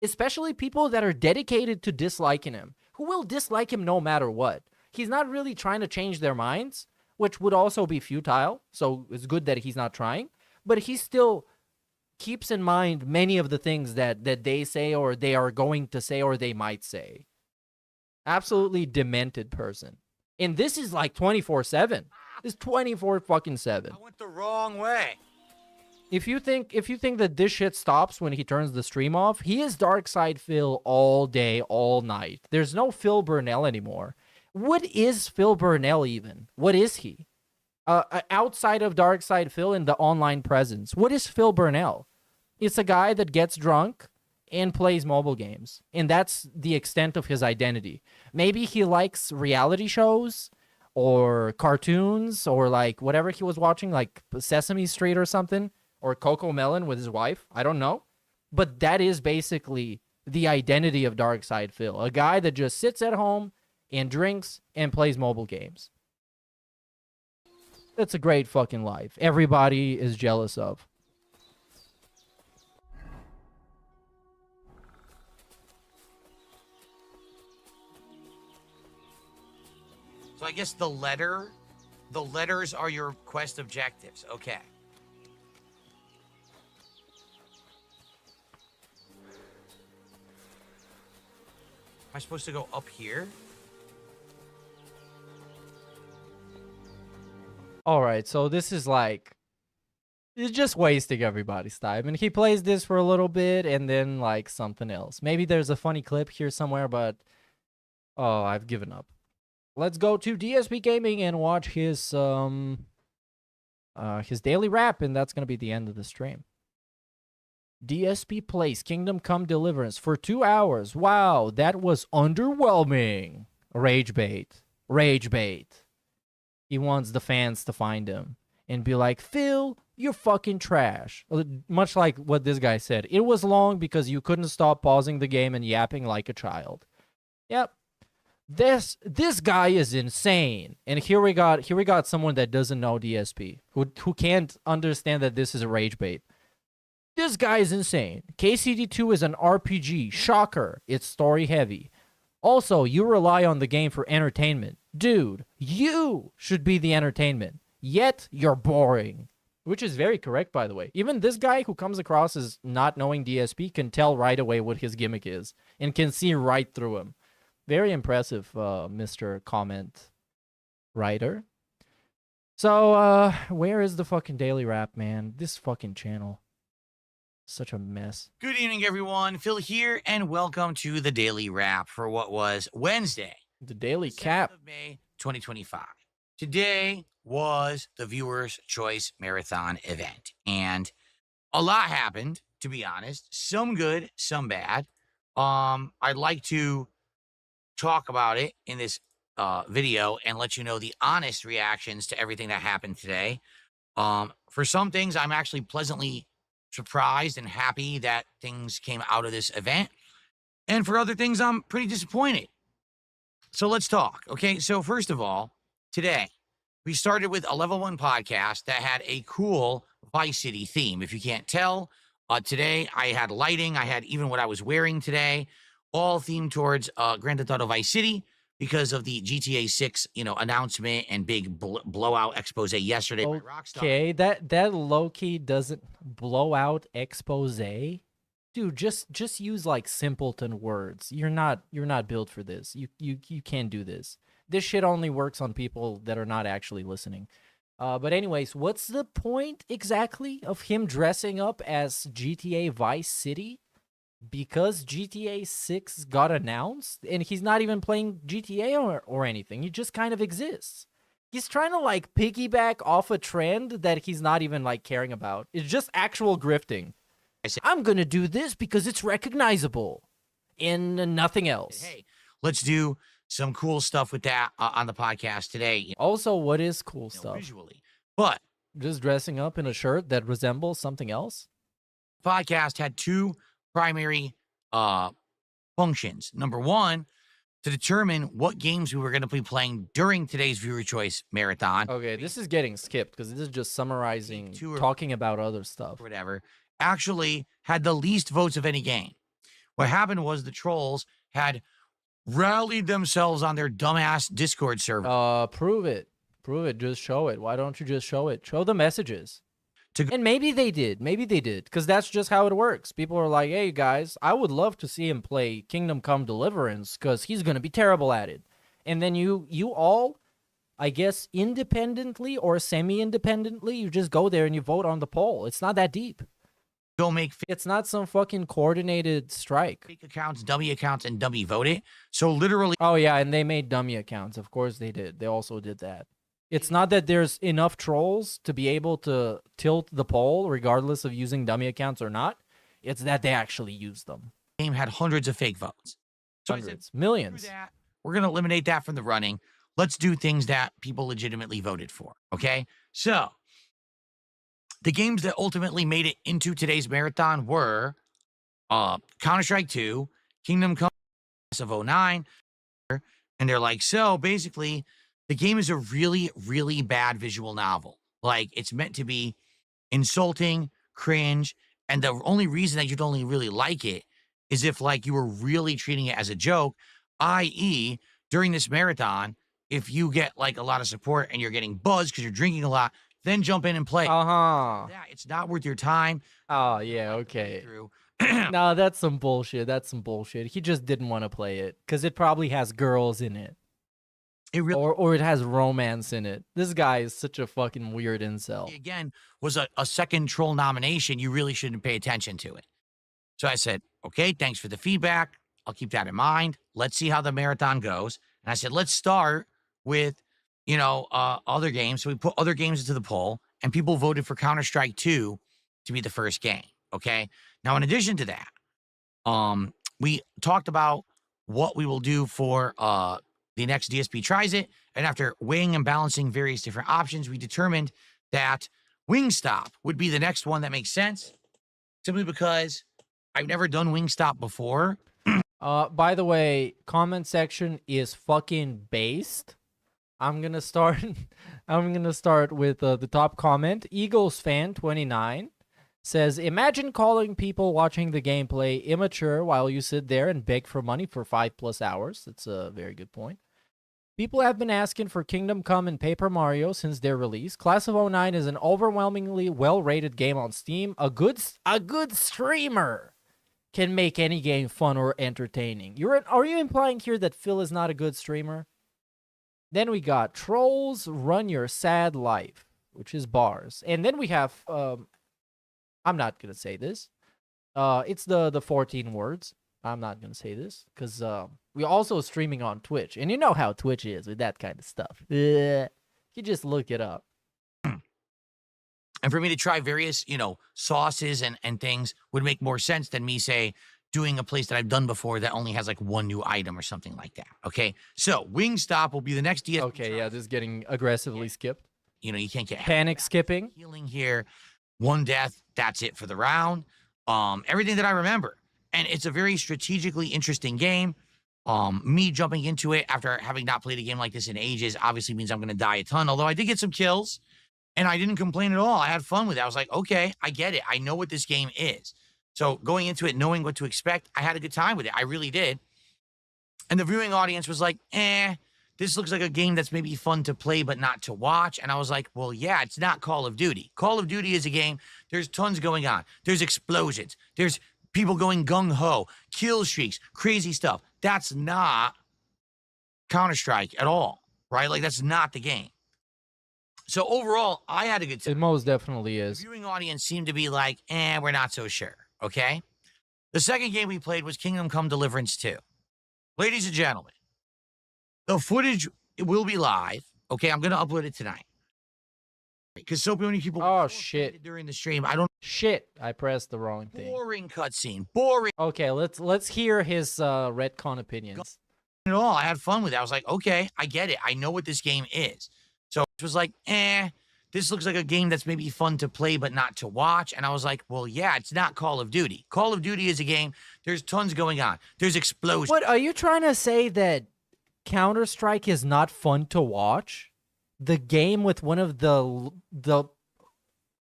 Especially people that are dedicated to disliking him. Who will dislike him no matter what. He's not really trying to change their minds, which would also be futile. So it's good that he's not trying. But he still keeps in mind many of the things that they say or they are going to say or they might say. Absolutely demented person. And this is like 24/7. It's 24 fucking 7. I went the wrong way. If you think that this shit stops when he turns the stream off, he is Darkside Phil all day, all night. There's no Phil Burnell anymore. What is Phil Burnell even? What is he? Outside of Darkside Phil in the online presence, what is Phil Burnell? It's a guy that gets drunk and plays mobile games. And that's the extent of his identity. Maybe he likes reality shows or cartoons or like whatever he was watching, like Sesame Street or something. Or Coco Melon with his wife. I don't know. But that is basically the identity of Darkside Phil. A guy that just sits at home and drinks and plays mobile games. That's a great fucking life. Everybody is jealous of. So I guess the letters are your quest objectives. Okay. Am I supposed to go up here? All right, so this is like, it's just wasting everybody's time. And he plays this for a little bit and then like something else. Maybe there's a funny clip here somewhere, but oh, I've given up. Let's go to DSP Gaming and watch his daily wrap, and that's gonna be the end of the stream. DSP plays Kingdom Come Deliverance for 2 hours. Wow, that was underwhelming. Rage bait. Rage bait. He wants the fans to find him and be like, Phil, you're fucking trash. Much like what this guy said. It was long because you couldn't stop pausing the game and yapping like a child. Yep. This guy is insane. And here we got someone that doesn't know DSP, who can't understand that this is a rage bait. This guy is insane. KCD2 is an RPG. Shocker. It's story heavy. Also, you rely on the game for entertainment. Dude, you should be the entertainment. Yet, you're boring. Which is very correct, by the way. Even this guy who comes across as not knowing DSP can tell right away what his gimmick is. And can see right through him. Very impressive, Mr. Comment Writer. So, where is the fucking daily wrap, man? This fucking channel. Such a mess. Good evening, everyone. Phil here, and welcome to the Daily Wrap for what was Wednesday. The Daily Cap. Of May 2025. Today, was the Viewers' Choice Marathon event. And a lot happened, to be honest. Some good, some bad. I'd like to talk about it in this video and let you know the honest reactions to everything that happened today. For some things, I'm actually pleasantly surprised and happy that things came out of this event. And for other things, I'm pretty disappointed. So let's talk. Okay, so first of all, today, we started with a level 1 podcast that had a cool Vice City theme. If you can't tell, today I had lighting. I had even what I was wearing today, all themed towards Grand Theft Auto Vice City because of the GTA 6, announcement and big blowout expose yesterday by Rockstar. Okay, that low-key doesn't blow out expose. Dude, just use like simpleton words. You're not built for this. You can't do this. This shit only works on people that are not actually listening. But anyways, what's the point exactly of him dressing up as GTA Vice City? Because GTA 6 got announced and he's not even playing GTA or anything. He just kind of exists. He's trying to like piggyback off a trend that he's not even like caring about. It's just actual grifting. I'm going to do this because it's recognizable and nothing else. Hey, let's do some cool stuff with that on the podcast today. Also, what is cool stuff? Visually. But just dressing up in a shirt that resembles something else? Podcast had two primary functions. Number one, to determine what games we were going to be playing during today's Viewer Choice Marathon. Okay, this is getting skipped because this is just summarizing, talking about other stuff. Whatever. Actually had the least votes of any game. What happened was the trolls had rallied themselves on their dumbass Discord server. Prove it. Prove it. Just show it. Why don't you just show it? Show the messages. And maybe they did. Maybe they did. Because that's just how it works. People are like, hey, guys, I would love to see him play Kingdom Come Deliverance because he's going to be terrible at it. And then you all, I guess, independently or semi-independently, you just go there and you vote on the poll. It's not that deep. Go make it's not some fucking coordinated strike. Fake accounts, dummy accounts, and dummy vote it. So literally. Oh, yeah, and they made dummy accounts. Of course they did. They also did that. It's not that there's enough trolls to be able to tilt the poll regardless of using dummy accounts or not. It's that they actually use them. Game had hundreds of fake votes. So hundreds, millions. We're going to eliminate that from the running. Let's do things that people legitimately voted for. Okay? So the games that ultimately made it into today's marathon were Counter-Strike 2, Kingdom Come of 09, and they're like, so basically, the game is a really, really bad visual novel. Like, it's meant to be insulting, cringe, and the only reason that you'd only really like it is if, like, you were really treating it as a joke, i.e., during this marathon, if you get, like, a lot of support and you're getting buzzed because you're drinking a lot, then jump in and play. Uh-huh. Yeah, it's not worth your time. Oh, yeah, okay. No, that's some bullshit. That's some bullshit. He just didn't want to play it because it probably has girls in it. Or it has romance in it. This guy is such a fucking weird incel. Again, was a second troll nomination. You really shouldn't pay attention to it. So I said, okay, thanks for the feedback. I'll keep that in mind. Let's see how the marathon goes. And I said, let's start with, other games. So we put other games into the poll, and people voted for Counter-Strike 2 to be the first game. Okay. Now, in addition to that, we talked about what we will do for the next DSP tries it, and after weighing and balancing various different options, we determined that Wingstop would be the next one that makes sense, simply because I've never done Wingstop before. By the way, comment section is fucking based. I'm gonna start with the top comment. Eagles fan 29 says, imagine calling people watching the gameplay immature while you sit there and beg for money for 5+ hours. That's a very good point. People have been asking for Kingdom Come and Paper Mario since their release. Class of 09 is an overwhelmingly well-rated game on Steam. A good streamer can make any game fun or entertaining. Are you implying here that Phil is not a good streamer? Then we got Trolls Run Your Sad Life, which is bars. And then we have, I'm not going to say this. It's the 14 words. I'm not going to say this because we're also streaming on Twitch. And you know how Twitch is with that kind of stuff. You just look it up. And for me to try various, sauces and things would make more sense than me, say, doing a place that I've done before that only has like one new item or something like that. Okay. So Wingstop will be the next DSP. Okay, yeah, this is getting aggressively skipped. You can't get Panic skipping. Healing here. One death. That's it for the round. Everything that I remember. And it's a very strategically interesting game. Me jumping into it after having not played a game like this in ages obviously means I'm going to die a ton. Although I did get some kills and I didn't complain at all. I had fun with it. I was like, okay, I get it. I know what this game is. So going into it, knowing what to expect, I had a good time with it. I really did. And the viewing audience was like, this looks like a game that's maybe fun to play, but not to watch. And I was like, well, yeah, it's not Call of Duty. Call of Duty is a game. There's tons going on. There's explosions. There's people going gung-ho, kill streaks, crazy stuff. That's not Counter-Strike at all, right? Like, that's not the game. So overall, I had a good time. It most definitely is. The viewing audience seemed to be like, we're not so sure, okay? The second game we played was Kingdom Come Deliverance 2. Ladies and gentlemen, the footage will be live, okay? I'm going to upload it tonight. Because so many people... Oh, shit. ...during the stream, I don't... Shit, I pressed the wrong thing. Boring cutscene. Boring. Okay, let's hear his retcon opinions. At all. I had fun with it. I was like, okay, I get it. I know what this game is. So it was like, this looks like a game that's maybe fun to play, but not to watch. And I was like, well, yeah, it's not Call of Duty. Call of Duty is a game. There's tons going on. There's explosions. What, are you trying to say that Counter-Strike is not fun to watch? The game with one of the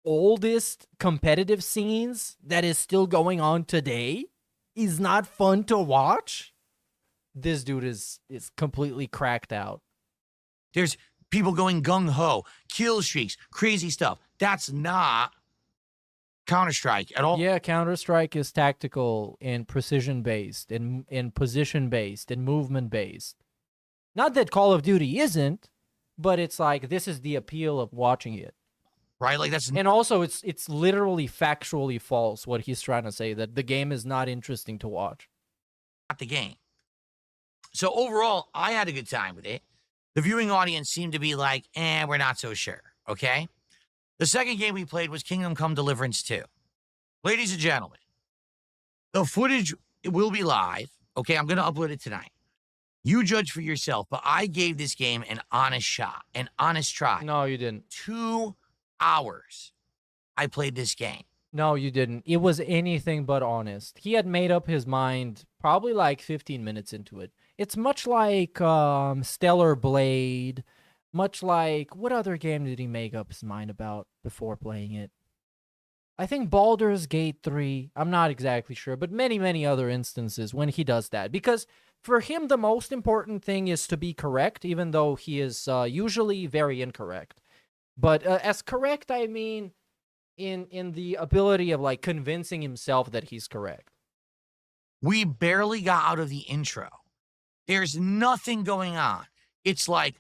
oldest competitive scenes that is still going on today is not fun to watch? This dude is completely cracked out. There's people going gung-ho, kill streaks, crazy stuff. That's not Counter-Strike at all. Yeah, Counter-Strike is tactical and precision-based and position-based and movement-based. Not that Call of Duty isn't, but it's like this is the appeal of watching it. Right? Like that's... And also, it's literally factually false what he's trying to say, that the game is not interesting to watch. Not the game. So overall, I had a good time with it. The viewing audience seemed to be like, we're not so sure, okay? The second game we played was Kingdom Come Deliverance 2. Ladies and gentlemen, the footage will be live, okay? I'm going to upload it tonight. You judge for yourself, but I gave this game an honest shot, an honest try. No, you didn't. 2 hours I played this game. No, you didn't. It was anything but honest. He had made up his mind probably like 15 minutes into it. It's much like Stellar Blade, much like... What other game did he make up his mind about before playing it? I think Baldur's Gate 3. I'm not exactly sure, but many, many other instances when he does that. Because for him, the most important thing is to be correct, even though he is usually very incorrect. But as correct, I mean in the ability of like convincing himself that he's correct. We barely got out of the intro. There's nothing going on. It's like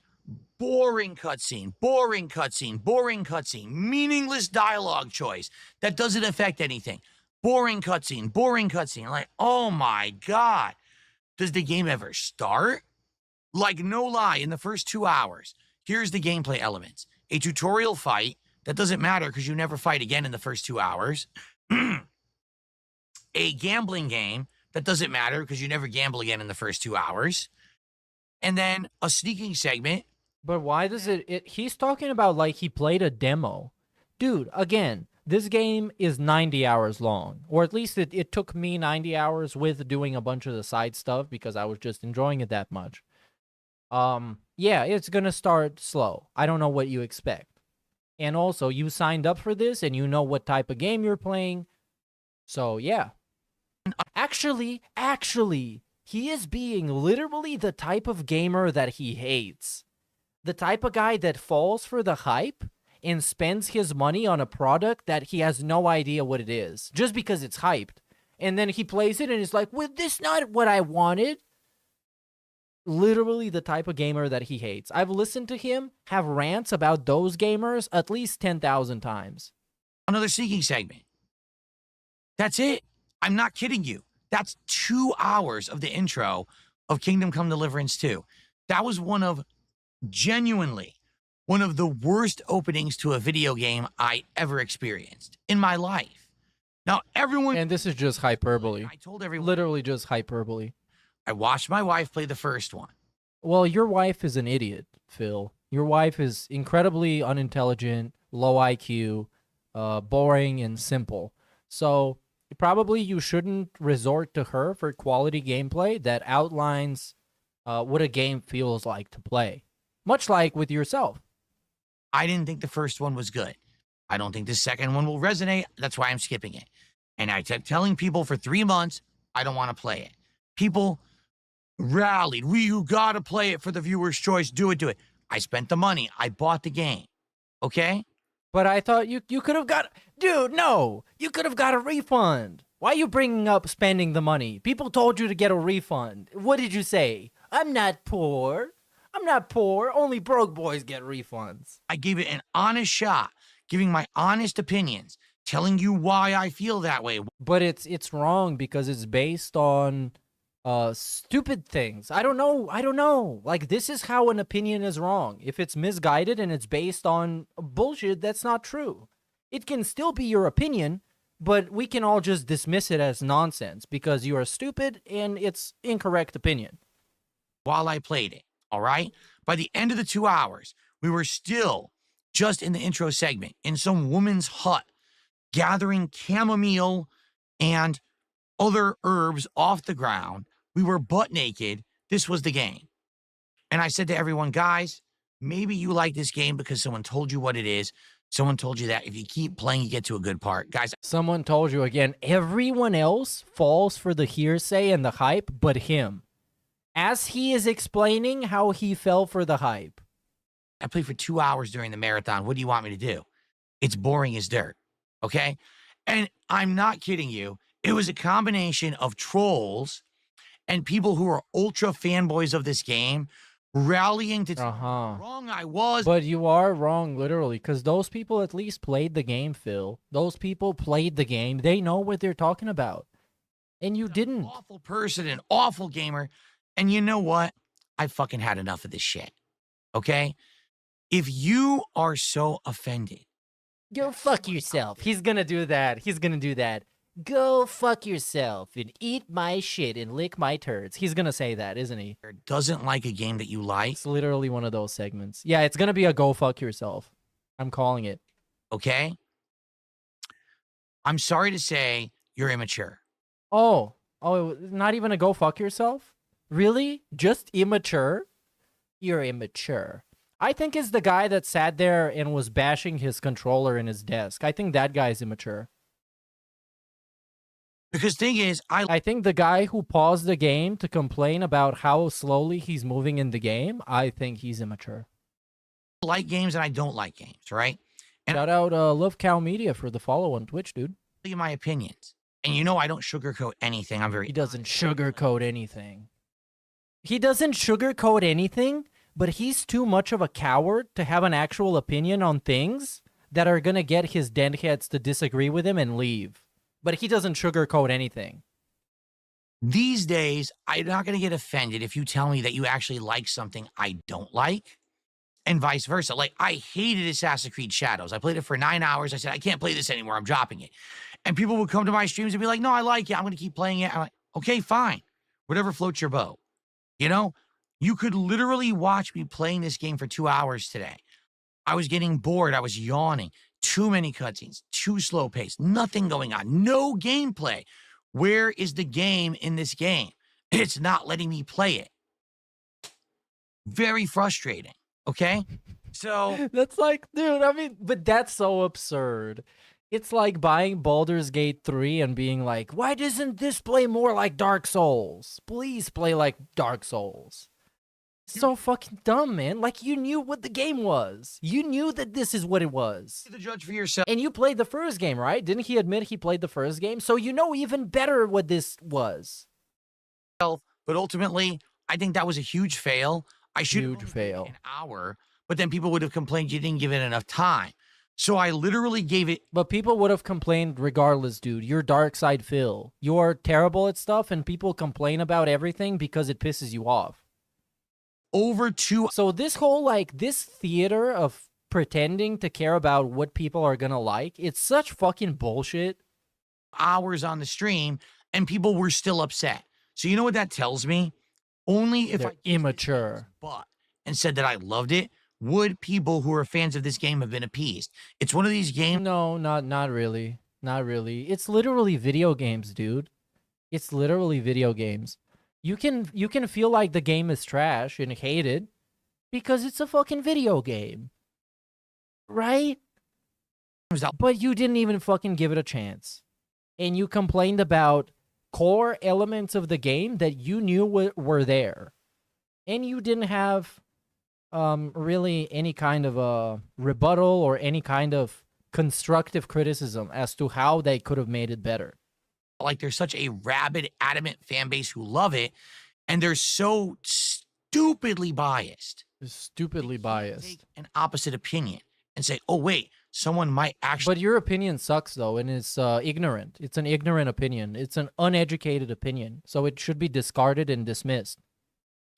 boring cutscene, boring cutscene, boring cutscene, meaningless dialogue choice that doesn't affect anything. Boring cutscene, boring cutscene. Like, oh my God. Does the game ever start? Like, no lie, in the first 2 hours, here's the gameplay elements. A tutorial fight that doesn't matter because you never fight again in the first 2 hours. A gambling game that doesn't matter because you never gamble again in the first 2 hours. And then a sneaking segment. But why does he's talking about like he played a demo. Dude, again, this game is 90 hours long. Or at least it took me 90 hours with doing a bunch of the side stuff because I was just enjoying it that much. Yeah, it's gonna start slow. I don't know what you expect. And also, you signed up for this and you know what type of game you're playing. So, yeah. Actually, he is being literally the type of gamer that he hates. The type of guy that falls for the hype and spends his money on a product that he has no idea what it is, just because it's hyped. And then he plays it and is like, well, this is not what I wanted. Literally the type of gamer that he hates. I've listened to him have rants about those gamers at least 10,000 times. Another sneaking segment. That's it. I'm not kidding you. That's 2 hours of the intro of Kingdom Come Deliverance 2. That was genuinely one of the worst openings to a video game I ever experienced in my life. Now, everyone... And this is just hyperbole. I told everyone... Literally just hyperbole. I watched my wife play the first one. Well, your wife is an idiot, Phil. Your wife is incredibly unintelligent, low IQ, boring, and simple. So probably you shouldn't resort to her for quality gameplay that outlines what a game feels like to play. Much like with yourself. I didn't think the first one was good. I don't think the second one will resonate. That's why I'm skipping it. And I kept telling people for 3 months, I don't want to play it. People rallied. You got to play it for the viewer's choice. Do it. I spent the money. I bought the game. Okay? But I thought you could have got... Dude, no! You could have got a refund. Why are you bringing up spending the money? People told you to get a refund. What did you say? I'm not poor. I'm not poor. Only broke boys get refunds. I gave it an honest shot, giving my honest opinions, telling you why I feel that way. But it's wrong because it's based on stupid things. I don't know. Like, this is how an opinion is wrong. If it's misguided and it's based on bullshit, that's not true. It can still be your opinion, but we can all just dismiss it as nonsense because you are stupid and it's incorrect opinion. While I played it, all right? By the end of the 2 hours, we were still just in the intro segment in some woman's hut, gathering chamomile and other herbs off the ground. We were butt naked. This was the game. And I said to everyone, guys, maybe you like this game because someone told you what it is. Someone told you that if you keep playing, you get to a good part. Guys, someone told you again, everyone else falls for the hearsay and the hype, but him. As he is explaining how he fell for the hype. I played for 2 hours during the marathon. What do you want me to do? It's boring as dirt. Okay? And I'm not kidding you. It was a combination of trolls and people who are ultra fanboys of this game rallying to tell me how wrong I was. But you are wrong, literally, because those people at least played the game, Phil. Those people played the game. They know what they're talking about. And you didn't. An awful person, an awful gamer. And you know what? I fucking had enough of this shit. Okay? If you are so offended. Go fuck yourself. He's gonna do that. He's gonna do that. Go fuck yourself and eat my shit and lick my turds. He's gonna say that, isn't he? Doesn't like a game that you like. It's literally one of those segments. Yeah, it's gonna be a go fuck yourself. I'm calling it. Okay? I'm sorry to say you're immature. Oh, not even a go fuck yourself? Really? Just immature? You're immature. I think it's the guy that sat there and was bashing his controller in his desk. I think that guy's immature. Because thing is, I think the guy who paused the game to complain about how slowly he's moving in the game, I think he's immature. I like games and I don't like games, right? And shout out Love Cow Media for the follow on Twitch, dude. I'll tell you my opinions. And you know I don't sugarcoat anything. He doesn't sugarcoat anything. He doesn't sugarcoat anything, but he's too much of a coward to have an actual opinion on things that are gonna get his deadheads to disagree with him and leave. But he doesn't sugarcoat anything. These days, I'm not going to get offended if you tell me that you actually like something I don't like, and vice versa. Like, I hated Assassin's Creed Shadows. I played it for 9 hours. I said, I can't play this anymore. I'm dropping it. And people would come to my streams and be like, no, I like it. I'm going to keep playing it. I'm like, okay, fine. Whatever floats your boat. You know, you could literally watch me playing this game for 2 hours today. I was getting bored. I was yawning. Too many cutscenes, too slow pace, nothing going on, no gameplay. Where is the game in this game? It's not letting me play it. Very frustrating, okay? So... That's like, dude, I mean, but that's so absurd. It's like buying Baldur's Gate 3 and being like, why doesn't this play more like Dark Souls? Please play like Dark Souls. So fucking dumb, man. Like, you knew what the game was. You knew that this is what it was. Be the judge for yourself. And you played the first game, right? Didn't he admit he played the first game? So you know even better what this was. But ultimately, I think that was a huge fail. I should have fail. An hour, but then people would have complained you didn't give it enough time. So I literally gave it. But people would have complained regardless, dude. You're dark side Phil. You're terrible at stuff, and people complain about everything because it pisses you off. over 2 So this whole, like, this theater of pretending to care about what people are gonna like, it's such fucking bullshit. hours on the stream, and people were still upset. So you know what that tells me? Only if They're immature. and said that I loved it, would people who are fans of this game have been appeased. It's one of these games. No, not really. Not really. It's literally video games, dude. It's literally video games. You can feel like the game is trash and hate it because it's a fucking video game. Right? But you didn't even fucking give it a chance. And you complained about core elements of the game that you knew were there. And you didn't have really any kind of a rebuttal or any kind of constructive criticism as to how they could have made it better. Like, there's such a rabid, adamant fan base who love it, and they're so stupidly biased. Stupidly biased. Take an opposite opinion and say, oh, wait, someone might actually... But your opinion sucks, though, and it's ignorant. It's an ignorant opinion. It's an uneducated opinion, so it should be discarded and dismissed.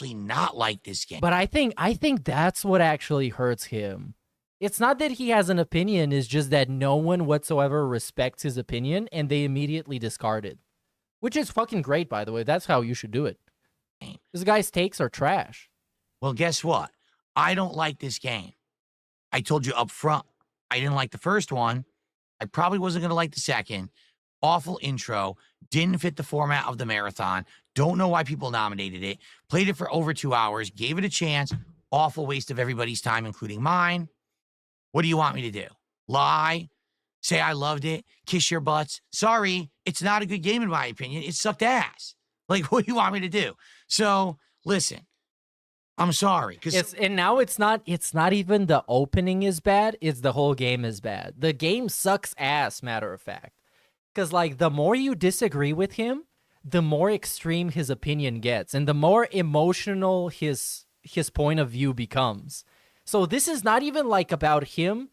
Not like this game. But I think that's what actually hurts him. It's not that he has an opinion, it's just that no one whatsoever respects his opinion and they immediately discard it. Which is fucking great, by the way. That's how you should do it. This guy's takes are trash. Well, guess what? I don't like this game. I told you up front, I didn't like the first one. I probably wasn't going to like the second. Awful intro. Didn't fit the format of the marathon. Don't know why people nominated it. Played it for over 2 hours. Gave it a chance. Awful waste of everybody's time, including mine. What do you want me to do? Lie? Say I loved it? Kiss your butts? Sorry, it's not a good game in my opinion. It sucked ass. Like, what do you want me to do? So, listen. I'm sorry. And now it's not even the opening is bad, it's the whole game is bad. The game sucks ass, matter of fact. Because, like, the more you disagree with him, the more extreme his opinion gets, and the more emotional his point of view becomes. So this is not even, like, about him,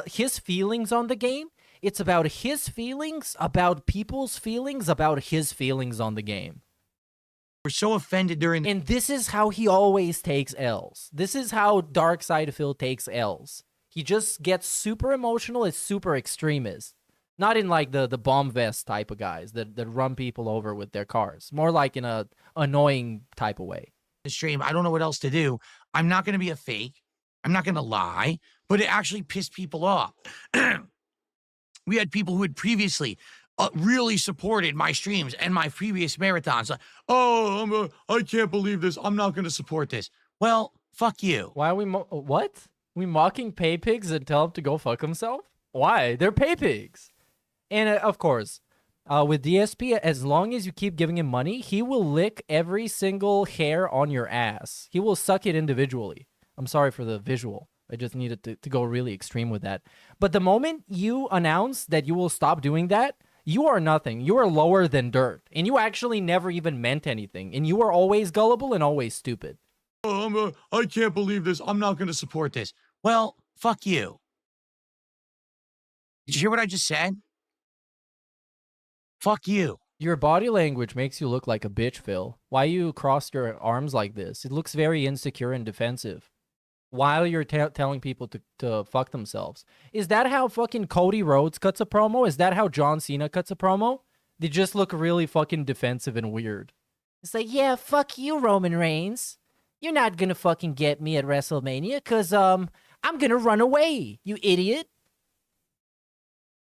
his feelings on the game. It's about his feelings, about people's feelings, about his feelings on the game. We're so offended during... And this is how he always takes L's. This is how Darkside Phil takes L's. He just gets super emotional, is super extremist. Not in, like, the bomb vest type of guys that run people over with their cars. More like in a annoying type of way. The stream, I don't know what else to do. I'm not going to be a fake. I'm not going to lie. But it actually pissed people off. We had people who had previously really supported my streams and my previous marathons. Like, oh, I can't believe this. I'm not going to support this. Well, fuck you. Why are we... what? We mocking pay pigs and tell him to go fuck himself? Why? They're pay pigs. And, of course, with DSP, as long as you keep giving him money, he will lick every single hair on your ass. He will suck it individually. I'm sorry for the visual. I just needed to go really extreme with that. But the moment you announce that you will stop doing that, you are nothing. You are lower than dirt. And you actually never even meant anything. And you are always gullible and always stupid. Oh, I can't believe this. I'm not going to support this. Well, fuck you. Did you hear what I just said? Fuck you. Your body language makes you look like a bitch, Phil. Why you cross your arms like this? It looks very insecure and defensive. While you're telling people to fuck themselves. Is that how fucking Cody Rhodes cuts a promo? Is that how John Cena cuts a promo? They just look really fucking defensive and weird. It's like, yeah, fuck you, Roman Reigns. You're not gonna fucking get me at WrestleMania, because, I'm gonna run away, you idiot.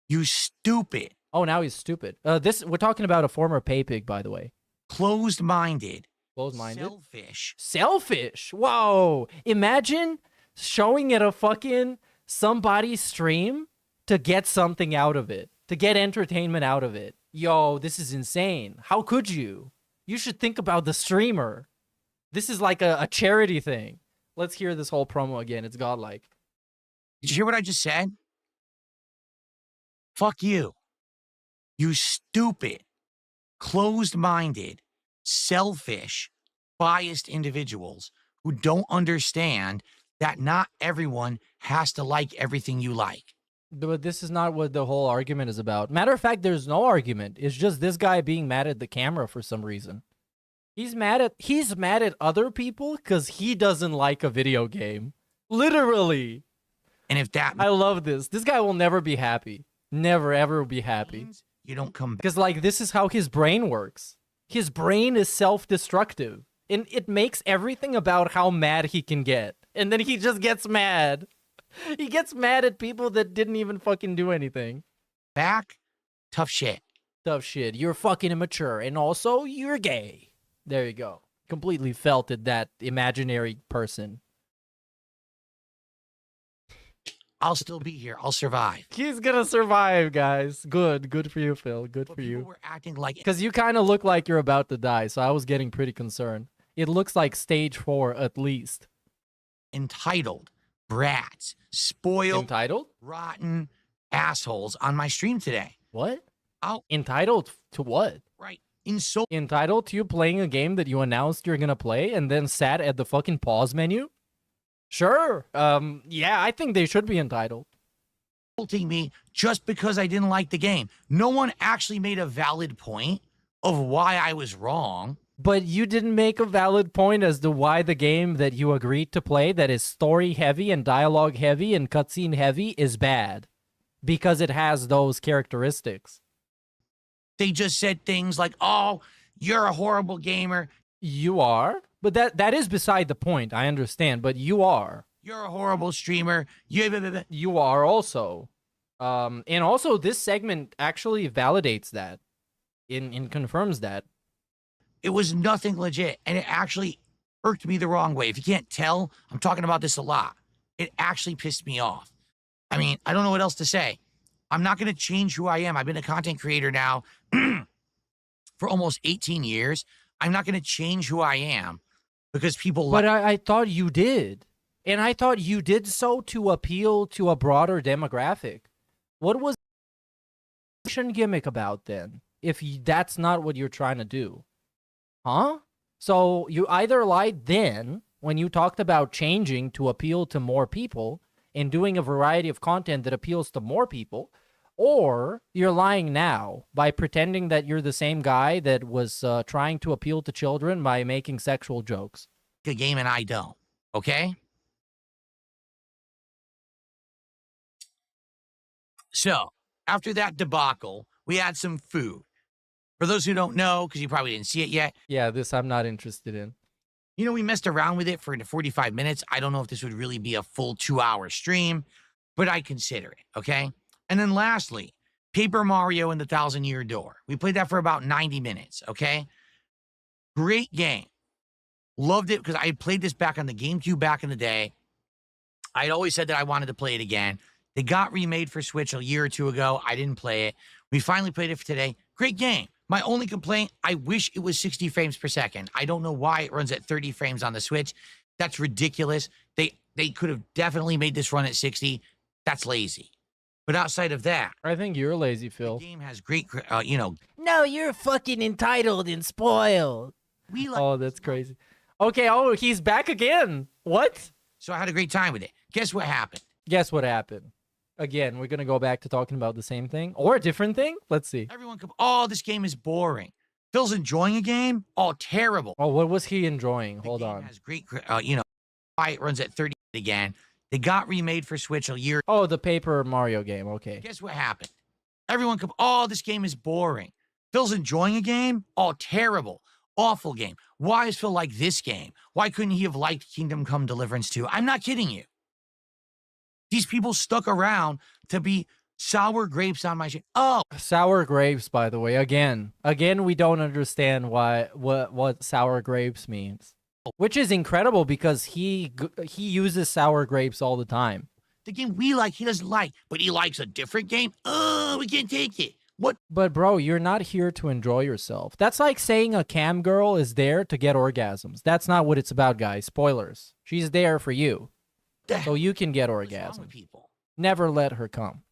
You stupid. Oh, now he's stupid. We're talking about a former pay pig, by the way. Closed-minded. Closed-minded? Selfish. Selfish? Whoa. Imagine showing it a fucking somebody's stream to get something out of it. To get entertainment out of it. Yo, this is insane. How could you? You should think about the streamer. This is like a charity thing. Let's hear this whole promo again. It's godlike. Did you hear what I just said? Fuck you. You stupid, closed-minded, selfish, biased individuals who don't understand that not everyone has to like everything you like. But this is not what the whole argument is about. Matter of fact, there's no argument. It's just this guy being mad at the camera for some reason. He's mad at other people because he doesn't like a video game. Literally. And if that I love this. This guy will never be happy. Never ever be happy. means you don't come back. Because like this is how his brain works. His brain is self-destructive. And it makes everything about how mad he can get. And then he just gets mad. He gets mad at people that didn't even fucking do anything. Back, tough shit. Tough shit. You're fucking immature. And also, you're gay. There you go. Completely felt it, that imaginary person. I'll still be here. I'll survive. He's gonna survive, guys. Good. Good for you, Phil. Good for you. We're acting like Because you kind of look like you're about to die, so I was getting pretty concerned. It looks like stage 4 at least. entitled brats, spoiled, Entitled? rotten assholes on my stream today. What? Oh, Entitled to what? right. Entitled to you playing a game that you announced you're gonna play and then sat at the fucking pause menu? Sure. Yeah, I think they should be entitled. Insulting me just because I didn't like the game. No one actually made a valid point of why I was wrong. But you didn't make a valid point as to why the game that you agreed to play, that is story heavy and dialogue heavy and cutscene heavy, is bad. Because it has those characteristics. They just said things like, oh, you're a horrible gamer. You are? But that is beside the point, I understand, but you are. You're a horrible streamer. You are also. And also, this segment actually validates that. And confirms that. It was nothing legit, and it actually irked me the wrong way. If you can't tell, I'm talking about this a lot. It actually pissed me off. I mean, I don't know what else to say. I'm not going to change who I am. I've been a content creator now for almost 18 years. I'm not going to change who I am because people... But I thought you did. And I thought you did so to appeal to a broader demographic. What was the gimmick about then, if that's not what you're trying to do? Huh? So you either lied then, when you talked about changing to appeal to more people, and doing a variety of content that appeals to more people, or you're lying now by pretending that you're the same guy that was trying to appeal to children by making sexual jokes. A game and I don't, okay? So, after that debacle, we had some food. For those who don't know, because you probably didn't see it yet. Yeah, this I'm not interested in. You know, we messed around with it for 45 minutes. I don't know if this would really be a full 2-hour stream, but I consider it, okay? And then lastly, Paper Mario and the Thousand-Year Door. We played that for about 90 minutes, okay? Great game. Loved it because I played this back on the GameCube back in the day. I'd always said that I wanted to play it again. They got remade for Switch a year or two ago. I didn't play it. We finally played it for today. Great game. My only complaint, I wish it was 60 frames per second. I don't know why it runs at 30 frames on the Switch. That's ridiculous. They could have definitely made this run at 60. That's lazy. But outside of that, I think you're lazy, Phil. The game has great, No, you're fucking entitled and spoiled. Oh, that's crazy. Okay, oh, he's back again. What? So I had a great time with it. Guess what happened? Guess what happened? Again, we're going to go back to talking about the same thing or a different thing. Let's see. Everyone could, oh, this game is boring. Phil's enjoying a game? Oh, terrible. Oh, what was he enjoying? Hold on. Has great, why it runs at 30 again. They got remade for Switch a year. Oh, the Paper Mario game. Okay. Guess what happened? Everyone could, oh, this game is boring. Phil's enjoying a game? Oh, terrible. Awful game. Why is Phil like this game? Why couldn't he have liked Kingdom Come Deliverance 2? I'm not kidding you. These people stuck around to be sour grapes on my shit. Oh, sour grapes, by the way. Again, we don't understand what sour grapes means, which is incredible because he uses sour grapes all the time. The game we like, he doesn't like, but he likes a different game. Oh, we can't take it. What? But bro, you're not here to enjoy yourself. That's like saying a cam girl is there to get orgasms. That's not what it's about, guys. Spoilers. She's there for you. So you can get orgasm. Never let her come.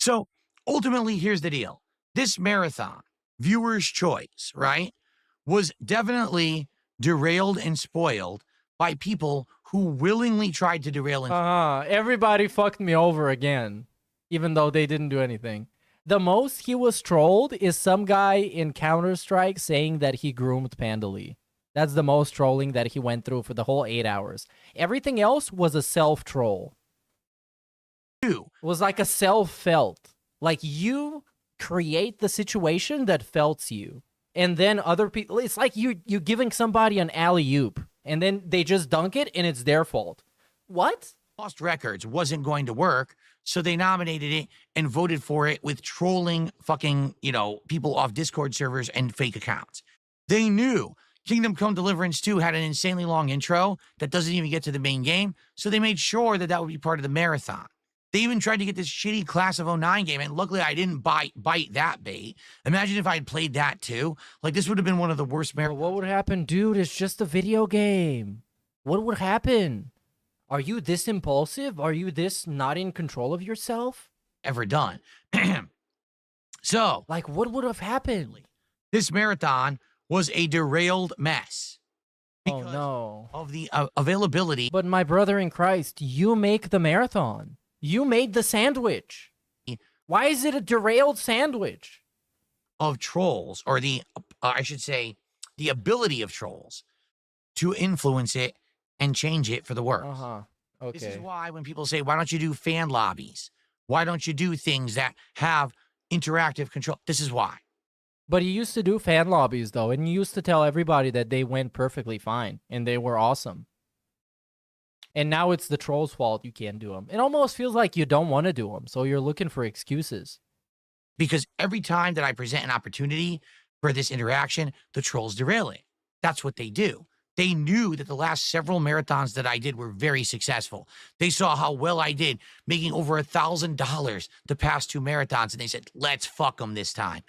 So ultimately, here's the deal. This marathon, viewer's choice, right, was definitely derailed and spoiled by people who willingly tried to derail and... Everybody fucked me over again, even though they didn't do anything. The most he was trolled is some guy in Counter-Strike saying that he groomed Panda Lee. That's the most trolling that he went through for the whole 8 hours. Everything else was a self-troll. It was like a self-felt. Like, you create the situation that felts you. And then other people... It's like you giving somebody an alley-oop. And then they just dunk it, and it's their fault. What? Lost Records wasn't going to work, so they nominated it and voted for it with trolling fucking, you know, people off Discord servers and fake accounts. They knew Kingdom Come Deliverance 2 had an insanely long intro that doesn't even get to the main game, so they made sure that that would be part of the marathon. They even tried to get this shitty Class of 09 game, and luckily I didn't bite that bait. Imagine if I had played that too. Like, this would have been one of the worst marathons. What would happen, dude? It's just a video game. What would happen? Are you this impulsive? Are you this not in control of yourself? Ever done. So, like, what would have happened? This marathon was a derailed mess. Oh, no. Of the availability. But my brother in Christ, you make the marathon. You made the sandwich. Why is it a derailed sandwich? Of trolls, or the, I should say, the ability of trolls to influence it and change it for the worse. Okay. This is why when people say, why don't you do fan lobbies? Why don't you do things that have interactive control? This is why. But you used to do fan lobbies, though, and you used to tell everybody that they went perfectly fine, and they were awesome. And now it's the troll's fault you can't do them. It almost feels like you don't want to do them, so you're looking for excuses. Because every time that I present an opportunity for this interaction, the trolls derail it. That's what they do. They knew that the last several marathons that I did were very successful. They saw how well I did, making over $1,000 the past 2 marathons, and they said, let's fuck them this time.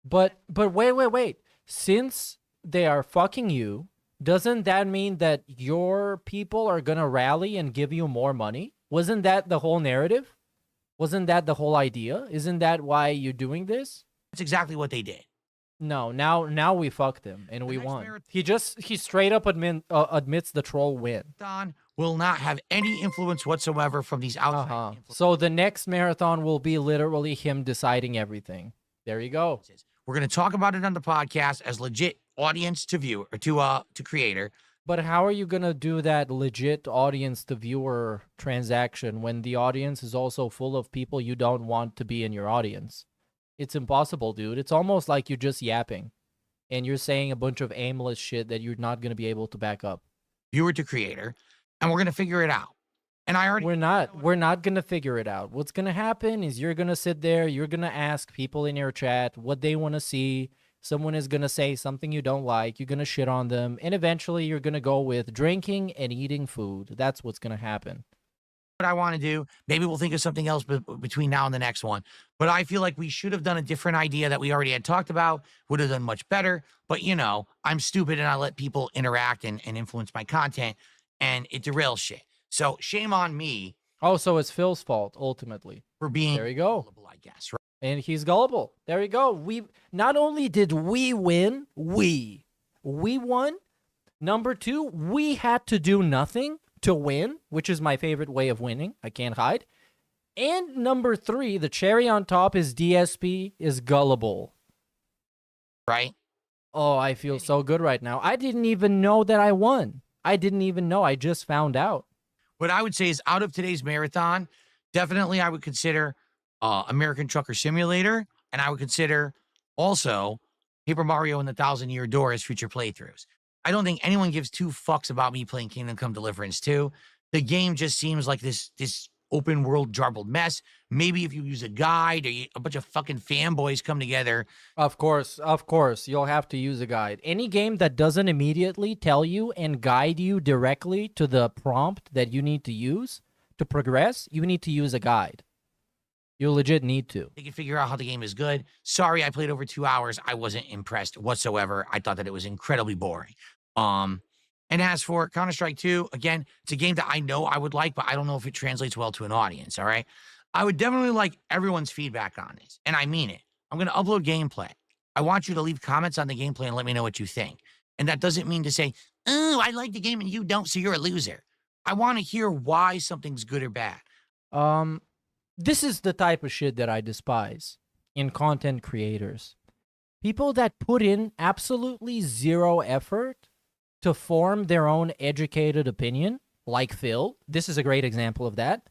But wait. Since they are fucking you, doesn't that mean that your people are gonna rally and give you more money? Wasn't that the whole narrative? Wasn't that the whole idea? Isn't that why you're doing this? That's exactly what they did. No, now we fucked him and we won. He straight up admits the troll win. Marathon will not have any influence whatsoever from these outside. So the next marathon will be literally him deciding everything. There you go. We're gonna talk about it on the podcast as legit audience to viewer, or to creator. But how are you gonna do that legit audience to viewer transaction when the audience is also full of people you don't want to be in your audience? It's impossible, dude. It's almost like you're just yapping and you're saying a bunch of aimless shit that you're not going to be able to back up. Viewer to creator, and we're going to figure it out. And we're not going to figure it out. What's going to happen is you're going to sit there, you're going to ask people in your chat what they want to see. Someone is going to say something you don't like. You're going to shit on them. And eventually you're going to go with drinking and eating food. That's what's going to happen. What I want to do, maybe we'll think of something else between now and the next one. But I feel like we should have done a different idea that we already had talked about, would have done much better. But, you know, I'm stupid and I let people interact and influence my content, and it derails shit. So shame on me. Oh, so it's Phil's fault, ultimately. For being there you go. Gullible, I guess, right? And he's gullible. There you go. Not only did we win, we won. Number 2, we had to do nothing to win, which is my favorite way of winning. I can't hide. And number 3, the cherry on top is DSP is gullible. Right? Oh, I feel so good right now. I didn't even know that I won. I didn't even know. I just found out. What I would say is, out of today's marathon, definitely I would consider American Trucker Simulator, and I would consider also Paper Mario and the Thousand Year Door as future playthroughs. I don't think anyone gives 2 fucks about me playing Kingdom Come Deliverance 2. The game just seems like this open world jarbled mess. Maybe if you use a guide or a bunch of fucking fanboys come together. Of course, you'll have to use a guide. Any game that doesn't immediately tell you and guide you directly to the prompt that you need to use to progress, you need to use a guide. You legit need to. They can figure out how the game is good. Sorry, I played over 2 hours. I wasn't impressed whatsoever. I thought that it was incredibly boring. And as for Counter-Strike 2, again, it's a game that I know I would like, but I don't know if it translates well to an audience, all right? I would definitely like everyone's feedback on this, and I mean it. I'm going to upload gameplay. I want you to leave comments on the gameplay and let me know what you think. And that doesn't mean to say, oh, I like the game and you don't, so you're a loser. I want to hear why something's good or bad. This is the type of shit that I despise. in content creators. People that put in absolutely zero effort to form their own educated opinion, like Phil. This is a great example of that.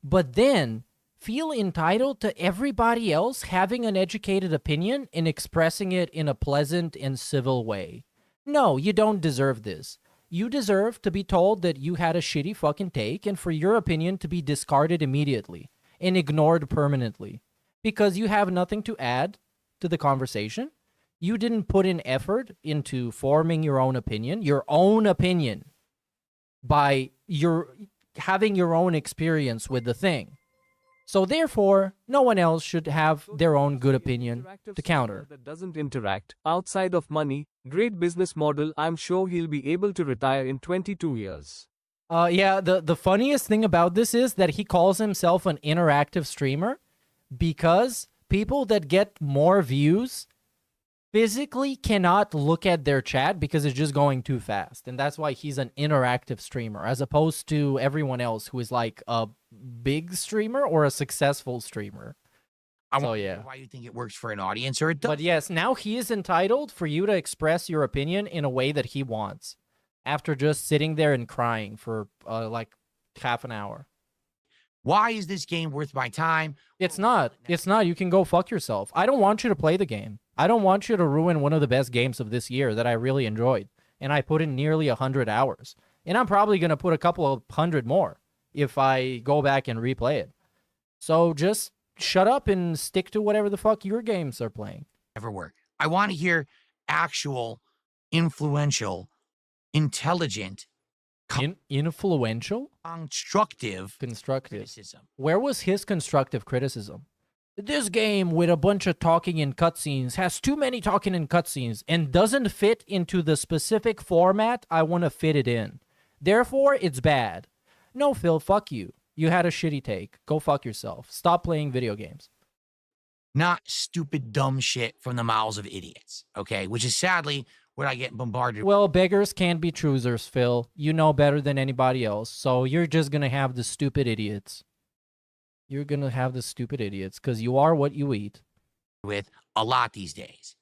But then feel entitled to everybody else having an educated opinion and expressing it in a pleasant and civil way. No, you don't deserve this. You deserve to be told that you had a shitty fucking take and for your opinion to be discarded immediately and ignored permanently because you have nothing to add to the conversation. You didn't put in effort into forming your own opinion by your having your own experience with the thing. So therefore, no one else should have their own good opinion to counter. That doesn't interact. Outside of money, great business model. I'm sure he'll be able to retire in 22 years. Yeah, the funniest thing about this is that he calls himself an interactive streamer because people that get more views physically cannot look at their chat because it's just going too fast. And that's why he's an interactive streamer as opposed to everyone else who is like a big streamer or a successful streamer. I wonder why you think it works for an audience or it doesn't. But yes, now he is entitled for you to express your opinion in a way that he wants after just sitting there and crying for like half an hour. Why is this game worth my time? It's not. It's not. You can go fuck yourself. I don't want you to play the game. I don't want you to ruin one of the best games of this year that I really enjoyed. And I put in nearly 100 hours. And I'm probably going to put a couple of hundred more if I go back and replay it. So just shut up and stick to whatever the fuck your games are playing. Never work. I want to hear actual, influential, intelligent, influential? Constructive criticism. Where was his constructive criticism? This game with a bunch of talking in cutscenes has too many talking in cutscenes and doesn't fit into the specific format I want to fit it in. Therefore, it's bad. No, Phil, fuck you. You had a shitty take. Go fuck yourself. Stop playing video games. Not stupid, dumb shit from the mouths of idiots, okay? Which is sadly what I get bombarded with. Well, beggars can't be choosers, Phil. You know better than anybody else, so you're just gonna have the stupid idiots. You're gonna have the stupid idiots, because you are what you eat. With a lot these days.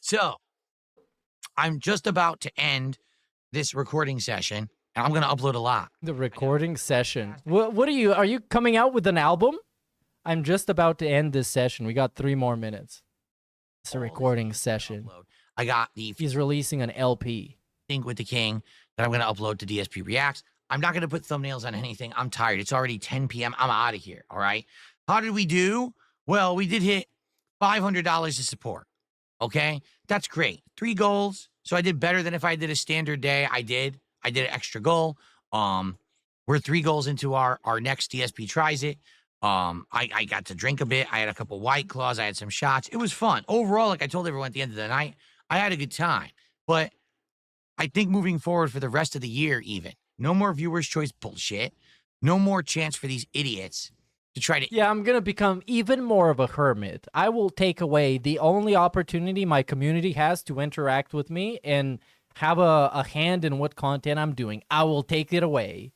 So, I'm just about to end this recording session, and I'm gonna upload a lot. The recording session. What are you coming out with an album? I'm just about to end this session. We got 3 more minutes. It's a recording session. I got the... He's releasing an LP. Think with the King that I'm going to upload to DSP Reacts. I'm not going to put thumbnails on anything. I'm tired. It's already 10 p.m. I'm out of here, all right? How did we do? Well, we did hit $500 to support, okay? That's great. 3 goals. So I did better than if I did a standard day. I did an extra goal. We're 3 goals into our next DSP Tries It. I got to drink a bit. I had a couple White Claws. I had some shots. It was fun. Overall, like I told everyone at the end of the night, I had a good time. But I think moving forward for the rest of the year even, no more viewer's choice bullshit. No more chance for these idiots to try to... Yeah, I'm going to become even more of a hermit. I will take away the only opportunity my community has to interact with me and have a hand in what content I'm doing. I will take it away.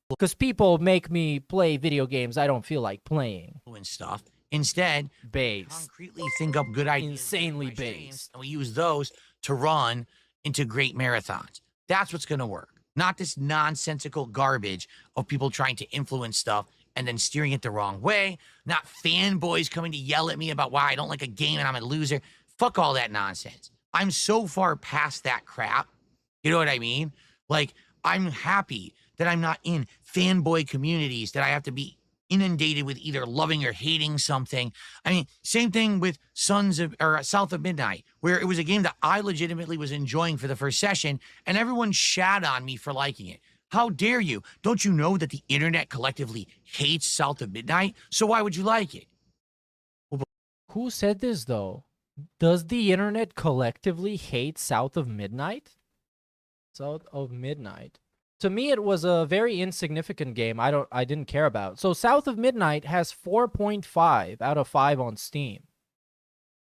Because people make me play video games I don't feel like playing. And stuff. Instead, based. Concretely think up good ideas. Insanely based. And we use those to run into great marathons. That's what's going to work. Not this nonsensical garbage of people trying to influence stuff and then steering it the wrong way. Not fanboys coming to yell at me about why I don't like a game and I'm a loser. Fuck all that nonsense. I'm so far past that crap. You know what I mean? Like, I'm happy that I'm not in fanboy communities that I have to be inundated with either loving or hating something. I mean, same thing with South of Midnight, where it was a game that I legitimately was enjoying for the first session, and everyone shat on me for liking it. How dare you? Don't you know that the internet collectively hates South of Midnight? So why would you like it? Who said this, though? Does the internet collectively hate South of Midnight? South of Midnight. To me, it was a very insignificant game I didn't care about. So South of Midnight has 4.5 out of 5 on Steam.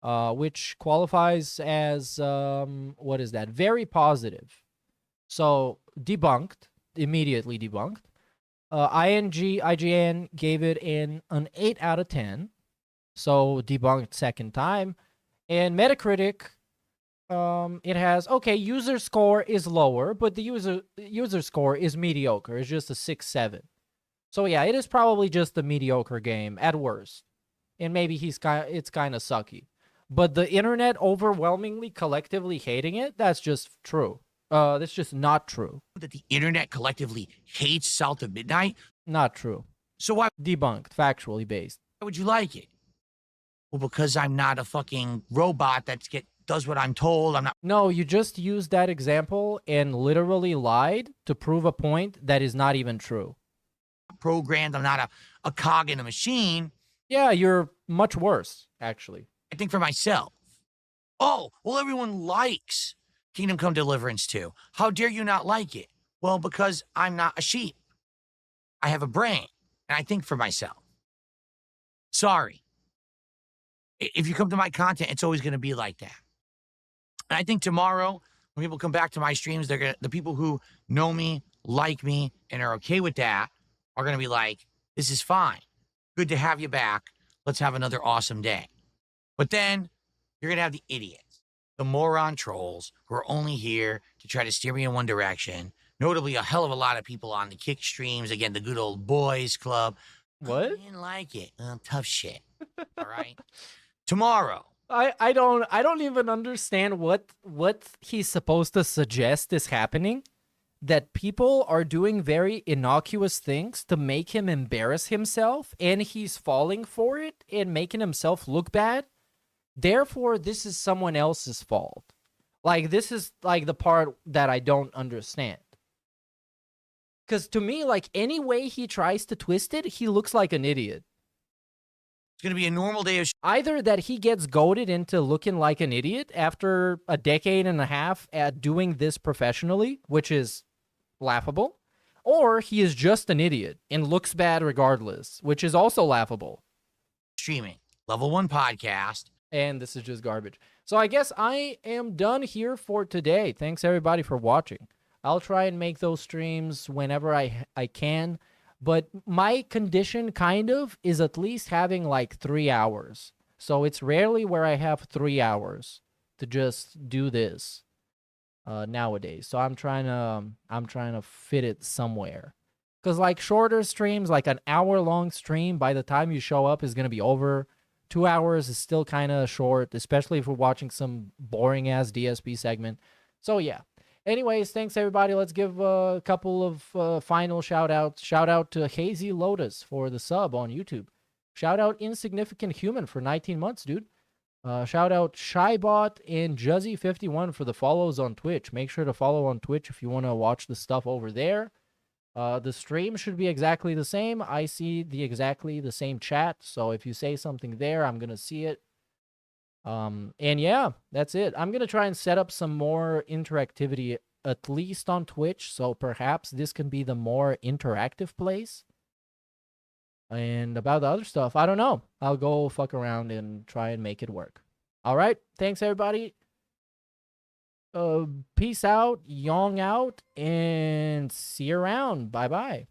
Which qualifies as, what is that? Very positive. So, debunked. Immediately debunked. IGN gave it an 8 out of 10. So debunked second time. And Metacritic, it has, okay, user score is lower, but the user score is mediocre. It's just a 6-7. So yeah, it is probably just a mediocre game at worst. And maybe it's kind of sucky. But the internet overwhelmingly collectively hating it, that's just true. That's just not true. That the internet collectively hates South of Midnight? Not true. So why debunked, factually based. Why would you like it? Well, because I'm not a fucking robot that does what I'm told. I'm not. No, you just used that example and literally lied to prove a point that is not even true. Programmed. I'm not a cog in a machine. Yeah, you're much worse, actually. I think for myself. Oh, well, everyone likes Kingdom Come Deliverance 2. How dare you not like it? Well, because I'm not a sheep. I have a brain, and I think for myself. Sorry. If you come to my content, it's always going to be like that. And I think tomorrow, when people come back to my streams, the people who know me, like me, and are okay with that are going to be like, this is fine. Good to have you back. Let's have another awesome day. But then you're going to have the idiots, the moron trolls who are only here to try to steer me in one direction. Notably, a hell of a lot of people on the Kick streams. Again, the good old boys club. What? I didn't like it. Tough shit. All right. Tomorrow. I don't even understand what he's supposed to suggest is happening. That people are doing very innocuous things to make him embarrass himself, and he's falling for it and making himself look bad. Therefore, this is someone else's fault. Like, this is, like, the part that I don't understand. Because to me, like, any way he tries to twist it, he looks like an idiot. It's going to be a normal day of... Either that he gets goaded into looking like an idiot after a decade and a half at doing this professionally, which is laughable, or he is just an idiot and looks bad regardless, which is also laughable. Streaming. Level 1 podcast. And this is just garbage. So I guess I am done here for today. Thanks everybody for watching. I'll try and make those streams whenever I can. But my condition kind of is at least having like 3 hours. So it's rarely where I have 3 hours to just do this nowadays. So I'm trying to fit it somewhere. Because like shorter streams, like an hour-long stream, by the time you show up is going to be over. 2 hours is still kind of short, especially if we're watching some boring-ass DSP segment. So yeah. Anyways, thanks everybody. Let's give a couple of final shout-outs. Shout out to Hazy Lotus for the sub on YouTube. Shout out Insignificant Human for 19 months, dude. Shout out Shybot and Juzzy51 for the follows on Twitch. Make sure to follow on Twitch if you want to watch the stuff over there. The stream should be exactly the same. I see exactly the same chat, so if you say something there, I'm going to see it. And yeah, that's it. I'm going to try and set up some more interactivity, at least on Twitch, so perhaps this can be the more interactive place. And about the other stuff, I don't know. I'll go fuck around and try and make it work. All right. Thanks, everybody. Peace out, yong out, and see you around. Bye-bye.